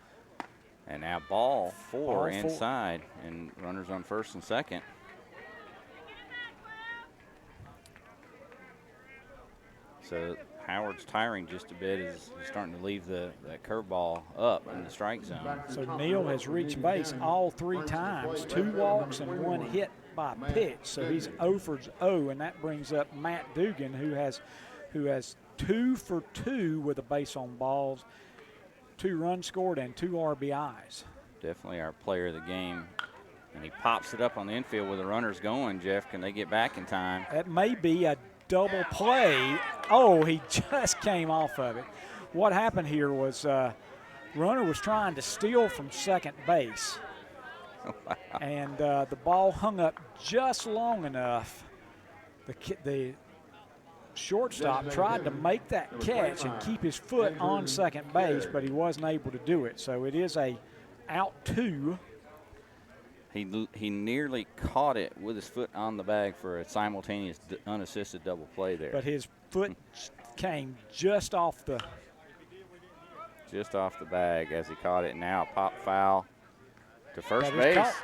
And now ball four Ball inside, and runners on first and second. So Howard's tiring just a bit as he's starting to leave that curveball up in the strike zone. So Neal has reached base all 3 times, 2 walks and 1 hit by pitch. So he's 0 for 0, and that brings up Matt Dugan, who has 2 for 2 with a base on balls, 2 runs scored, and 2 RBIs. Definitely our player of the game. And he pops it up on the infield with the runners going. Jeff, can they get back in time? That may be a double play. Oh, he just came off of it. What happened here was runner was trying to steal from second base. Wow. And the ball hung up just long enough. The shortstop tried to make that catch and keep his foot on second base, but he wasn't able to do it. So it is a out 2. He nearly caught it with his foot on the bag for a simultaneous unassisted double play there. But his foot came just off the bag as he caught it. Now pop foul to first base.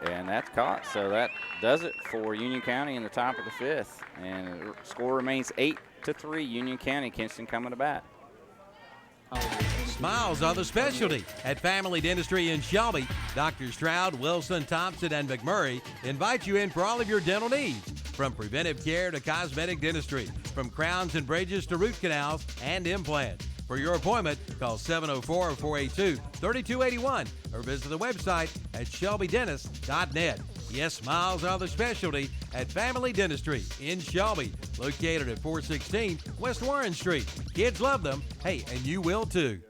And that's caught. So that does it for Union County in the top of the 5th. And the score remains 8-3. Union County. Kinston coming to bat. Smiles are the specialty at Family Dentistry in Shelby. Dr. Stroud, Wilson, Thompson, and McMurray invite you in for all of your dental needs, from preventive care to cosmetic dentistry, from crowns and bridges to root canals and implants. For your appointment, call 704-482-3281 or visit the website at shelbydentist.net. Yes, smiles are the specialty at Family Dentistry in Shelby, located at 416 West Warren Street. Kids love them. Hey, and you will too.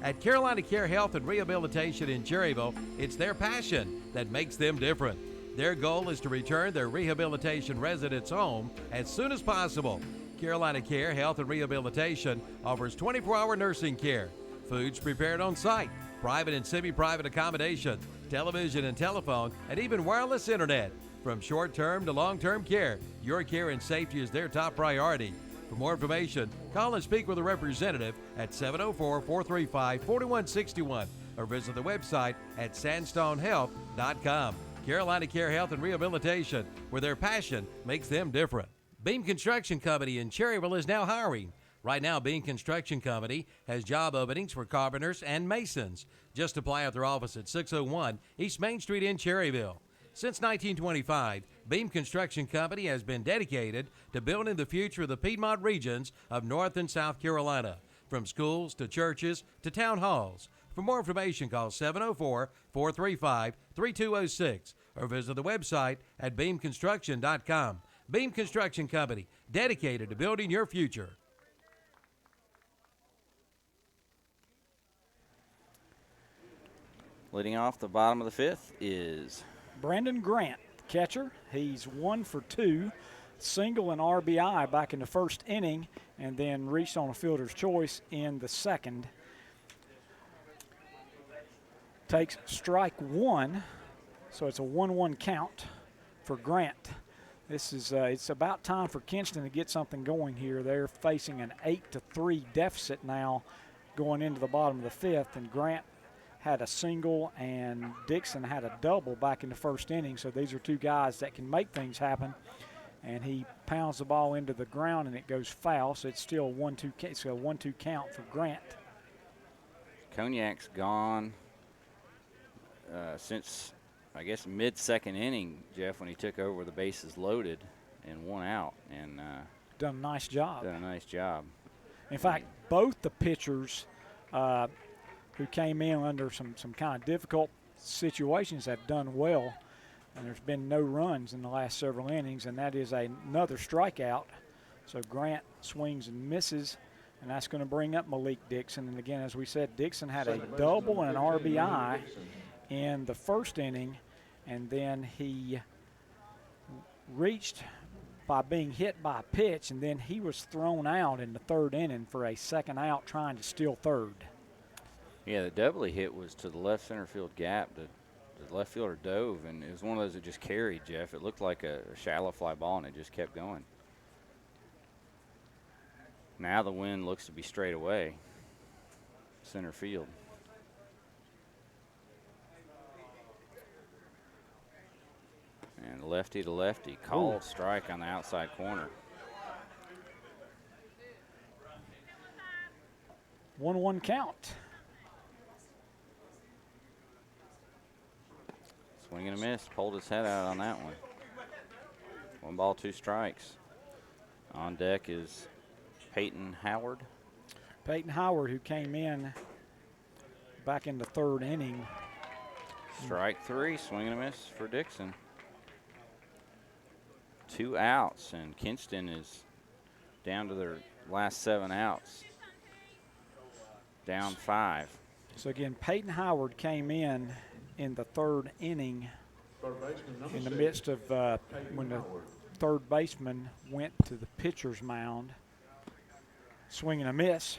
At Carolina Care Health and Rehabilitation in Cherryville, it's their passion that makes them different. Their goal is to return their rehabilitation residents home as soon as possible. Carolina Care Health and Rehabilitation offers 24-hour nursing care, foods prepared on site, private and semi-private accommodations, television and telephone, and even wireless internet. From short-term to long-term care, your care and safety is their top priority. For more information, call and speak with a representative at 704-435-4161 or visit the website at sandstonehealth.com. Carolina Care Health and Rehabilitation, where their passion makes them different. Beam Construction Company in Cherryville is now hiring. Right now, Beam Construction Company has job openings for carpenters and masons. Just apply at their office at 601 East Main Street in Cherryville. Since 1925, Beam Construction Company has been dedicated to building the future of the Piedmont regions of North and South Carolina, from schools to churches to town halls. For more information, call 704-435-3206 or visit the website at beamconstruction.com. Beam Construction Company, dedicated to building your future. Leading off the bottom of the 5th is Brandon Grant, catcher. He's 1 for 2, single and RBI back in the first inning, and then reached on a fielder's choice in the second. Takes strike 1, so it's a 1-1 count for Grant. This is it's about time for Kinston to get something going here. They're facing an 8-3 deficit now going into the bottom of the 5th, and Grant had a single and Dixon had a double back in the first inning. So these are 2 guys that can make things happen. And he pounds the ball into the ground and it goes foul. So it's still a 1-2. It's a 1-2 count for Grant. Cognac's gone since, I guess, mid-second inning, Jeff, when he took over the bases loaded and 1 out. And done a nice job. In fact, both the pitchers who came in under some kind of difficult situations have done well, and there's been no runs in the last several innings, and that is another strikeout. So Grant swings and misses, and that's going to bring up Malik Dixon. And again, as we said, Dixon had a double and an RBI in the first inning, and then he reached by being hit by a pitch, and then he was thrown out in the third inning for a second out trying to steal third. Yeah, the double he hit was to the left center field gap. The left fielder dove, and it was one of those that just carried, Jeff. It looked like a shallow fly ball, and it just kept going. Now the wind looks to be straight away. Center field. And lefty to lefty. Called strike on the outside corner. 1-1 count. Swing and a miss. Pulled his head out on that one. 1 ball, 2 strikes. On deck is Peyton Howard. Peyton Howard, who came in back in the 3rd inning. Strike 3. Swing and a miss for Dixon. 2 outs, and Kinston is down to their last 7 outs. Down 5. So again, Peyton Howard came in the 3rd inning in the midst of when the 3rd baseman went to the pitcher's mound. Swing and a miss.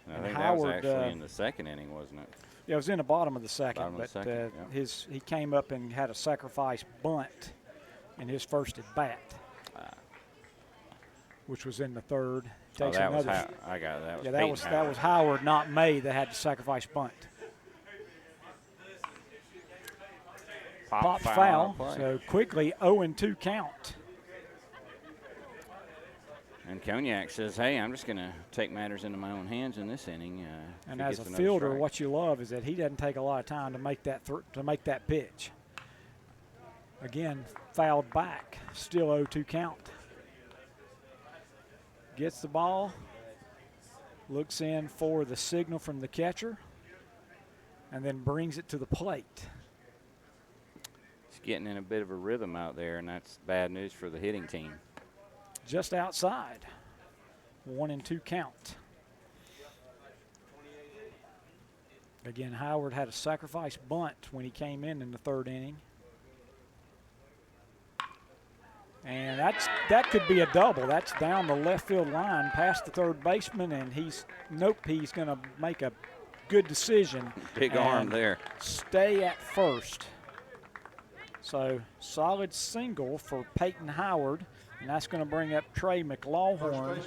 I think that was actually in the 2nd inning, wasn't it? Yeah, it was in the bottom of the 2nd, but yeah. he came up and had a sacrifice bunt in his first at bat, which was in the 3rd. I got it. That was that was Howard, not May, that had the sacrifice bunt. Pop foul. So quickly 0-2 count. And Cognac says, "Hey, I'm just going to take matters into my own hands in this inning." And as a fielder, what you love is that he doesn't take a lot of time to make that pitch. Again, fouled back, still 0-2 count. Gets the ball, looks in for the signal from the catcher, and then brings it to the plate. He's getting in a bit of a rhythm out there, and that's bad news for the hitting team. Just outside, 1-2 count. Again, Howard had a sacrifice bunt when he came in the 3rd inning. And that could be a double. That's down the left field line past the 3rd baseman, and he's going to make a good decision. Big arm there. Stay at first. So solid single for Peyton Howard, and that's going to bring up Trey McLawhorn.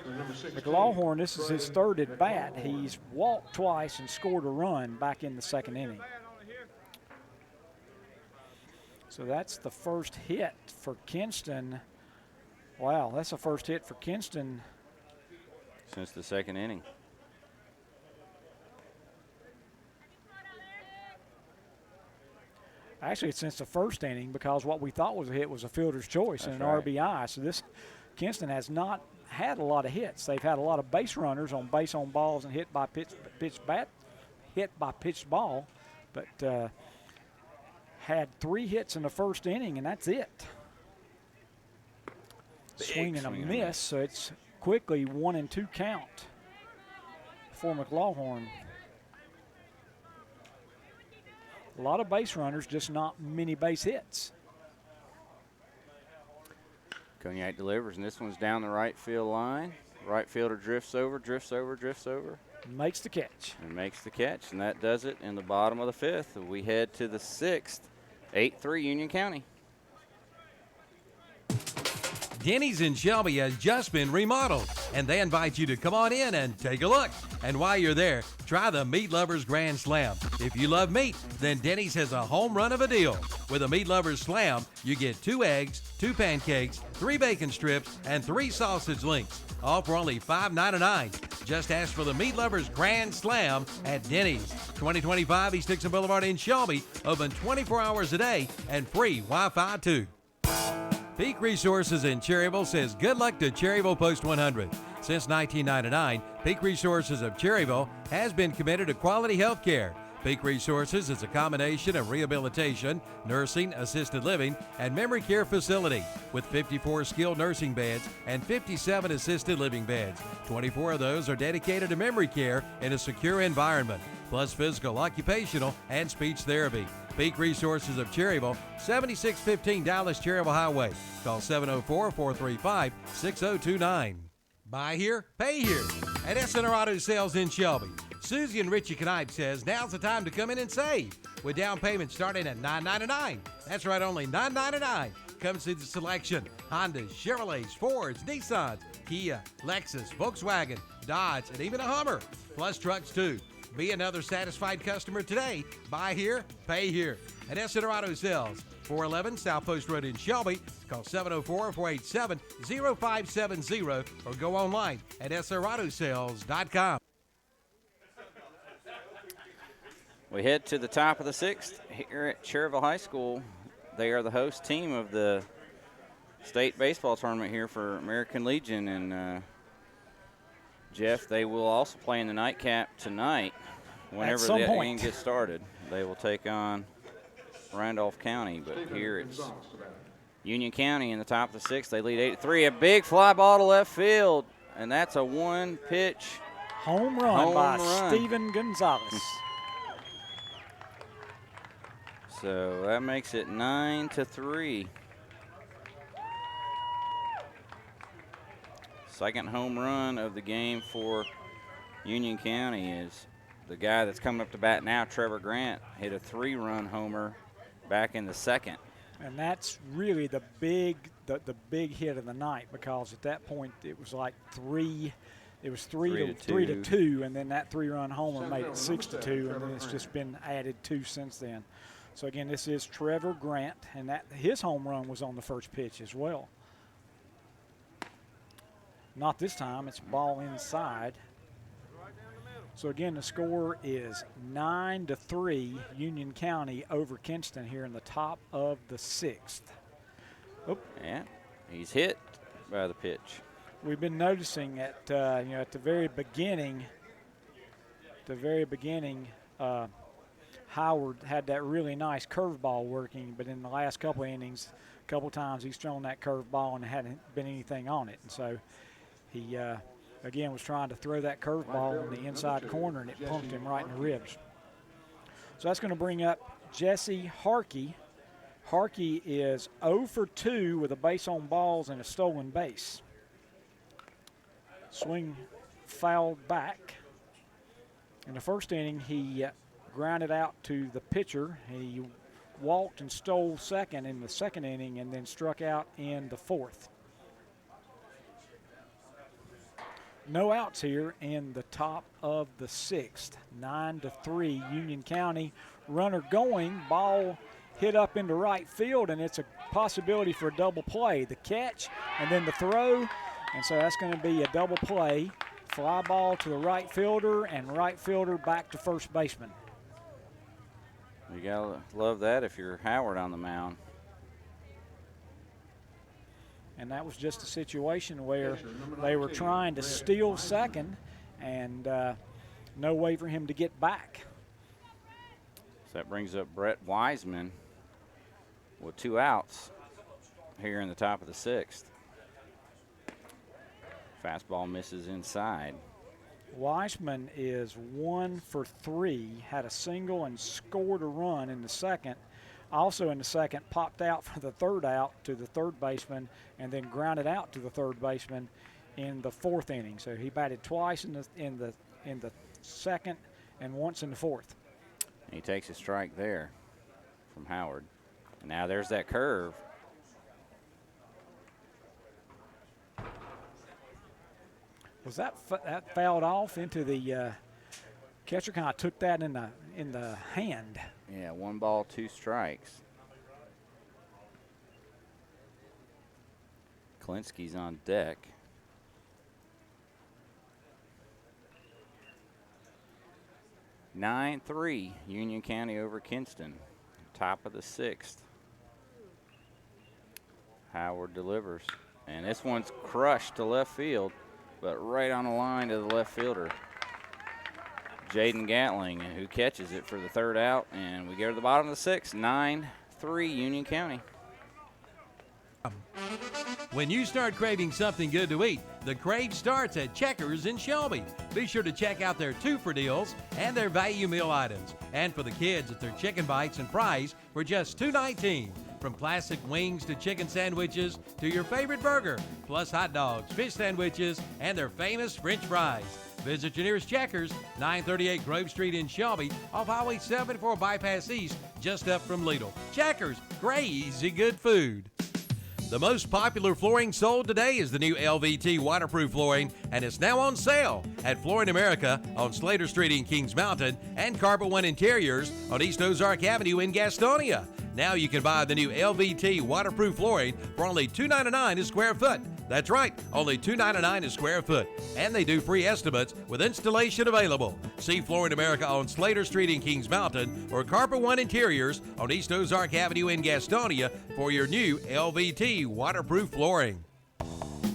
McLawhorn, this is his 3rd at bat. He's walked twice and scored a run back in the 2nd inning. So that's the first hit for Kinston. Wow, that's the first hit for Kinston since the 2nd inning. Actually, it's since the 1st inning, because what we thought was a hit was a fielder's choice and an RBI. So this Kinston has not had a lot of hits. They've had a lot of base runners on base on balls and hit by pitched ball, but had 3 hits in the 1st inning, and that's it. Swing and a miss, so it's quickly 1-2 count for McLawhorn. A lot of base runners, just not many base hits. Cognac delivers, and this one's down the right field line. Right fielder drifts over. Makes the catch. And makes the catch, and that does it in the bottom of the 5th. We head to the 6th. 8-3 Union County. Denny's in Shelby has just been remodeled, and they invite you to come on in and take a look. And while you're there, try the Meat Lovers Grand Slam. If you love meat, then Denny's has a home run of a deal. With a Meat Lovers Slam, you get 2 eggs, 2 pancakes, 3 bacon strips, and 3 sausage links, all for only $5.99. Just ask for the Meat Lovers Grand Slam at Denny's. 2025 East Dixon Boulevard in Shelby, open 24 hours a day and free Wi-Fi too. Peak Resources in Cherryville says good luck to Cherryville Post 100. Since 1999, Peak Resources of Cherryville has been committed to quality health care. Peak Resources is a combination of rehabilitation, nursing, assisted living, and memory care facility with 54 skilled nursing beds and 57 assisted living beds. 24 of those are dedicated to memory care in a secure environment, plus physical, occupational, and speech therapy. Peak Resources of Cherryville, 7615 Dallas Cherryville Highway. Call 704-435-6029. Buy here, pay here at SNR Auto Sales in Shelby. Susie and Richie Knipe says now's the time to come in and save with down payment starting at $9.99. That's right, only $9.99. Come see the selection: Hondas, Chevrolets, Fords, Nissans, Kia, Lexus, Volkswagen, Dodge, and even a Hummer, plus trucks too. Be another satisfied customer today. Buy here, pay here. At SNR Auto Sales, 411 South Post Road in Shelby. Call 704-487-0570 or go online at srautosales.com. We head to the top of the 6th here at Cherryville High School. They are the host team of the state baseball tournament here for American Legion. And, Jeff, they will also play in the nightcap tonight. Whenever the game gets started, they will take on Randolph County. But here it's Union County in the top of the 6th. They lead 8-3. A big fly ball to left field, and that's a one-pitch home run by Steven Gonzalez. So that makes it 9-3. Second home run of the game for Union County is the guy that's coming up to bat now, Trevor Grant, hit a 3-run homer back in the second. And that's really the big hit of the night, because at that point it was like three to two, and then that 3-run homer made it 6-2, and then it's just been added 2 since then. So again, this is Trevor Grant, and that his home run was on the first pitch as well. Not this time, it's ball inside. So again, the score is 9-3, Union County over Kinston here in the top of the 6th. Oh. Yeah, he's hit by the pitch. We've been noticing at at the very beginning, Howard had that really nice curveball working, but in the last couple of innings, a couple times he's thrown that curveball and there hadn't been anything on it, and so he. Again, was trying to throw that curveball on the inside corner, and it punked him right in the ribs. So that's going to bring up Jesse Harkey. Harkey is 0 for 2 with a base on balls and a stolen base. Swing fouled back. In the first inning, he grounded out to the pitcher. He walked and stole second in the second inning and then struck out in the fourth. No outs here in the top of the 6th. 9-3, Union County. Runner going, ball hit up into right field, and it's a possibility for a double play. The catch and then the throw, and so that's going to be a double play. Fly ball to the right fielder, and right fielder back to first baseman. You gotta love that if you're Howard on the mound. And that was just a situation where they were trying to steal second, and no way for him to get back. So that brings up Brett Wiseman with 2 outs here in the top of the 6th. Fastball misses inside. Wiseman is 1 for 3, had a single and scored a run in the second. Also in the second, popped out for the third out to the third baseman, and then grounded out to the third baseman in the fourth inning. So he batted twice in the second and once in the fourth. He takes a strike there from Howard. And now there's that curve. Was that fouled off into the catcher? Kind of took that in the hand. Yeah, 1 ball, 2 strikes. Klinsky's on deck. Nine 9-3, Union County over Kinston. Top of the 6th. Howard delivers. And this one's crushed to left field, but right on the line to the left fielder, Jaden Gatling, who catches it for the third out. And we go to the bottom of the 6th, 9-3, Union County. When you start craving something good to eat, the crave starts at Checkers in Shelby. Be sure to check out their 2-for deals and their value meal items. And for the kids, it's their chicken bites and fries for just $2.19. From classic wings to chicken sandwiches to your favorite burger, plus hot dogs, fish sandwiches, and their famous French fries. Visit your nearest Checkers, 938 Grove Street in Shelby, off Highway 74 Bypass East, just up from Lidl. Checkers, crazy good food. The most popular flooring sold today is the new LVT waterproof flooring, and it's now on sale at Flooring America on Slater Street in Kings Mountain and Carpet One Interiors on East Ozark Avenue in Gastonia. Now you can buy the new LVT waterproof flooring for only $2.99 a square foot. That's right, only $2.99 a square foot. And they do free estimates with installation available. See Flooring America on Slater Street in Kings Mountain or Carpet One Interiors on East Ozark Avenue in Gastonia for your new LVT waterproof flooring.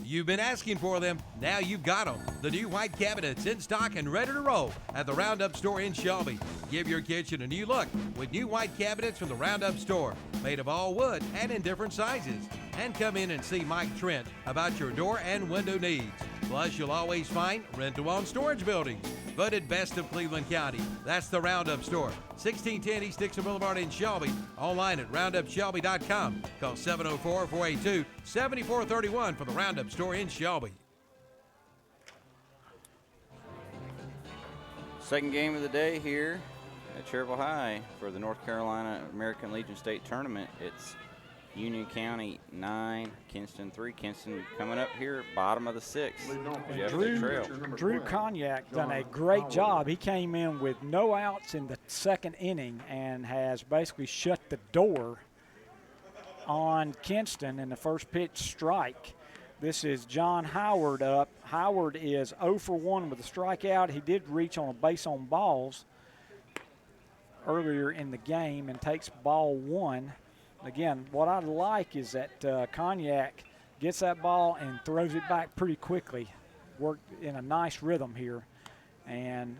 You've been asking for them, now you've got them. The new white cabinets in stock and ready to roll at the Roundup store in Shelby. Give your kitchen a new look with new white cabinets from the Roundup store, made of all wood and in different sizes. And come in and see Mike Trent about your door and window needs. Plus, you'll always find rent-to-own storage buildings. Voted best of Cleveland County. That's the Roundup store, 1610 East Dixon Boulevard in Shelby. Online at roundupshelby.com. Call 704-482-7431 for the Roundup store in Shelby. Second game of the day here at Cherryville High for the North Carolina American Legion State Tournament. It's Union County 9, Kinston 3. Kinston coming up here, bottom of the sixth. Drew Cognac done a great job. He came in with no outs in the second inning and has basically shut the door on Kinston in the first pitch strike. This is John Howard up. Howard is 0 for 1 with a strikeout. He did reach on a base on balls earlier in the game and takes ball one. Again, what I like is that Cognac gets that ball and throws it back pretty quickly. Worked in a nice rhythm here. And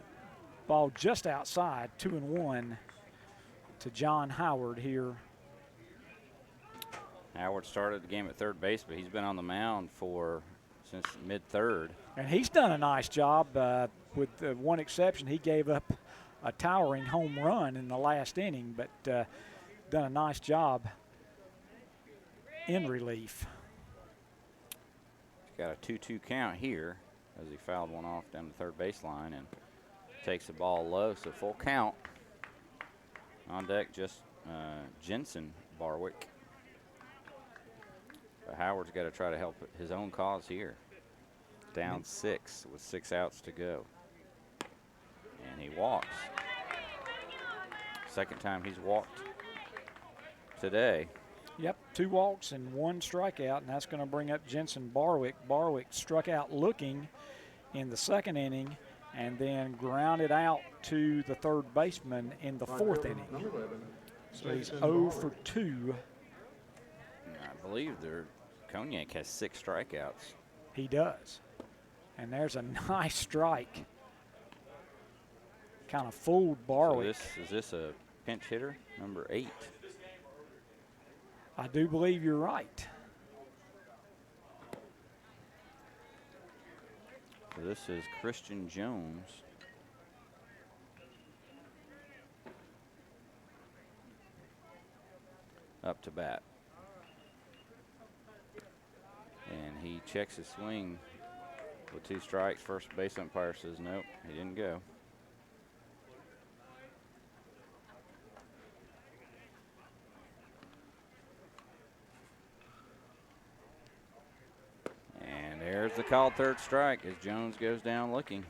ball just outside, 2-1 to John Howard here. Howard started the game at third base, but he's been on the mound since mid-third. And he's done a nice job with one exception. He gave up a towering home run in the last inning, but done a nice job in relief. Got a 2-2 count here as he fouled one off down the third baseline and takes the ball low, so full count. On deck, just Jensen Barwick. But Howard's got to try to help his own cause here. Down 6 with 6 outs to go. And he walks. Second time he's walked today. Yep, 2 walks and 1 strikeout, and that's going to bring up Jensen Barwick. Barwick struck out looking in the second inning and then grounded out to the third baseman in the fourth inning. So he's 0 for 2. I believe Cognac has 6 strikeouts. He does. And there's a nice strike. Kind of fooled Barwick. So is this a pinch hitter, number 8? I do believe you're right. So this is Christian Jones. Up to bat. And he checks his swing with 2 strikes. First base umpire says nope, he didn't go. And there's the called third strike as Jones goes down looking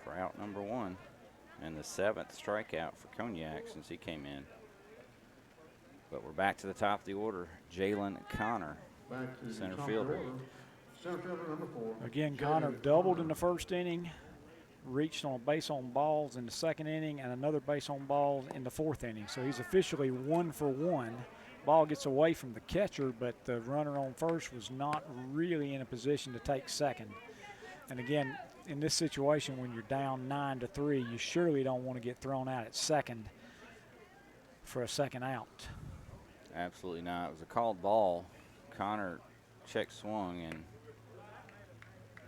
for out number 1 and the 7th strikeout for Cognac since he came in. But we're back to the top of the order. Jalen Connor, center fielder. Again, Connor doubled in the first inning, reached on a base on balls in the second inning, and another base on balls in the fourth inning. So he's officially 1 for 1. Ball gets away from the catcher, but the runner on first was not really in a position to take second. And again, in this situation, when you're down 9-3, you surely don't want to get thrown out at second for a second out. Absolutely not. It was a called ball. Connor check swung, and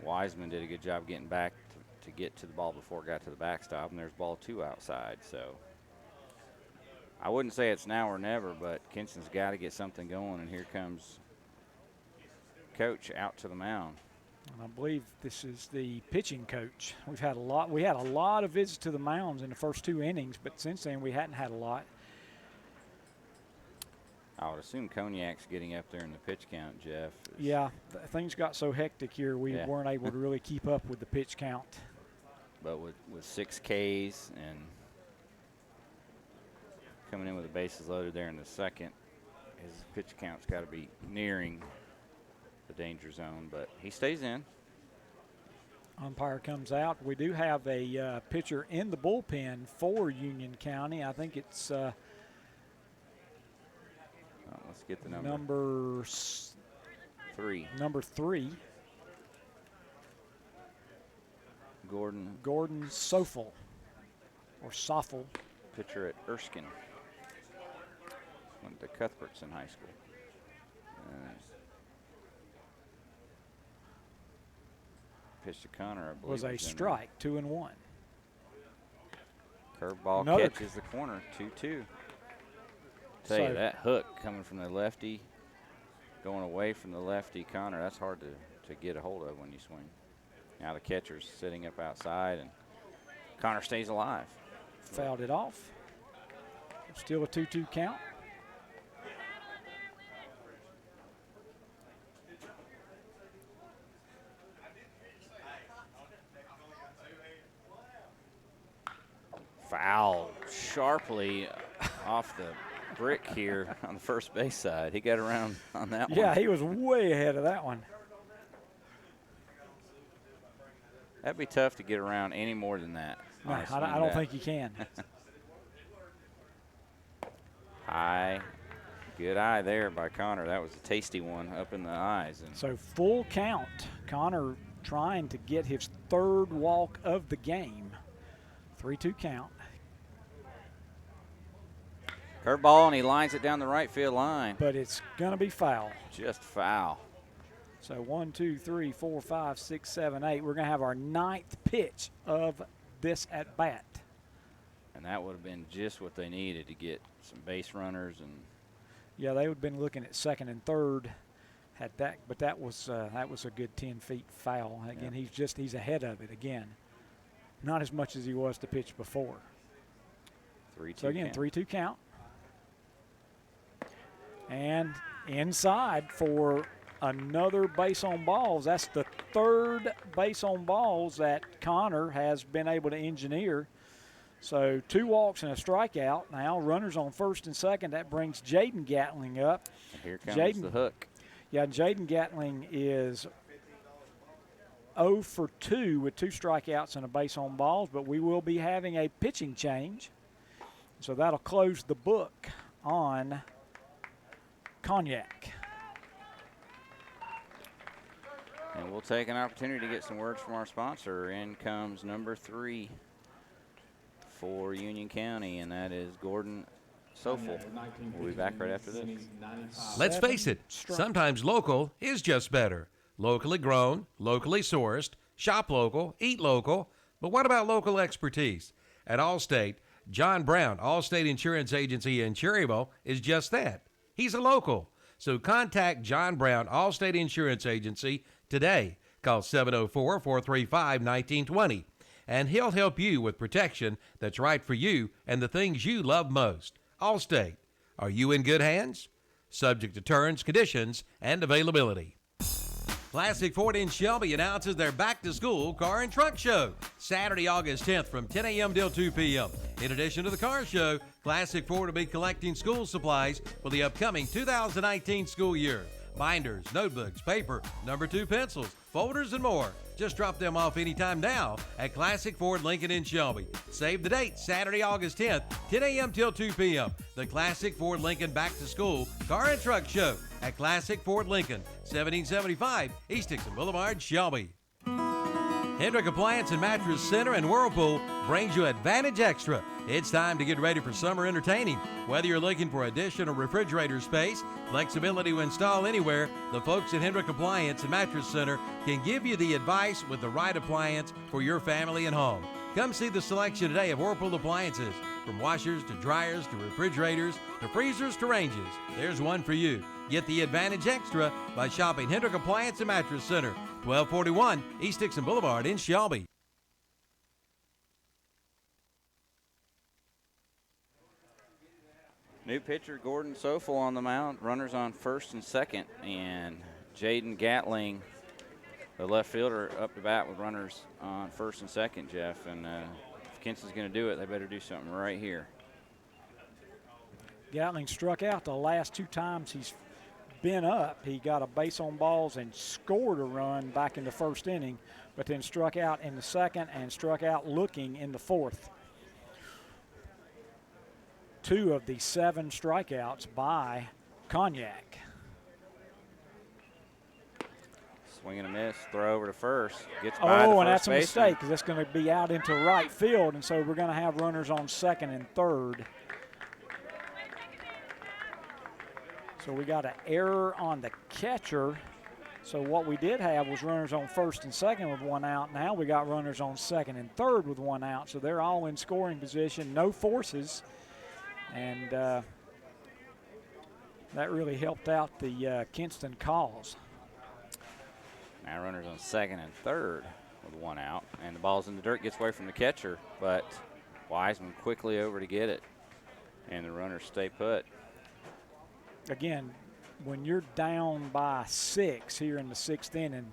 Wiseman did a good job getting back to get to the ball before it got to the backstop, and there's ball 2 outside. So I wouldn't say it's now or never, but Kinston's got to get something going, and here comes coach out to the mound. And I believe this is the pitching coach. We had a lot of visits to the mounds in the first 2 innings, but since then we hadn't had a lot. I would assume Cognac's getting up there in the pitch count, Jeff. Yeah, things got so hectic here, we Yeah. weren't able to really keep up with the pitch count. But with 6 Ks and coming in with the bases loaded there in the second, his pitch count's got to be nearing the danger zone, but he stays in. Umpire comes out. We do have a pitcher in the bullpen for Union County. I think it's let's get the number. Number 3. Number 3. Gordon Sofel, or Soffel. Pitcher at Erskine. Went to Cuthbertson High School. Pitch to Connor, I believe. Was a strike, 2-1. Curveball catches the corner, 2-2. Tell you, that hook coming from the lefty, going away from the lefty Connor, that's hard to get a hold of when you swing. Now the catcher's sitting up outside, and Connor stays alive. Fouled it off. Still a 2-2 count. Foul sharply off the brick here on the first base side. He got around on that one. Yeah, he was way ahead of that one. That'd be tough to get around any more than that. No, I don't think you can. Good eye there by Connor. That was a tasty one up in the eyes. And so full count. Connor trying to get his 3rd walk of the game. 3-2 count. Curveball, and he lines it down the right field line. But it's going to be foul. Just foul. So 1, 2, 3, 4, 5, 6, 7, 8. We're going to have our 9th pitch of this at bat. And that would have been just what they needed to get some base runners. And yeah, they would have been looking at 2nd and 3rd. Had that, but that was a good 10 feet foul. Again, yeah. he's ahead of it again. Not as much as he was to pitch before. 3-2 So again, count. 3-2 count. And inside for another base on balls. That's the 3rd base on balls that Connor has been able to engineer. So 2 walks and a strikeout. Now runners on 1st and 2nd. That brings Jaden Gatling up. And here comes the hook. Yeah, Jaden Gatling is 0 for 2 with 2 strikeouts and a base on balls, but we will be having a pitching change. So that'll close the book on Cognac. And we'll take an opportunity to get some words from our sponsor. In comes number 3 for Union County, and that is Gordon Sofel. We'll be back right after this. Let's face it, sometimes local is just better. Locally grown, locally sourced, shop local, eat local. But what about local expertise? At Allstate, John Brown, Allstate Insurance Agency in Cherryville, is just that. He's a local. So contact John Brown, Allstate Insurance Agency, today. Call 704-435-1920. And he'll help you with protection that's right for you and the things you love most. Allstate. Are you in good hands? Subject to terms, conditions, and availability. Classic Ford in Shelby announces their back-to-school car and truck show, Saturday, August 10th from 10 a.m. till 2 p.m. In addition to the car show, Classic Ford will be collecting school supplies for the upcoming 2019 school year. Binders, notebooks, paper, number 2 pencils, folders, and more. Just drop them off anytime now at Classic Ford Lincoln in Shelby. Save the date, Saturday, August 10th, 10 a.m. till 2 p.m. The Classic Ford Lincoln Back to School Car and Truck Show at Classic Ford Lincoln, 1775 East Dixon Boulevard, Shelby. Hendrick Appliance and Mattress Center and Whirlpool brings you Advantage Extra. It's time to get ready for summer entertaining. Whether you're looking for additional refrigerator space, flexibility to install anywhere, the folks at Hendrick Appliance and Mattress Center can give you the advice with the right appliance for your family and home. Come see the selection today of Whirlpool appliances, from washers to dryers to refrigerators to freezers to ranges. There's one for you. Get the Advantage Extra by shopping Hendrick Appliance and Mattress Center, 1241 East Dixon Boulevard in Shelby. New pitcher Gordon Sofel on the mound. Runners on first and second. And Jaden Gatling, the left fielder, up to bat with runners on first and second, Jeff. And if Kinston's going to do it, they better do something right here. Gatling struck out the last 2 times he's been up. He got a base on balls and scored a run back in the first inning, but then struck out in the second and struck out looking in the fourth. 2 of the 7 strikeouts by Cognac. Swing and a miss, throw over to first. Gets by the first and that's a baseman. mistake because that's going to be out into right field, and so we're going to have runners on second and third. So we got an error on the catcher. So what we did have was runners on first and second with 1 out. Now we got runners on second and third with 1 out. So they're all in scoring position, no forces. And that really helped out the Kinston cause. Now runners on second and third with 1 out. And the ball's in the dirt, gets away from the catcher, but Wiseman quickly over to get it. And the runners stay put. Again, when you're down by 6 here in the 6th inning,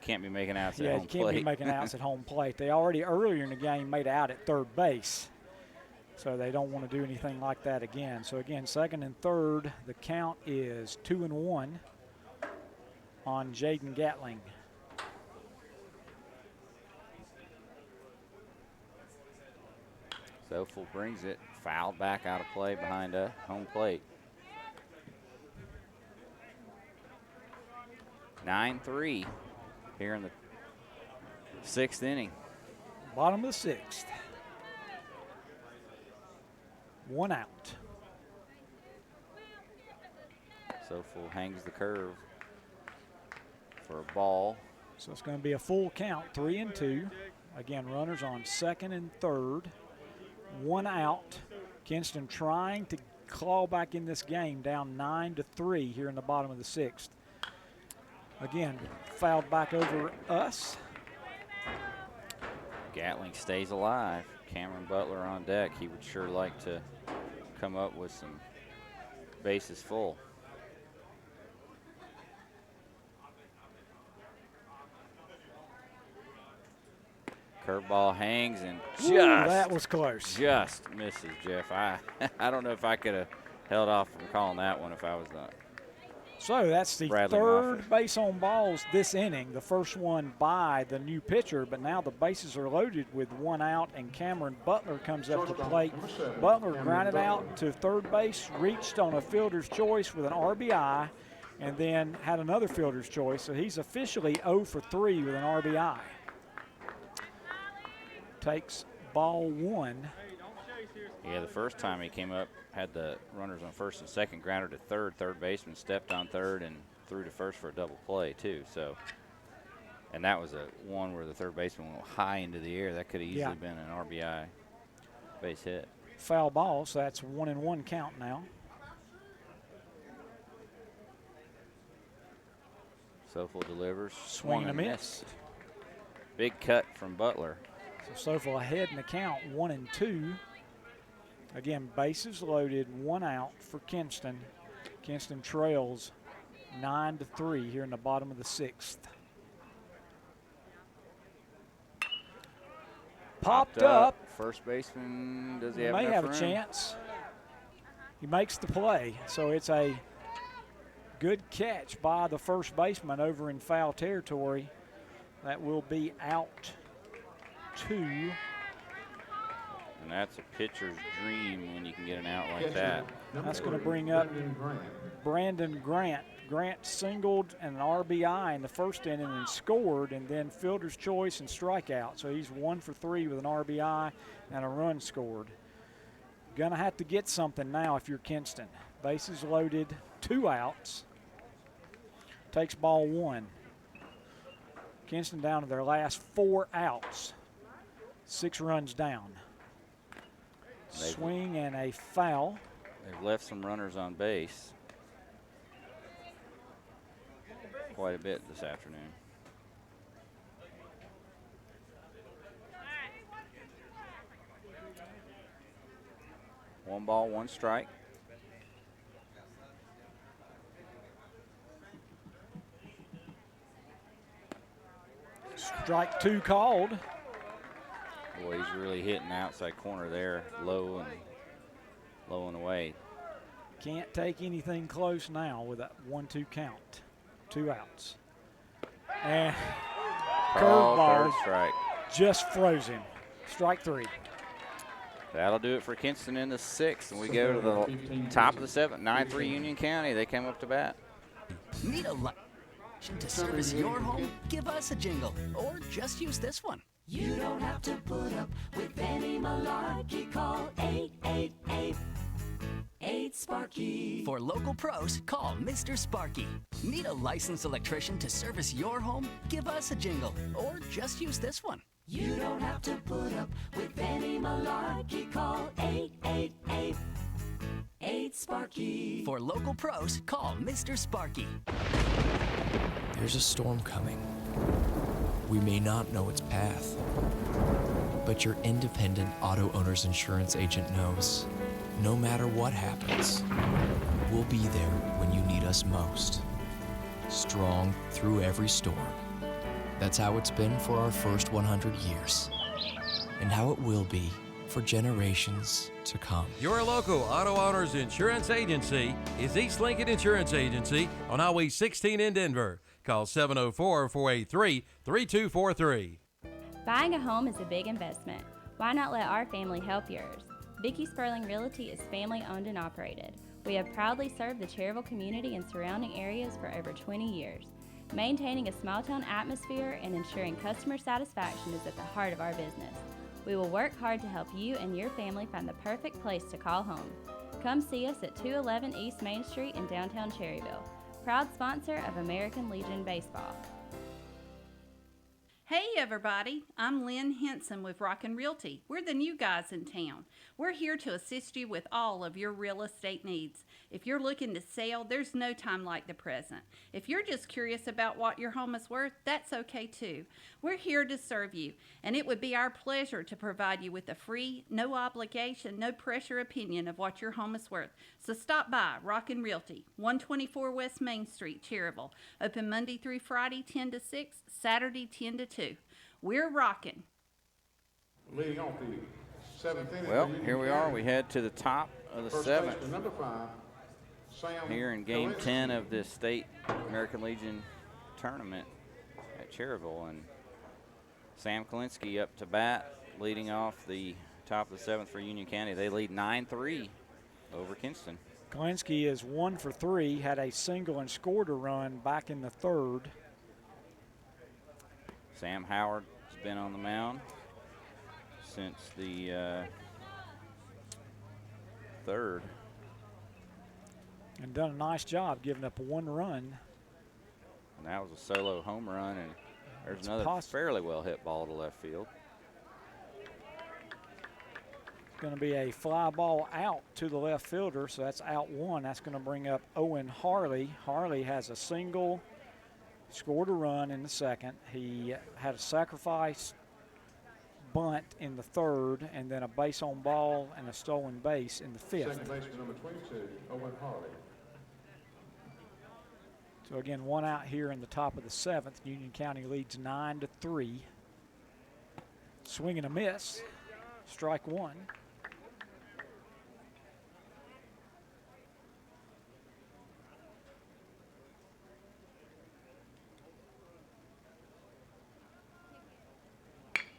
can't be making outs at yeah, home you can't plate. be making outs at home plate. They already earlier in the game made out at third base, so they don't want to do anything like that again. So again, second and third, the count is 2-1 on Jaden Gatling. Sofel brings it, fouled back out of play behind a home plate. 9-3 here in the 6th inning. Bottom of the 6th. 1 out. Sofel hangs the curve for a ball. So it's going to be a full count, 3-2. Again, runners on second and third. 1 out. Kinston trying to claw back in this game, down 9-3 here in the bottom of the 6th. Again, fouled back over us. Gatling stays alive. Cameron Butler on deck. He would sure like to come up with some bases full. Curveball hangs and just that was close. Just misses, Jeff. I don't know if I could have held off from calling that one if I was not. So that's the Bradley third Moffitt. base on balls this inning, the first one by the new pitcher, but now the bases are loaded with 1 out, and Cameron Butler comes up to the plate. Butler grounded out to third base, reached on a fielder's choice with an RBI, and then had another fielder's choice, so he's officially 0 for 3 with an RBI. Takes ball 1. Yeah, the first time he came up, had the runners on first and second, grounded to third. Third baseman stepped on third and threw to first for a double play, too. So, and that was a one where the third baseman went high into the air. That could have easily been an RBI base hit. Foul ball, so that's 1-1 count now. Sofel delivers. Swing and a miss. Big cut from Butler. So Sofel ahead in the count, 1-2. Again, bases loaded, 1 out for Kinston. Kinston trails 9-3 here in the bottom of the 6th. Popped up. First baseman, does he have May enough have room? a chance. He makes the play, so it's a good catch by the first baseman over in foul territory. That will be out 2. And that's a pitcher's dream when you can get an out like that. That's going to bring up Brandon Grant. Grant singled and an RBI in the first inning and scored, and then fielder's choice and strikeout. So he's 1 for 3 with an RBI and a run scored. Going to have to get something now if you're Kinston. Bases loaded, 2 outs. Takes ball 1. Kinston down to their last 4 outs. 6 runs down. Swing and a foul. They've left some runners on base quite a bit this afternoon. One ball, 1 strike. Strike 2 called. Boy, he's really hitting the outside corner there, low and away. Can't take anything close now with that 1-2 count. 2 outs. And curveball third strike. just froze him. Strike 3. That'll do it for Kinston in the 6th, and we go to the top of the 7th, 9-3 Union County. They come up to bat. Need a license to service your home? Give us a jingle, or just use this one. You don't have to put up with any malarkey. Call 888-8-SPARKY. For local pros, call Mr. Sparky. Need a licensed electrician to service your home? Give us a jingle, or just use this one. You don't have to put up with any malarkey. Call 888-8-SPARKY. For local pros, call Mr. Sparky. There's a storm coming. We may not know its path, but your independent auto owner's insurance agent knows. No matter what happens, we'll be there when you need us most. Strong through every storm. That's how it's been for our first 100 years, and how it will be for generations to come. Your local auto owners insurance agency is East Lincoln Insurance Agency on Highway 16 in Denver. Call 704-483-3243. Buying a home is a big investment. Why not let our family help yours? Vicky Sperling Realty is family owned and operated. We have proudly served the Cherryville community and surrounding areas for over 20 years. Maintaining a small town atmosphere and ensuring customer satisfaction is at the heart of our business. We will work hard to help you and your family find the perfect place to call home. Come see us at 211 East Main Street in downtown Cherryville. Proud sponsor of American Legion Baseball. Hey everybody, I'm Lynn Henson with Rockin' Realty. We're the new guys in town. We're here to assist you with all of your real estate needs. If you're looking to sell, there's no time like the present. If you're just curious about what your home is worth, that's okay too. We're here to serve you, and it would be our pleasure to provide you with a free, no obligation, no pressure opinion of what your home is worth. So stop by Rockin' Realty, 124 West Main Street, Cherryville. Open Monday through Friday, 10 to 6, Saturday, 10 to 2. We're rocking. Leading off the seventh inning. Well, here we are. We head to the top of the First 7th. baseman, number 5, Sam Here in Game Kalinsky. 10 of this state American Legion tournament at Cherryville. And Sam Kalinsky up to bat, leading off the top of the 7th for Union County. They lead 9-3 over Kinston. Kalinsky is 1 for 3, had a single and scored a run back in the 3rd. Sam Howard has been on the mound since the 3rd. And done a nice job giving up 1 run. And that was a solo home run, and there's It's another fairly well hit ball to left field. It's going to be a fly ball out to the left fielder, so that's out 1. That's going to bring up Owen Harley. Harley has a single, scored a run in the 2nd. He had a sacrifice bunt in the 3rd, and then a base on ball and a stolen base in the 5th. Second baseman, number 22, Owen Harley. So again, 1 out here in the top of the 7th. Union County leads 9-3. Swing and a miss. Strike 1.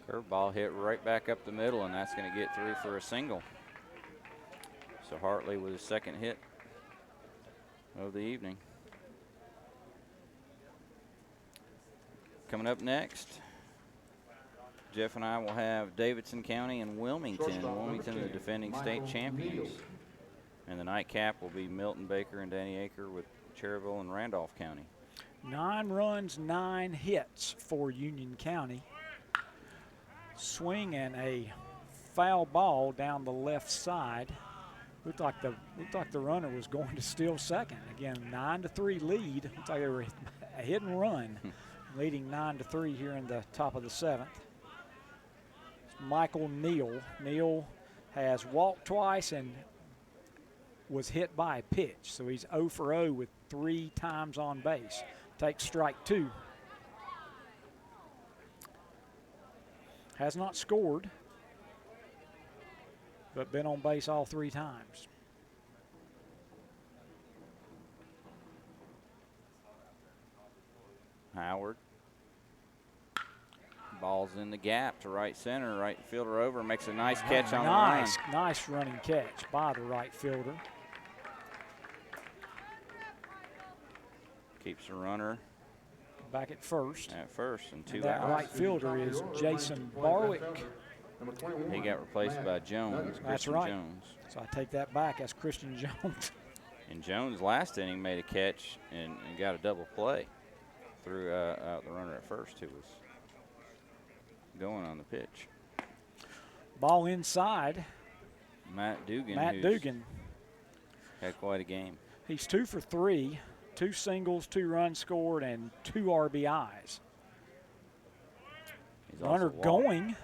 Curveball hit right back up the middle, and that's going to get through for a single. So Hartley with his 2nd hit of the evening. Coming up next, Jeff and I will have Davidson County and Wilmington. Wilmington, the defending state champions. And the nightcap will be Milton Baker and Danny Aker with Cherryville and Randolph County. 9 runs, 9 hits for Union County. Swing and a foul ball down the left side. Looked like the runner was going to steal second. Again, 9-3 lead. Looked like they were a hit and run, leading 9-3 here in the top of the 7th. Michael Neal. Neal has walked twice and was hit by a pitch, so he's 0 for 0 with 3 times on base. Takes strike 2. Has not scored, but been on base all 3 times. Howard. Ball's in the gap to right center. Right fielder over, makes a nice catch on the run. Nice running catch by the right fielder. Keeps the runner back at first. And 2 that outs. right fielder is Jason Barwick. He got replaced by Jones. That's Christian right. Jones. So I take that back. That's Christian Jones. And Jones last inning made a catch and got a double play. Threw out the runner at first who was going on the pitch. Ball inside. Matt Dugan. Matt Dugan. Had quite a game. He's 2 for 3. 2 singles, 2 runs scored, and 2 RBIs. Runner going.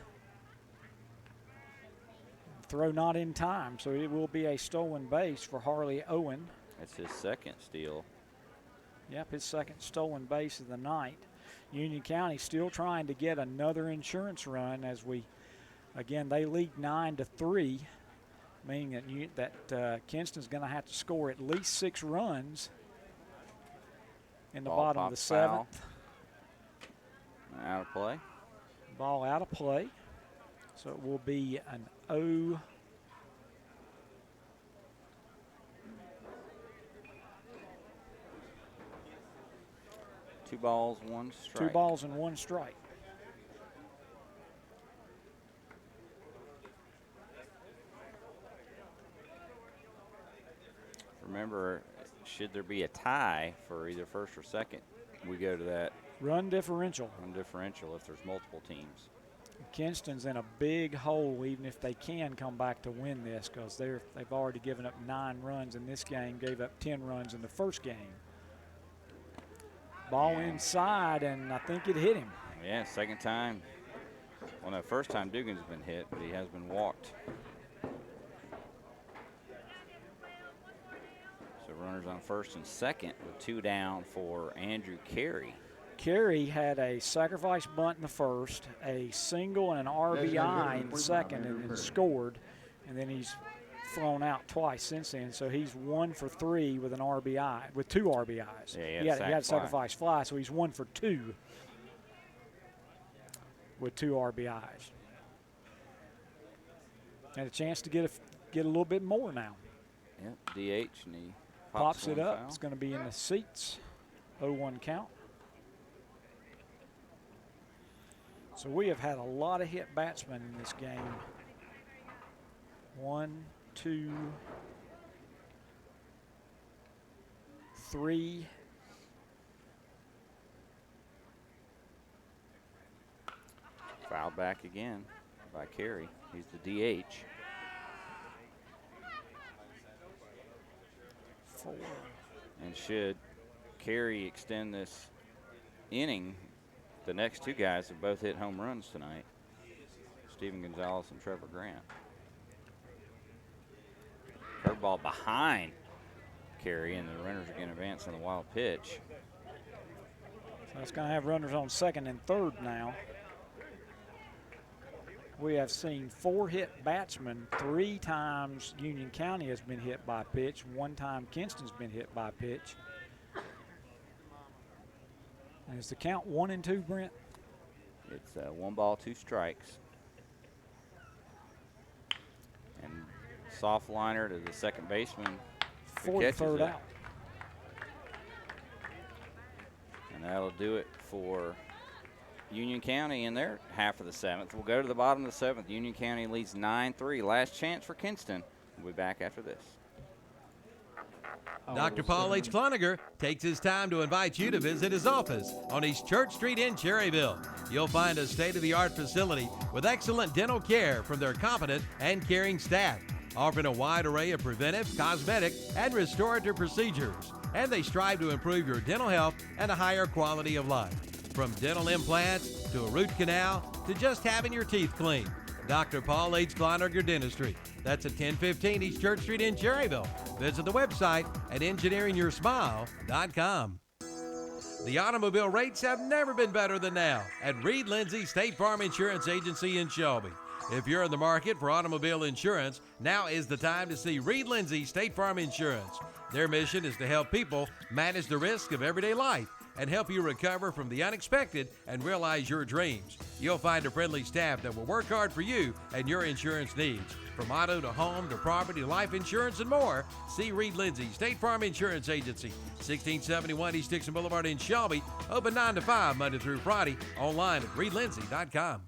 Throw not in time, so it will be a stolen base for Harley Owen. That's his second steal. Yep, his second stolen base of the night. Union County still trying to get another insurance run as again, they lead 9-3, meaning that Kinston's going to have to score at least 6 runs in the bottom of the 7th. Out of play. Ball out of play. So it will be an 0. Two balls, 1 strike. 2 balls and 1 strike. Remember, should there be a tie for either first or second, we go to that run differential. Run differential if there's multiple teams. Kinston's in a big hole even if they can come back to win this because they've already given up 9 runs in this game, gave up 10 runs in the first game. Ball inside, and I think it hit him. Yeah, second time. Well, no, first time Dugan's been hit, but he has been walked. So runners on first and second with 2 down for Andrew Carey. Carey had a sacrifice bunt in the first, a single and an RBI in the second, and scored. And then he's thrown out twice since then. So he's 1 for 3 with an RBI, with 2 RBIs. Yeah, he had a sacrifice fly, so he's 1 for 2 with 2 RBIs. And a chance to get a little bit more now. Yep, DH, and he pops it up. Foul. It's going to be in the seats. 0-1 count. So we have had a lot of hit batsmen in this game. 1, 2, 3. Fouled back again by Carey. He's the DH. 4. And should Carey extend this inning, the next 2 guys have both hit home runs tonight. Steven Gonzalez and Trevor Grant. Curveball behind Carey, and the runners are going to advance on the wild pitch. So that's going to have runners on second and third now. We have seen 4 hit batsmen. 3 times Union County has been hit by pitch. 1 time Kinston's been hit by pitch. And is the count 1 and 2, Brent? It's 1 ball, 2 strikes. And soft liner to the second baseman. For the third out. And that'll do it for Union County in their half of the 7th. We'll go to the bottom of the 7th. Union County leads 9-3. Last chance for Kinston. We'll be back after this. Dr. Paul H. Cloninger takes his time to invite you to visit his office on East Church Street in Cherryville. You'll find a state-of-the-art facility with excellent dental care from their competent and caring staff, offering a wide array of preventive, cosmetic, and restorative procedures. And they strive to improve your dental health and a higher quality of life. From dental implants to a root canal to just having your teeth cleaned. Dr. Paul H. Cloninger Dentistry. That's at 1015 East Church Street in Cherryville. Visit the website at engineeringyoursmile.com. The automobile rates have never been better than now at Reed Lindsay State Farm Insurance Agency in Shelby. If you're in the market for automobile insurance, now is the time to see Reed Lindsay State Farm Insurance. Their mission is to help people manage the risk of everyday life and help you recover from the unexpected and realize your dreams. You'll find a friendly staff that will work hard for you and your insurance needs. From auto to home to property, life insurance, and more, see Reed Lindsay State Farm Insurance Agency, 1671 East Dixon Boulevard in Shelby, open 9 to 5 Monday through Friday, online at reedlindsay.com.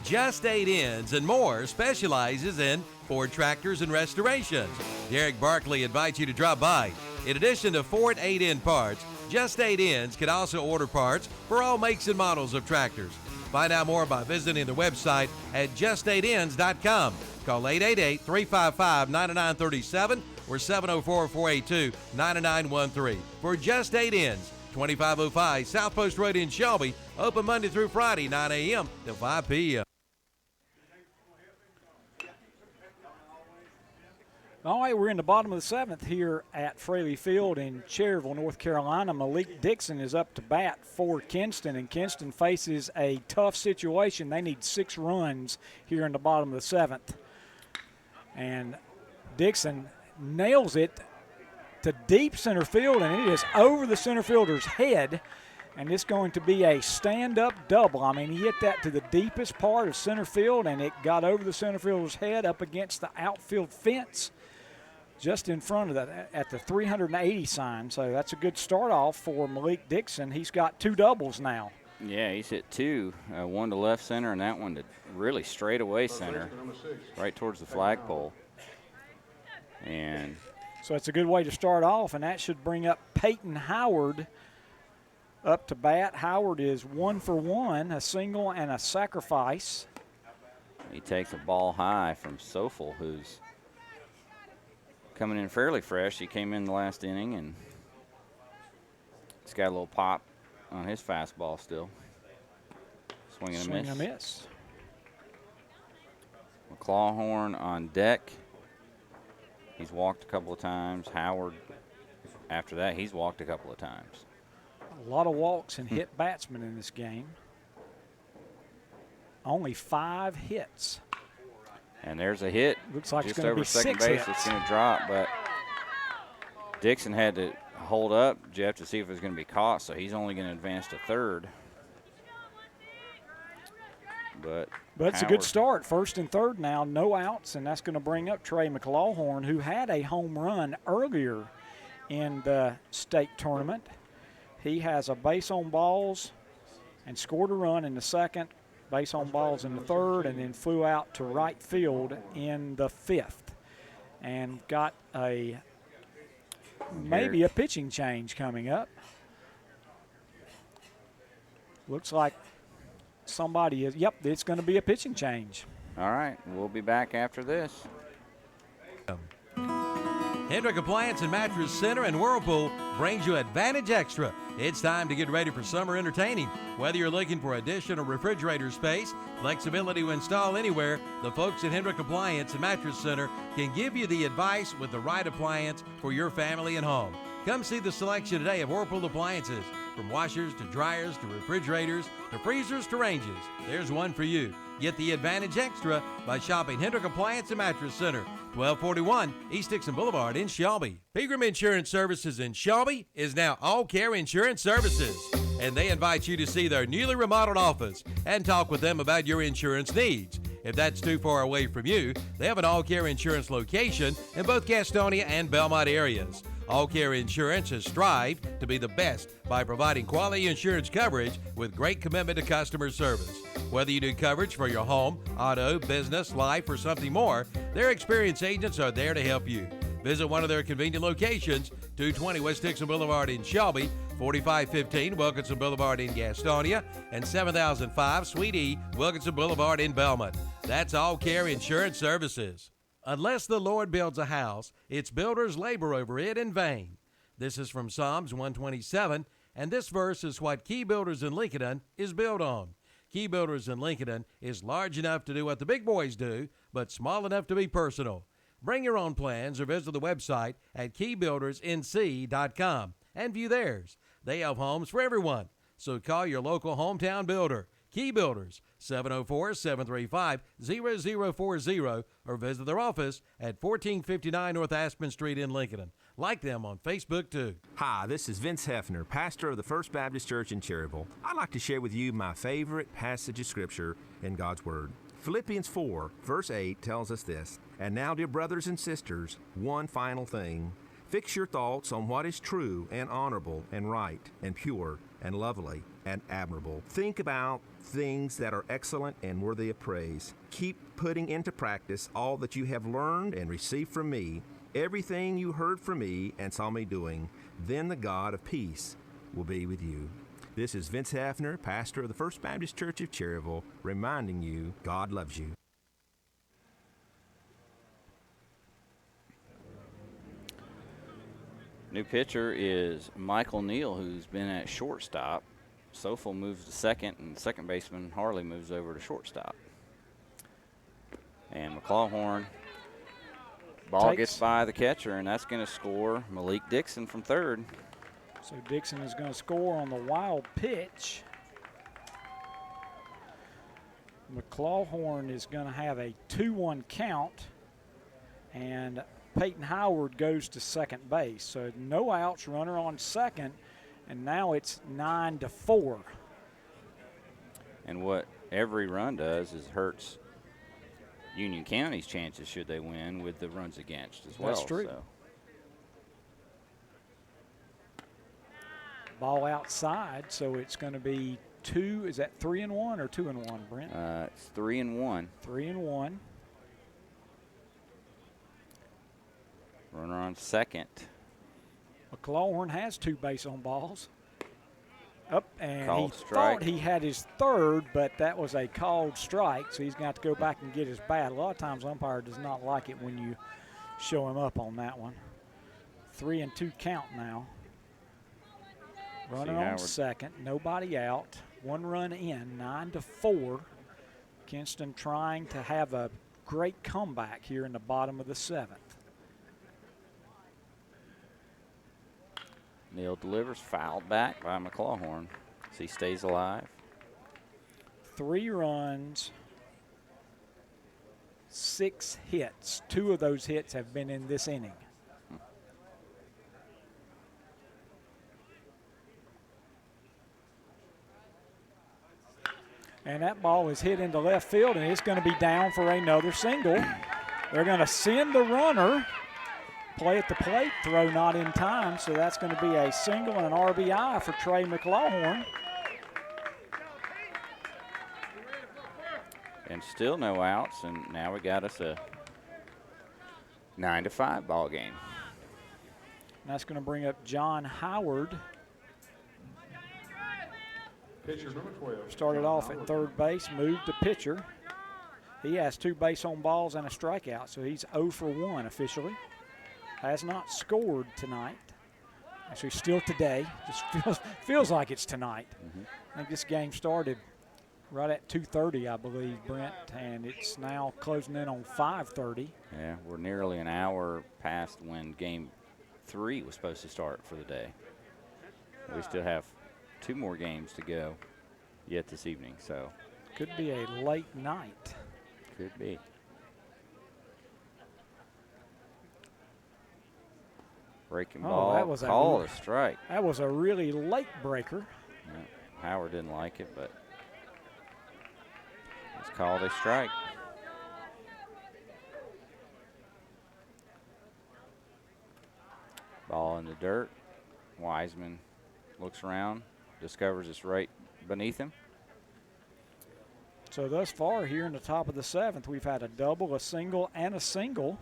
Just 8 Ends and More specializes in Ford tractors and restorations. Derek Barkley invites you to drop by. In addition to Ford 8-end parts, Just 8 Ends can also order parts for all makes and models of tractors. Find out more by visiting the website at just8ends.com. Call 888-355-9937 or 704-482-9913 for Just 8 Ends, 2505 South Post Road in Shelby, open Monday through Friday, 9 a.m. to 5 p.m. All right, we're in the bottom of the 7th here at Fraley Field in Cherryville, North Carolina. Malik Dixon is up to bat for Kinston, and Kinston faces a tough situation. They need 6 runs here in the bottom of the 7th. And Dixon nails it to deep center field, and it is over the center fielder's head, and it's going to be a stand-up double. I mean, he hit that to the deepest part of center field, and it got over the center fielder's head up against the outfield fence, just in front of that at the 380 sign. So that's a good start off for Malik Dixon. He's got 2 doubles now. Yeah, he's hit 2, one to left center and that one to really straight away center, right towards the flagpole. And so it's a good way to start off, and that should bring up Peyton Howard up to bat. Howard is 1 for 1, a single and a sacrifice. He takes a ball high from Sofel, who's coming in fairly fresh. He came in the last inning, and he's got a little pop on his fastball still. Swing and a miss. Swing and a miss. McClawhorn on deck. He's walked a couple of times. Howard, after that, he's walked a couple of times. A lot of walks and hit batsmen in this game. Only 5 hits. And there's a hit. Looks like just it's going to over be second 6 base. hits. It's going to drop, but Dixon had to hold up, Jeff, to see if it was going to be caught, so he's only going to advance to third. But it's a good start. First and third now, no outs, and that's going to bring up Trey McClawhorn, who had a home run earlier in the state tournament. He has a base on balls and scored a run in the second, base on balls in the third, and then flew out to right field in the 5th and got maybe a pitching change coming up. Looks like somebody is, yep, it's going to be a pitching change. All right, we'll be back after this. Hendrick Appliance and Mattress Center and Whirlpool brings you Advantage Extra. It's time to get ready for summer entertaining. Whether you're looking for additional refrigerator space, flexibility to install anywhere, the folks at Hendrick Appliance and Mattress Center can give you the advice with the right appliance for your family and home. Come see the selection today of Whirlpool appliances, from washers to dryers to refrigerators to freezers to ranges. There's one for you. Get the Advantage Extra by shopping Hendrick Appliance and Mattress Center, 1241 East Dixon Boulevard in Shelby. Pegram Insurance Services in Shelby is now All Care Insurance Services, and they invite you to see their newly remodeled office and talk with them about your insurance needs. If that's too far away from you, they have an All Care Insurance location in both Gastonia and Belmont areas. All Care Insurance has strived to be the best by providing quality insurance coverage with great commitment to customer service. Whether you do coverage for your home, auto, business, life, or something more, their experienced agents are there to help you. Visit one of their convenient locations, 220 West Dixon Boulevard in Shelby, 4515 Wilkinson Boulevard in Gastonia, and 7005 Suite E Wilkinson Boulevard in Belmont. That's All Care Insurance Services. Unless the Lord builds a house, its builders labor over it in vain. This is from Psalms 127, and this verse is what Key Builders in Lincoln is built on. Key Builders in Lincoln is large enough to do what the big boys do, but small enough to be personal. Bring your own plans or visit the website at keybuildersnc.com and view theirs. They have homes for everyone. So call your local hometown builder, Key Builders, 704-735-0040, or visit their office at 1459 North Aspen Street in Lincoln. Like them on Facebook, too. Hi, this is Vince Hefner, pastor of the First Baptist Church in Cherryville. I'd like to share with you my favorite passage of Scripture in God's Word. Philippians 4, verse 8 tells us this, "And now, dear brothers and sisters, one final thing. Fix your thoughts on what is true and honorable and right and pure and lovely and admirable. Think about things that are excellent and worthy of praise. Keep putting into practice all that you have learned and received from me, everything you heard from me and saw me doing. Then the God of peace will be with you." This is Vince Hefner, pastor of the First Baptist Church of Cherryville, reminding you God loves you. New pitcher is Michael Neal, who's been at shortstop. Sofel moves to second, and second baseman Harley moves over to shortstop. And McClawhorn, ball gets by the catcher, and that's going to score Malik Dixon from third. So Dixon is going to score on the wild pitch. McClawhorn is going to have a 2-1 count, and Peyton Howard goes to second base. So no outs, runner on second, and now it's 9-4. And what every run does is hurts Union County's chances should they win with the runs against as well. That's true. So. Ball outside, so it's going to be two. Is that 3-1 or 2-1, Brent? It's 3-1. 3-1. Runner on second. McClawhorn has 2 base on balls. Up, and Called he strike. thought he had his third, but that was a called strike, so he's going to have to go back and get his bat. A lot of times umpire does not like it when you show him up on that one. 3-2 count now. Runner on second, nobody out. 1 run in, 9-4. Kinston trying to have a great comeback here in the bottom of the 7th. Neal delivers, fouled back by McClawhorn as he stays alive. 3 runs, 6 hits. 2 of those hits have been in this inning. And that ball is hit into left field, and it's going to be down for another single. They're going to send the runner. Play at the plate, throw not in time, so that's going to be a single and an RBI for Trey McClawhorn. And still no outs, and now we got us a 9-5 ball game. That's going to bring up John Howard. Pitcher number 12. Started off at third base, moved to pitcher. He has 2 base on balls and a strikeout, so he's 0 for 1 officially. Has not scored tonight. Actually, still today. Just feels like it's tonight. I think this game started right at 2:30, I believe, Brent, and it's now closing in on 5:30. Yeah, we're nearly an hour past when game 3 was supposed to start for the day. We still have 2 more games to go yet this evening, so. Could be a late night. Could be. Breaking ball, that was called a strike. That was a really late breaker. Yeah, Howard didn't like it, but it's called a strike. Ball in the dirt. Wiseman looks around, discovers it's right beneath him. So thus far here in the top of the 7th, we've had a double, a single, and a single.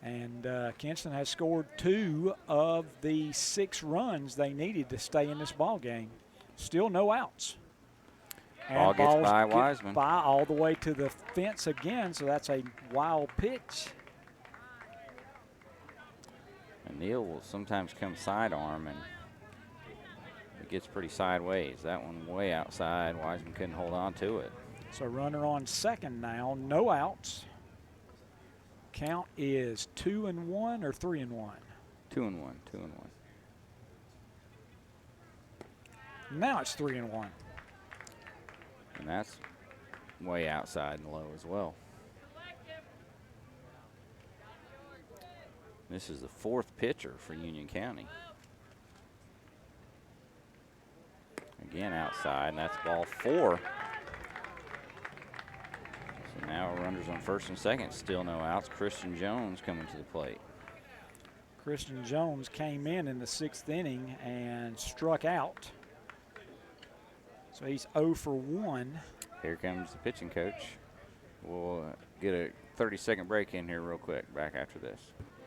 And Kinston has scored 2 of the 6 runs they needed to stay in this ball game. Still no outs. Ball And gets balls by get Wiseman. by all the way to the fence again, so that's a wild pitch. And Neal will sometimes come sidearm, and it gets pretty sideways. That one way outside. Wiseman couldn't hold on to it. So runner on second now, no outs. Count is 2-1 or 3-1? 2-1, 2-1. Now it's 3-1. And that's way outside and low as well. This is the 4th pitcher for Union County. Again outside, and that's ball 4. So now runners on first and second, still no outs. Christian Jones coming to the plate. Christian Jones came in the 6th inning and struck out. So he's 0 for 1. Here comes the pitching coach. We'll get a 30-second break in here real quick. Back after this.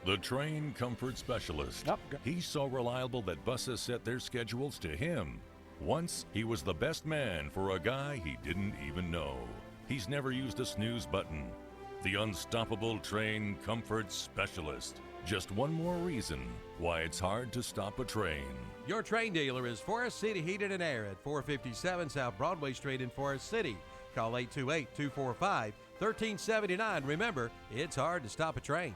The Train Comfort Specialist. He's so reliable that buses set their schedules to him. Once, he was the best man for a guy he didn't even know. He's never used a snooze button. The unstoppable Train Comfort Specialist. Just one more reason why it's hard to stop a train. Your train dealer is Forest City Heated and Air at 457 South Broadway Street in Forest City. Call 828-245-1379. Remember, it's hard to stop a train.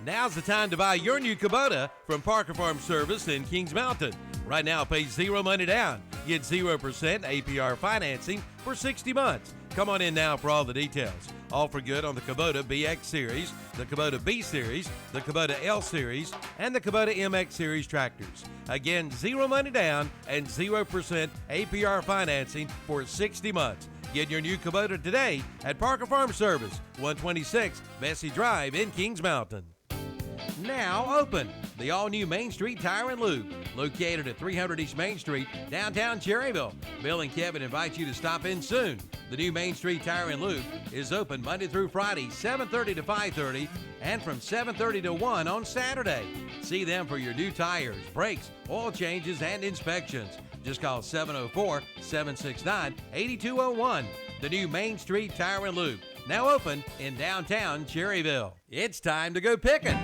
Now's the time to buy your new Kubota from Parker Farm Service in Kings Mountain. Right now, pay 0 money down. Get 0% APR financing for 60 months. Come on in now for all the details. All for good on the Kubota BX Series, the Kubota B Series, the Kubota L Series, and the Kubota MX Series tractors. Again, 0 money down and 0% APR financing for 60 months. Get your new Kubota today at Parker Farm Service, 126 Bessie Drive in Kings Mountain. Now open, the all-new Main Street Tire and Lube, located at 300 East Main Street, downtown Cherryville. Bill and Kevin invite you to stop in soon. The new Main Street Tire and Lube is open Monday through Friday, 7:30 to 5:30, and from 7:30 to 1 on Saturday. See them for your new tires, brakes, oil changes, and inspections. Just call 704-769-8201. The new Main Street Tire and Lube, now open in downtown Cherryville. It's time to go picking.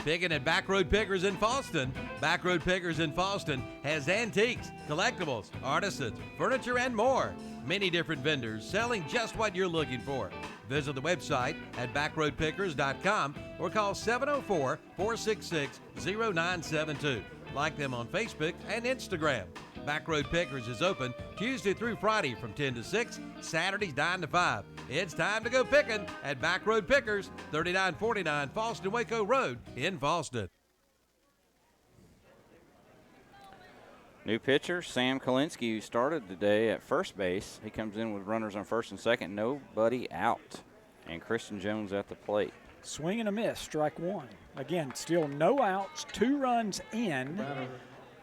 Picking at Backroad Pickers in Falston. Backroad Pickers in Falston has antiques, collectibles, artisans, furniture, and more. Many different vendors selling just what you're looking for. Visit the website at backroadpickers.com or call 704-466-0972. Like them on Facebook and Instagram. Backroad Pickers is open Tuesday through Friday from 10 to 6, Saturdays 9 to 5. It's time to go picking at Backroad Pickers, 3949 Falston Waco Road in Falston. New pitcher, Sam Kalinsky, who started today at first base. He comes in with runners on first and second, nobody out. And Christian Jones at the plate. Swing and a miss, strike 1. Again, still no outs, 2 runs in.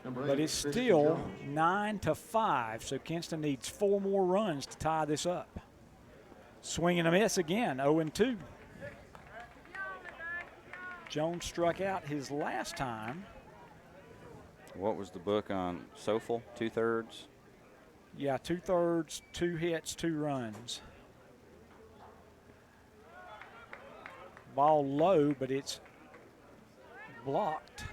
But it's still 9-5, so Kinston needs 4 more runs to tie this up. Swing and a miss again, 0-2. Jones struck out his last time. What was the book on Sofel? 2/3? Yeah, 2/3, 2 hits, 2 runs. Ball low, but it's blocked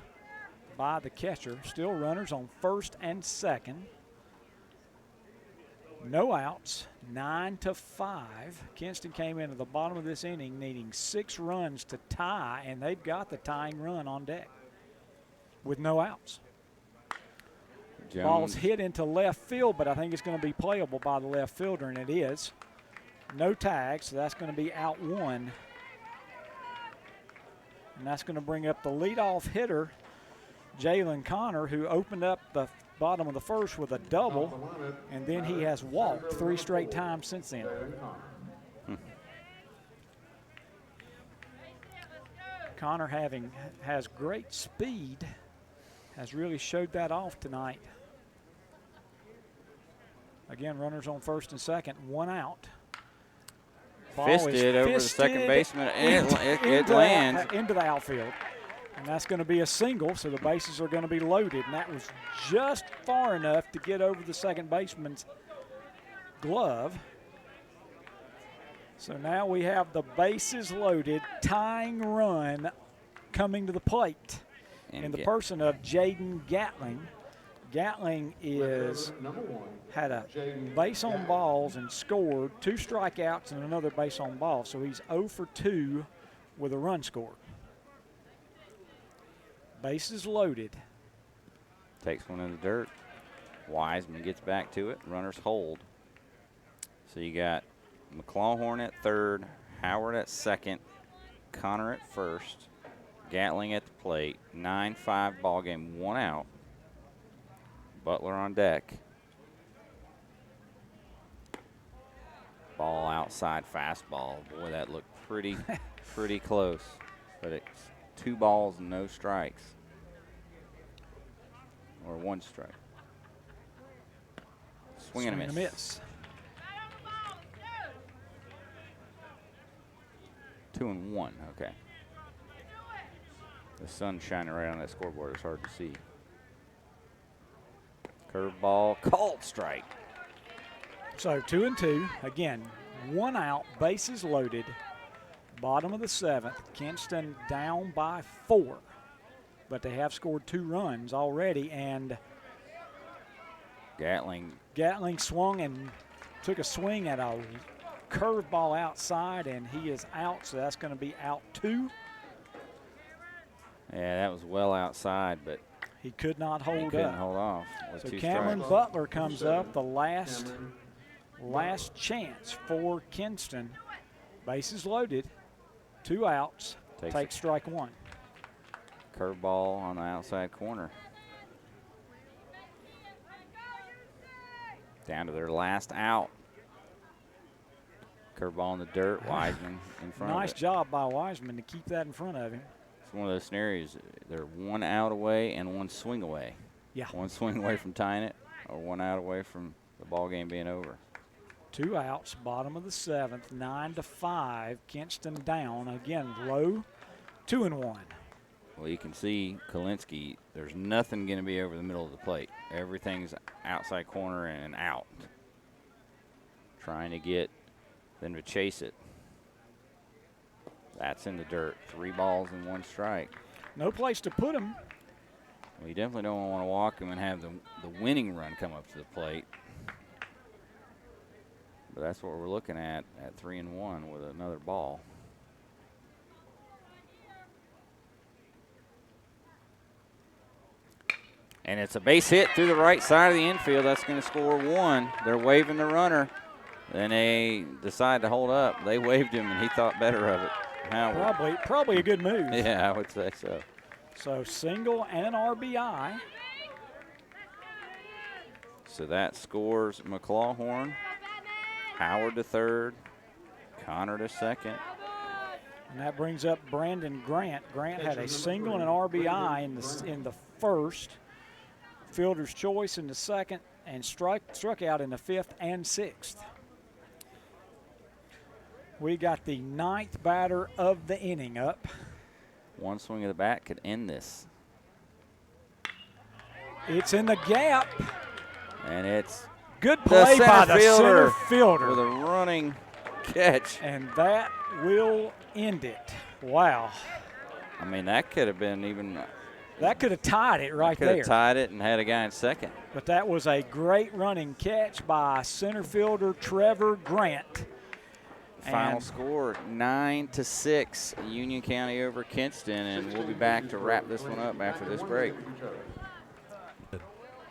by the catcher. Still runners on first and second. No outs, 9-5. Kinston came into the bottom of this inning needing 6 runs to tie, and they've got the tying run on deck with no outs. Jones. Ball's hit into left field, but I think it's going to be playable by the left fielder, and it is. No tag, so that's going to be out 1. And that's going to bring up the leadoff hitter, Jalen Connor, who opened up the bottom of the first with a double, and then he has walked 3 straight times since then. Connor has great speed, has really showed that off tonight. Again, runners on first and second, 1 out. Fisted over the second baseman. It lands. Into the outfield. And that's going to be a single, so the bases are going to be loaded. And that was just far enough to get over the second baseman's glove. So now we have the bases loaded, tying run coming to the plate in the person of Jaden Gatling. Gatling had a base on balls and scored 2 strikeouts and another base on ball. So he's 0 for 2 with a run scored. Bases loaded. Takes one in the dirt. Wiseman gets back to it. Runners hold. So you got McClawhorn at third, Howard at second, Connor at first, Gatling at the plate. 9-5 ball game, 1 out. Butler on deck. Ball outside fastball. Boy, that looked pretty close. But it's 2 balls and no strikes. Or 1 strike. Swing and a miss. 2-1, okay. The sun's shining right on that scoreboard. It's hard to see. Curveball, called strike. So 2-2. Again, 1 out, bases loaded. Bottom of the 7th. Kinston down by 4. But they have scored 2 runs already, and Gatling swung and took a swing at a curveball outside, and he is out, so that's going to be out 2. Yeah, that was well outside, but he could not hold up. Couldn't hold off. So Cameron Butler comes up, the last chance for Kinston. Bases loaded, 2 outs, takes strike 1. Curveball on the outside corner. Down to their last out. Curveball in the dirt, Wiseman in front of it. Nice job by Wiseman to keep that in front of him. It's one of those scenarios. They're 1 out away and 1 swing away. Yeah. 1 swing away from tying it, or 1 out away from the ball game being over. 2 outs, bottom of the 7th, 9-5. Kinston down again, low, 2-1. Well, you can see Kalinsky. There's nothing going to be over the middle of the plate. Everything's outside corner and out. Trying to get them to chase it. That's in the dirt. 3 balls and 1 strike. No place to put him. Well, you definitely don't want to walk him and have the winning run come up to the plate. But that's what we're looking at 3-1 with another ball. And it's a base hit through the right side of the infield. That's going to score 1. They're waving the runner. Then they decide to hold up. They waved him, and he thought better of it. Howard. Probably a good move. Yeah, I would say so. So single and an RBI. So that scores McClawhorn, Howard to third, Connor to second. And that brings up Brandon Grant. Grant had a single and an RBI in the first, fielder's choice in the second, and struck out in the 5th and 6th. We got the 9th batter of the inning up. 1 swing of the bat could end this. It's in the gap. And it's good play by the center fielder with a running catch. And that will end it. Wow. I mean, that could have been even. That could have tied it right there. Could have tied it and had a guy in second. But that was a great running catch by center fielder Trevor Grant. Final score 9-6, Union County over Kinston, and we'll be back to wrap this one up after this break.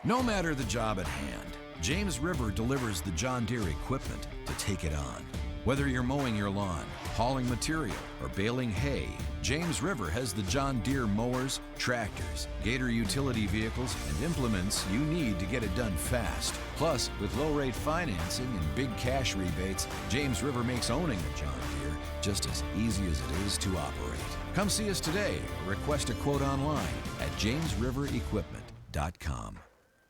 No matter the job at hand, James River delivers the John Deere equipment to take it on. Whether you're mowing your lawn, hauling material, or baling hay, James River has the John Deere mowers, tractors, Gator utility vehicles, and implements you need to get it done fast. Plus, with low-rate financing and big cash rebates, James River makes owning a John Deere just as easy as it is to operate. Come see us today or request a quote online at jamesriverequipment.com.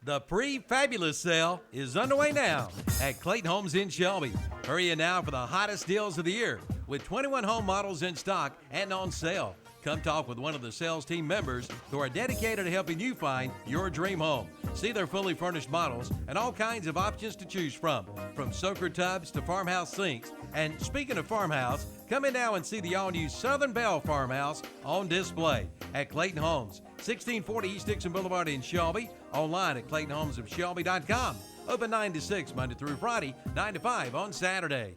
The pre-fabulous sale is underway now at Clayton Homes in Shelby. Hurry in now for the hottest deals of the year with 21 home models in stock and on sale. Come talk with one of the sales team members who are dedicated to helping you find your dream home. See their fully furnished models and all kinds of options to choose from soaker tubs to farmhouse sinks. And speaking of farmhouse, come in now and see the all-new Southern Belle farmhouse on display at Clayton Homes, 1640 East Dixon Boulevard in Shelby. Online at ClaytonHomesofShelby.com. Open 9 to 6 Monday through Friday, 9 to 5 on Saturday.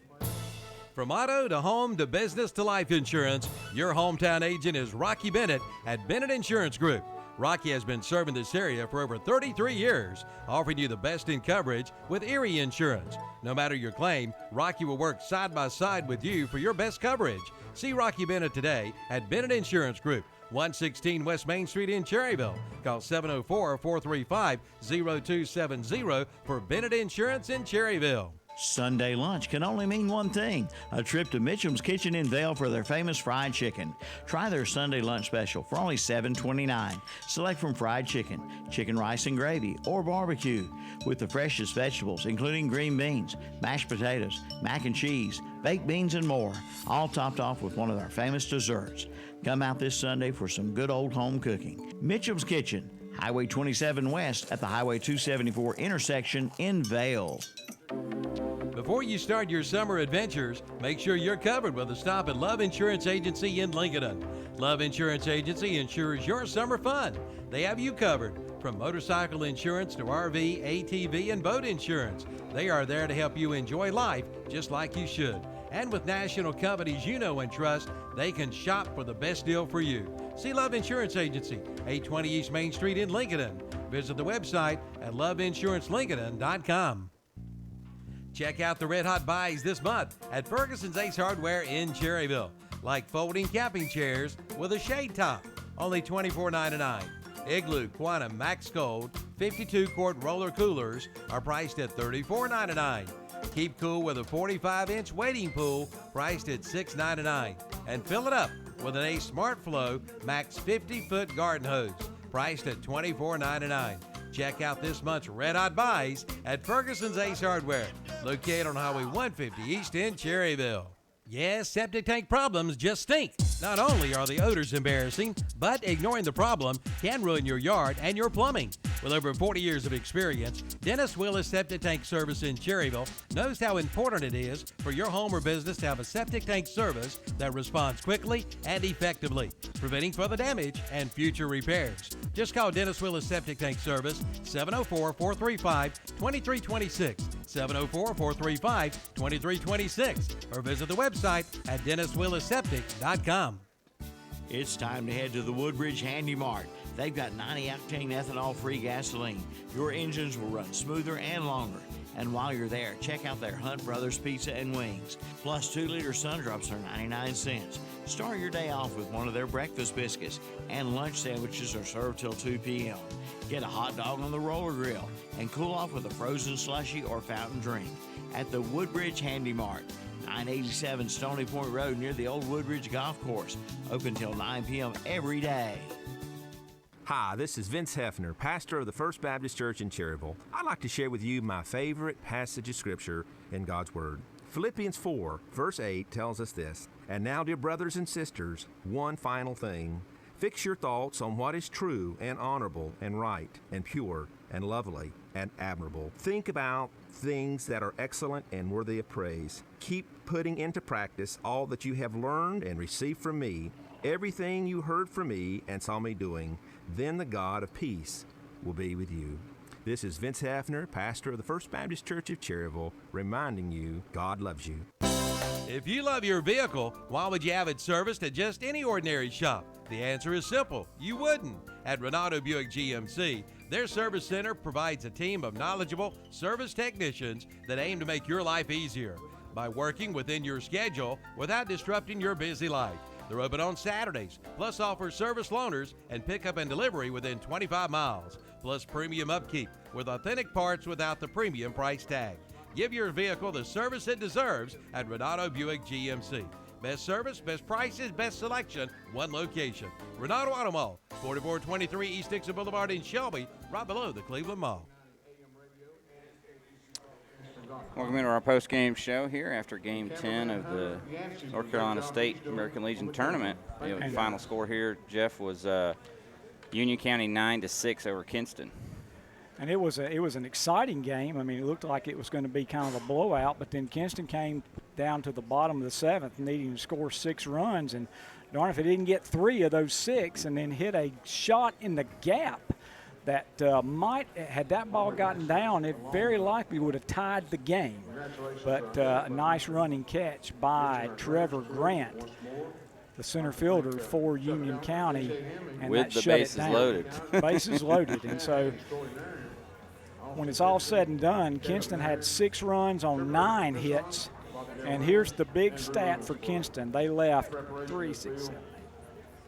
From auto to home to business to life insurance, your hometown agent is Rocky Bennett at Bennett Insurance Group. Rocky has been serving this area for over 33 years, offering you the best in coverage with Erie Insurance. No matter your claim, Rocky will work side by side with you for your best coverage. See Rocky Bennett today at Bennett Insurance Group, 116 West Main Street in Cherryville. Call 704-435-0270 for Bennett Insurance in Cherryville. Sunday lunch can only mean one thing, a trip to Mitchum's Kitchen in Vail for their famous fried chicken. Try their Sunday lunch special for only $7.29. Select from fried chicken, chicken rice and gravy, or barbecue, with the freshest vegetables, including green beans, mashed potatoes, mac and cheese, baked beans, and more, all topped off with one of our famous desserts. Come out this Sunday for some good old home cooking. Mitchum's Kitchen, Highway 27 West at the Highway 274 intersection in Vail. Before you start your summer adventures, make sure you're covered with a stop at Love Insurance Agency in Lincoln. Love Insurance Agency insures your summer fun. They have you covered, from motorcycle insurance to RV, ATV, and boat insurance. They are there to help you enjoy life just like you should. And with national companies you know and trust, they can shop for the best deal for you. See Love Insurance Agency, 820 East Main Street in Lincoln. Visit the website at loveinsurancelincoln.com. Check out the Red Hot Buys this month at Ferguson's Ace Hardware in Cherryville. Like folding camping chairs with a shade top, only $24.99. Igloo Quantum Max Cold 52-quart roller coolers are priced at $34.99. Keep cool with a 45-inch wading pool priced at $6.99. And fill it up with an Ace Smart Flow Max 50-foot garden hose priced at $24.99. Check out this month's Red Hot Buys at Ferguson's Ace Hardware, located on Highway 150 East in Cherryville. Yes, septic tank problems just stink. Not only are the odors embarrassing, but ignoring the problem can ruin your yard and your plumbing. With over 40 years of experience, Dennis Willis Septic Tank Service in Cherryville knows how important it is for your home or business to have a septic tank service that responds quickly and effectively, preventing further damage and future repairs. Just call Dennis Willis Septic Tank Service, 704-435-2326, 704-435-2326, or visit the website at denniswillisseptic.com. It's time to head to the Woodbridge Handy Mart. They've got 90-octane ethanol-free gasoline. Your engines will run smoother and longer. And while you're there, check out their Hunt Brothers Pizza and Wings. Plus 2-liter Sundrops are 99 cents. Start your day off with one of their breakfast biscuits, and lunch sandwiches are served till 2 p.m. Get a hot dog on the roller grill and cool off with a frozen slushie or fountain drink at the Woodbridge Handy Mart. 987 Stony Point Road near the old Woodbridge Golf Course. Open till 9 p.m. every day. Hi, this is Vince Hefner, pastor of the First Baptist Church in Cherryville. I'd like to share with you my favorite passage of Scripture in God's Word. Philippians 4, verse 8 tells us this, "And now, dear brothers and sisters, one final thing. Fix your thoughts on what is true and honorable and right and pure and lovely and admirable. Think about things that are excellent and worthy of praise. Keep putting into practice all that you have learned and received from me, everything you heard from me and saw me doing. Then the God of peace will be with you." This is Vince Hefner, pastor of the First Baptist Church of Cherryville, reminding you God loves you. If you love your vehicle, why would you have it serviced at just any ordinary shop? The answer is simple. You wouldn't. At Renato Buick GMC, their service center provides a team of knowledgeable service technicians that aim to make your life easier by working within your schedule without disrupting your busy life. They're open on Saturdays, plus offer service loaners and pickup and delivery within 25 miles, plus premium upkeep with authentic parts without the premium price tag. Give your vehicle the service it deserves at Renato Buick GMC. Best service, best prices, best selection, one location. Renato Auto Mall, 4423 East Dixon Boulevard in Shelby, right below the Cleveland Mall. Welcome into our post-game show here after Game 10 of the North Carolina State American Legion Tournament. The final score here, Jeff, was Union County 9-6 over Kinston. And it was an exciting game. I mean, it looked like it was going to be kind of a blowout, but then Kinston came down to the bottom of the seventh, needing to score 6 runs. And darn if it didn't get 3 of those 6, and then hit a shot in the gap that might, had that ball gotten down, it very likely would have tied the game. But a nice running catch by Trevor Grant. the center fielder for Union County, and with that the shut bases it down. loaded. Bases loaded, and so when it's all said and done, Kinston had 6 runs on 9 hits, and here's the big stat for Kinston. They left 3, 6, 7, 8.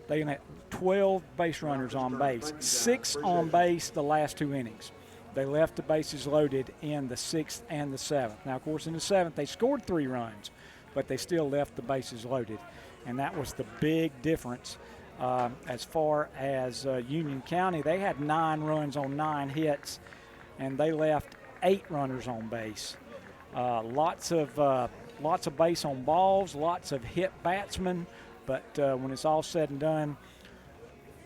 They had 12 base runners on base, 6 on base the last 2 innings. They left the bases loaded in the 6th and the 7th. Now, of course, in the 7th, they scored 3 runs, but they still left the bases loaded. And that was the big difference as far as Union County. They had 9 runs on 9 hits, and they left 8 runners on base. Lots of base on balls, lots of hit batsmen, but when it's all said and done,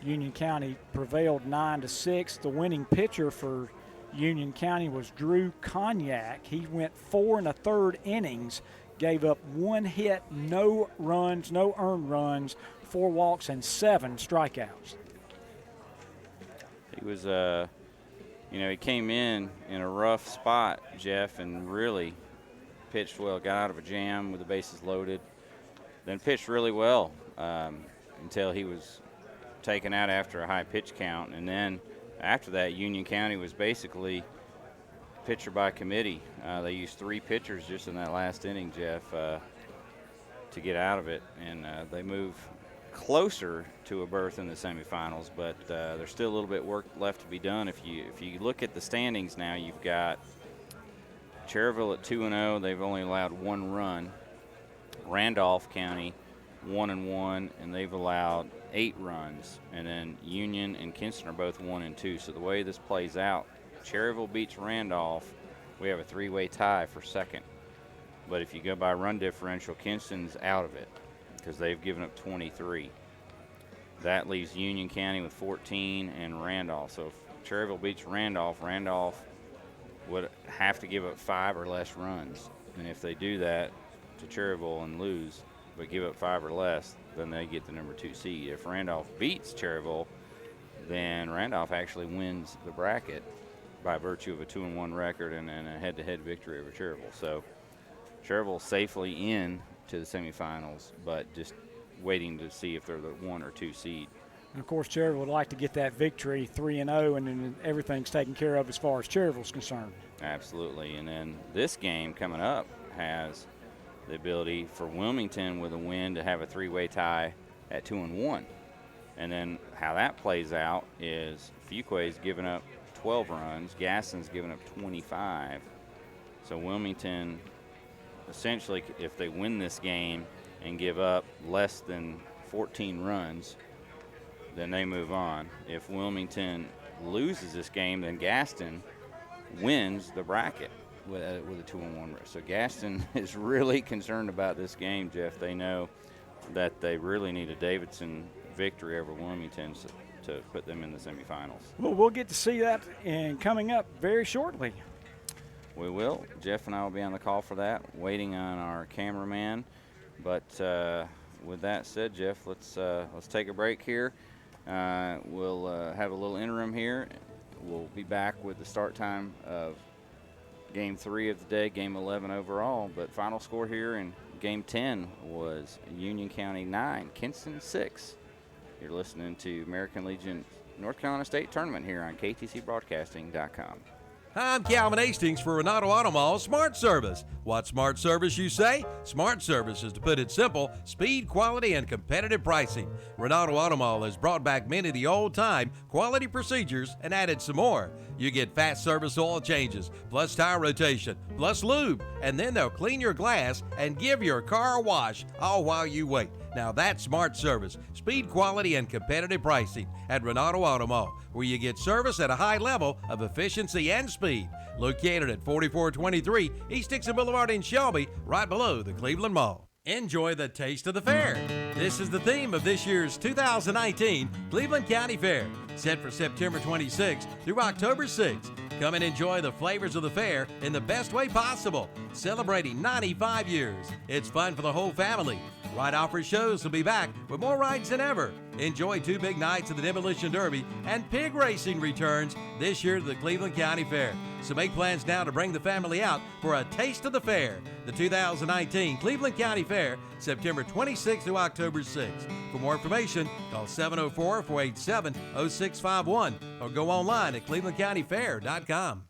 Union County prevailed 9-6. The winning pitcher for Union County was Drew Cognac. He went 4 1/3 innings, gave up 1 hit, no runs, no earned runs, 4 walks, and 7 strikeouts. He was, he came in a rough spot, Jeff, and really pitched well. Got out of a jam with the bases loaded, then pitched really well until he was taken out after a high pitch count, and then after that, Union County was basically pitcher by committee. They used 3 pitchers just in that last inning, Jeff, to get out of it, and they move closer to a berth in the semifinals, but there's still a little bit work left to be done. If you look at the standings now, you've got Cherryville at 2-0. They've only allowed 1 run. Randolph County 1-1, and they've allowed 8 runs. And then Union and Kinston are both 1-2. So the way this plays out, Cherryville beats Randolph. We have a 3-way tie for second. But if you go by run differential, Kinston's out of it because they've given up 23. That leaves Union County with 14 and Randolph. So if Cherryville beats Randolph, Randolph would have to give up 5 or less runs. And if they do that to Cherryville and lose, but give up 5 or less, then they get the number 2 seed. If Randolph beats Cherryville, then Randolph actually wins the bracket by virtue of a 2-1 record and a head-to-head victory over Cherryville. So Cherryville safely in to the semifinals, but just waiting to see if they're the 1 or 2 seed. And, of course, Cherryville would like to get that victory 3-0, and then everything's taken care of as far as Cherryville's concerned. Absolutely. And then this game coming up has the ability for Wilmington with a win to have a 3-way tie at 2-1. And then how that plays out is Fuquay's given up 12 runs, Gaston's given up 25. So Wilmington, essentially, if they win this game and give up less than 14 runs, then they move on. If Wilmington loses this game, then Gaston wins the bracket with a 2-1 race. So Gaston is really concerned about this game, Jeff. They know that they really need a Davidson victory over Wilmington to put them in the semifinals. Well, we'll get to see that coming up very shortly. We will. Jeff and I will be on the call for that, waiting on our cameraman. But with that said, Jeff, let's take a break here. We'll have a little interim here. We'll be back with the start time of Game 3 of the day, Game 11 overall. But final score here in Game 10 was Union County 9, Kinston 6. You're listening to American Legion North Carolina State Tournament here on KTCBroadcasting.com. Hi, I'm Calvin Hastings for Renato Auto Mall Smart Service. What smart service, you say? Smart service is, to put it simple, speed, quality, and competitive pricing. Renato Auto Mall has brought back many of the old-time quality procedures and added some more. You get fast service oil changes, plus tire rotation, plus lube, and then they'll clean your glass and give your car a wash, all while you wait. Now that's smart service, speed, quality, and competitive pricing at Renato Auto Mall, where you get service at a high level of efficiency and speed. Located at 4423 East Dixon Boulevard in Shelby, right below the Cleveland Mall. Enjoy the taste of the fair. This is the theme of this year's 2019 Cleveland County Fair, set for September 26th through October 6th. Come and enjoy the flavors of the fair in the best way possible, celebrating 95 years. It's fun for the whole family. Ride Offers Shows will be back with more rides than ever. Enjoy 2 big nights of the Demolition Derby, and pig racing returns this year to the Cleveland County Fair. So make plans now to bring the family out for a taste of the fair. The 2019 Cleveland County Fair, September 26th through October 6th. For more information, call 704-487-0651 or go online at clevelandcountyfair.com.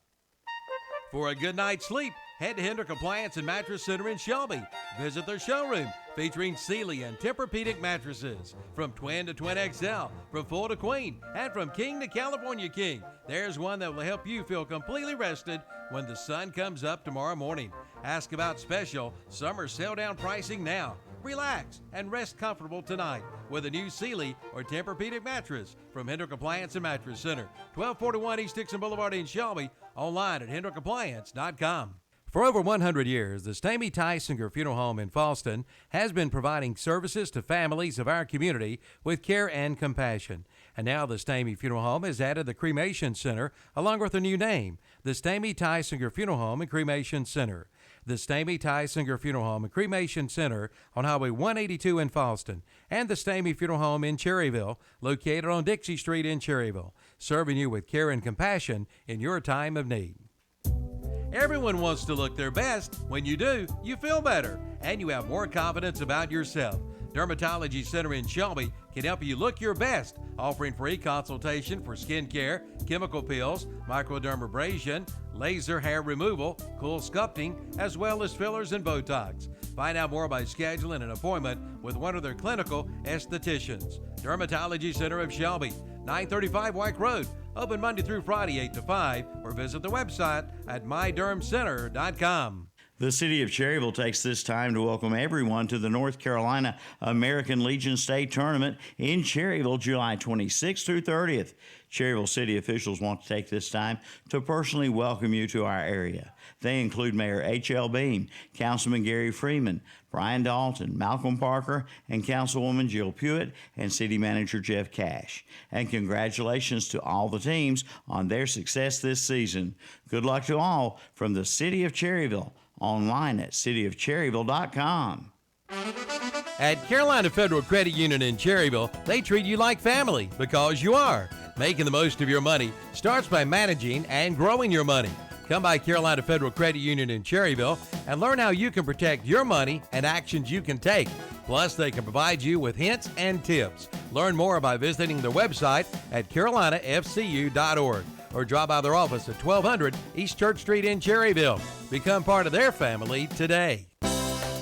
For a good night's sleep, head to Hendrick Appliance and Mattress Center in Shelby. Visit their showroom featuring Sealy and Tempur-Pedic mattresses. From twin to twin XL, from full to queen, and from king to California king. There's one that will help you feel completely rested when the sun comes up tomorrow morning. Ask about special summer sale-down pricing now. Relax and rest comfortable tonight with a new Sealy or Tempur-Pedic mattress from Hendrick Appliance and Mattress Center, 1241 East Dixon Boulevard in Shelby, online at hendrickappliance.com. For over 100 years, the Stamey Tysinger Funeral Home in Falston has been providing services to families of our community with care and compassion. And now the Stamey Funeral Home has added the Cremation Center along with a new name, the Stamey Tysinger Funeral Home and Cremation Center. The Stamey Tysinger Funeral Home and Cremation Center on Highway 182 in Falston, and the Stamey Funeral Home in Cherryville, located on Dixie Street in Cherryville, serving you with care and compassion in your time of need. Everyone wants to look their best. When you do, you feel better, and you have more confidence about yourself. Dermatology Center in Shelby can help you look your best, offering free consultation for skin care, chemical peels, microdermabrasion, laser hair removal, cool sculpting, as well as fillers and Botox. Find out more by scheduling an appointment with one of their clinical estheticians. Dermatology Center of Shelby, 935 White Road, open Monday through Friday, 8 to 5, or visit the website at mydermcenter.com. The city of Cherryville takes this time to welcome everyone to the North Carolina American Legion State Tournament in Cherryville, July 26th through 30th. Cherryville city officials want to take this time to personally welcome you to our area. They include Mayor H.L. Beam, Councilman Gary Freeman, Brian Dalton, Malcolm Parker, and Councilwoman Jill Pewitt, and City Manager Jeff Cash. And congratulations to all the teams on their success this season. Good luck to all from the city of Cherryville. Online at cityofcherryville.com. At Carolina Federal Credit Union in Cherryville, they treat you like family because you are. Making the most of your money starts by managing and growing your money. Come by Carolina Federal Credit Union in Cherryville and learn how you can protect your money and actions you can take. Plus, they can provide you with hints and tips. Learn more by visiting their website at carolinafcu.org. or drop by their office at 1200 East Church Street in Cherryville. Become part of their family today.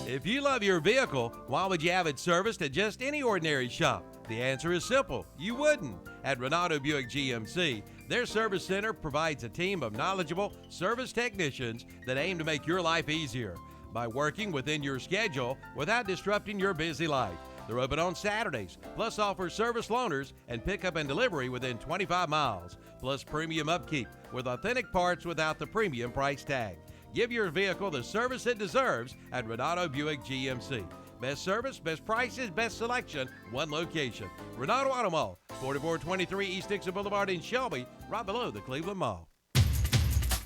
If you love your vehicle, why would you have it serviced at just any ordinary shop? The answer is simple. You wouldn't. At Renato Buick GMC, their service center provides a team of knowledgeable service technicians that aim to make your life easier by working within your schedule without disrupting your busy life. They're open on Saturdays, plus offer service loaners and pickup and delivery within 25 miles, plus premium upkeep with authentic parts without the premium price tag. Give your vehicle the service it deserves at Renato Buick GMC. Best service, best prices, best selection, one location. Renato Auto Mall, 4423 East Dixon Boulevard in Shelby, right below the Cleveland Mall.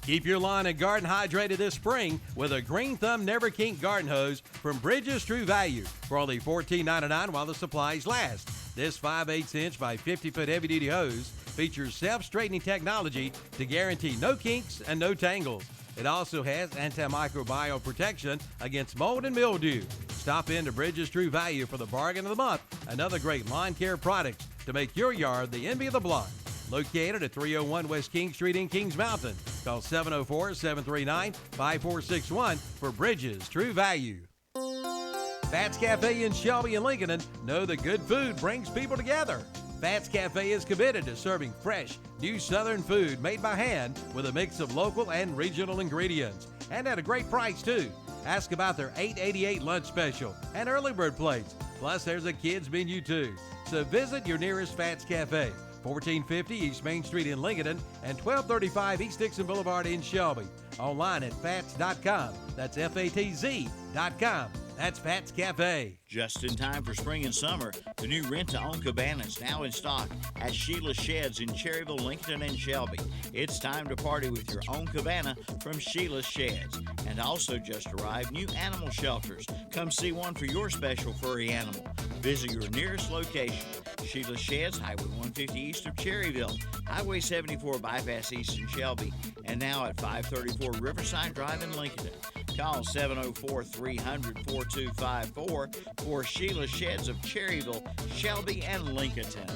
Keep your lawn and garden hydrated this spring with a Green Thumb Never Kink garden hose from Bridges True Value for only $14.99 while the supplies last. This 5/8 inch by 50-foot heavy-duty hose features self-straightening technology to guarantee no kinks and no tangles. It also has antimicrobial protection against mold and mildew. Stop into Bridges True Value for the bargain of the month and other great lawn care products to make your yard the envy of the block. Located at 301 West King Street in Kings Mountain. Call 704-739-5461 for Bridges True Value. Fats Cafe in Shelby and Lincoln know that good food brings people together. Fats Cafe is committed to serving fresh, new Southern food made by hand with a mix of local and regional ingredients, and at a great price too. Ask about their $8.88 lunch special and early bird plates. Plus, there's a kids menu too. So visit your nearest Fats Cafe. 1450 East Main Street in Lincoln and 1235 East Dixon Boulevard in Shelby. Online at fats.com. That's FATZ.com. That's Pat's Cafe. Just in time for spring and summer, the new rent-to-own cabana is now in stock at Sheila's Sheds in Cherryville, Lincoln, and Shelby. It's time to party with your own cabana from Sheila's Sheds. And also just arrived, new animal shelters. Come see one for your special furry animal. Visit your nearest location. Sheila's Sheds, Highway 150 east of Cherryville, Highway 74 bypass east in Shelby, and now at 534 Riverside Drive in Lincoln. Call 704-300-4254 for Sheila's Sheds of Cherryville, Shelby, and Lincolnton.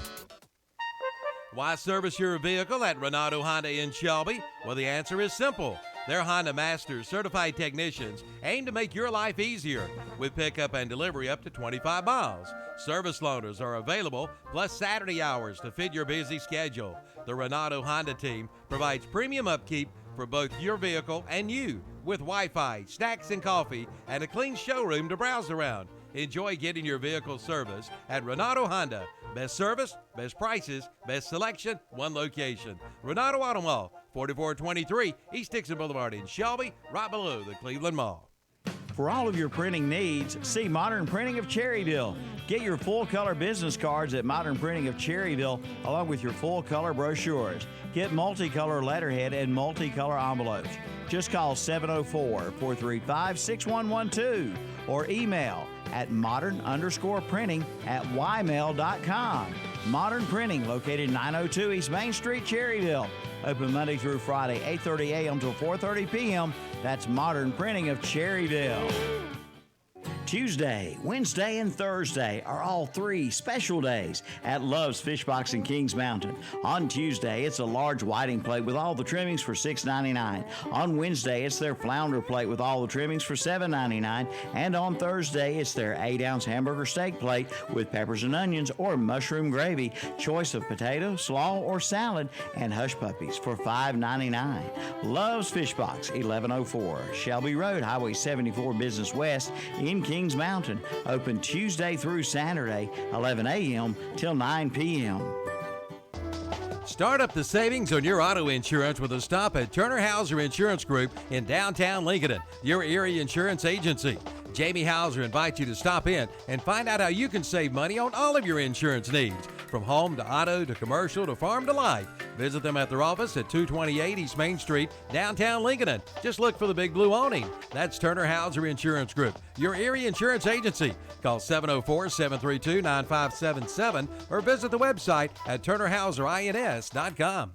Why service your vehicle at Renato Honda in Shelby? Well, the answer is simple. Their Honda Masters certified technicians aim to make your life easier with pickup and delivery up to 25 miles. Service loaners are available, plus Saturday hours to fit your busy schedule. The Renato Honda team provides premium upkeep for both your vehicle and you, with Wi-Fi, snacks and coffee, and a clean showroom to browse around. Enjoy getting your vehicle service at Renato Honda. Best service, best prices, best selection, one location. Renato Auto Mall, 4423 East Dixon Boulevard in Shelby, right below the Cleveland Mall. For all of your printing needs, see Modern Printing of Cherryville. Get your full-color business cards at Modern Printing of Cherryville, along with your full-color brochures. Get multicolor letterhead and multicolor envelopes. Just call 704-435-6112 or email at modern_printing@ymail.com. Modern Printing, located 902 East Main Street, Cherryville. Open Monday through Friday, 8:30 a.m. till 4:30 p.m. That's Modern Printing of Cherryville. Tuesday, Wednesday, and Thursday are all three special days at Love's Fish Box in Kings Mountain. On Tuesday, it's a large whiting plate with all the trimmings for $6.99. On Wednesday, it's their flounder plate with all the trimmings for $7.99. And on Thursday, it's their 8-ounce hamburger steak plate with peppers and onions or mushroom gravy, choice of potato, slaw, or salad, and hush puppies for $5.99. Love's Fish Box, 1104 Shelby Road, Highway 74 Business West in Kings Mountain. Open Tuesday through Saturday, 11 a.m. till 9 p.m. Start up the savings on your auto insurance with a stop at Turner Hauser Insurance Group in downtown Lincoln, your area insurance agency. Jamie Hauser invites you to stop in and find out how you can save money on all of your insurance needs, from home to auto to commercial to farm to life. Visit them at their office at 228 East Main Street, downtown Lincoln. Just look for the big blue awning. That's Turner Hauser Insurance Group, your area insurance agency. Call 704-732-9577 or visit the website at turnerhauserins.com.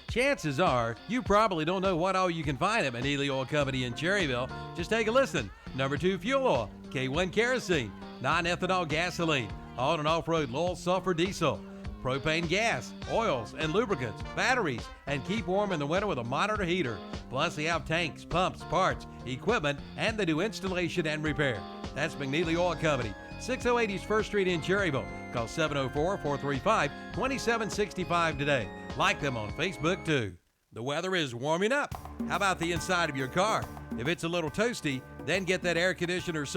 Chances are you probably don't know what all you can find at Manili Oil Company in Cherryville. Just take a listen. Number 2 fuel oil, K1 kerosene, non-ethanol gasoline, on and off-road low sulfur diesel, propane gas, oils and lubricants, batteries, and keep warm in the winter with a moderate heater. Plus, they have tanks, pumps, parts, equipment, and they do installation and repair. That's McNeely Oil Company, 608 East 1st Street in Cherryville. Call 704-435-2765 today. Like them on Facebook, too. The weather is warming up. How about the inside of your car? If it's a little toasty, then get that air conditioner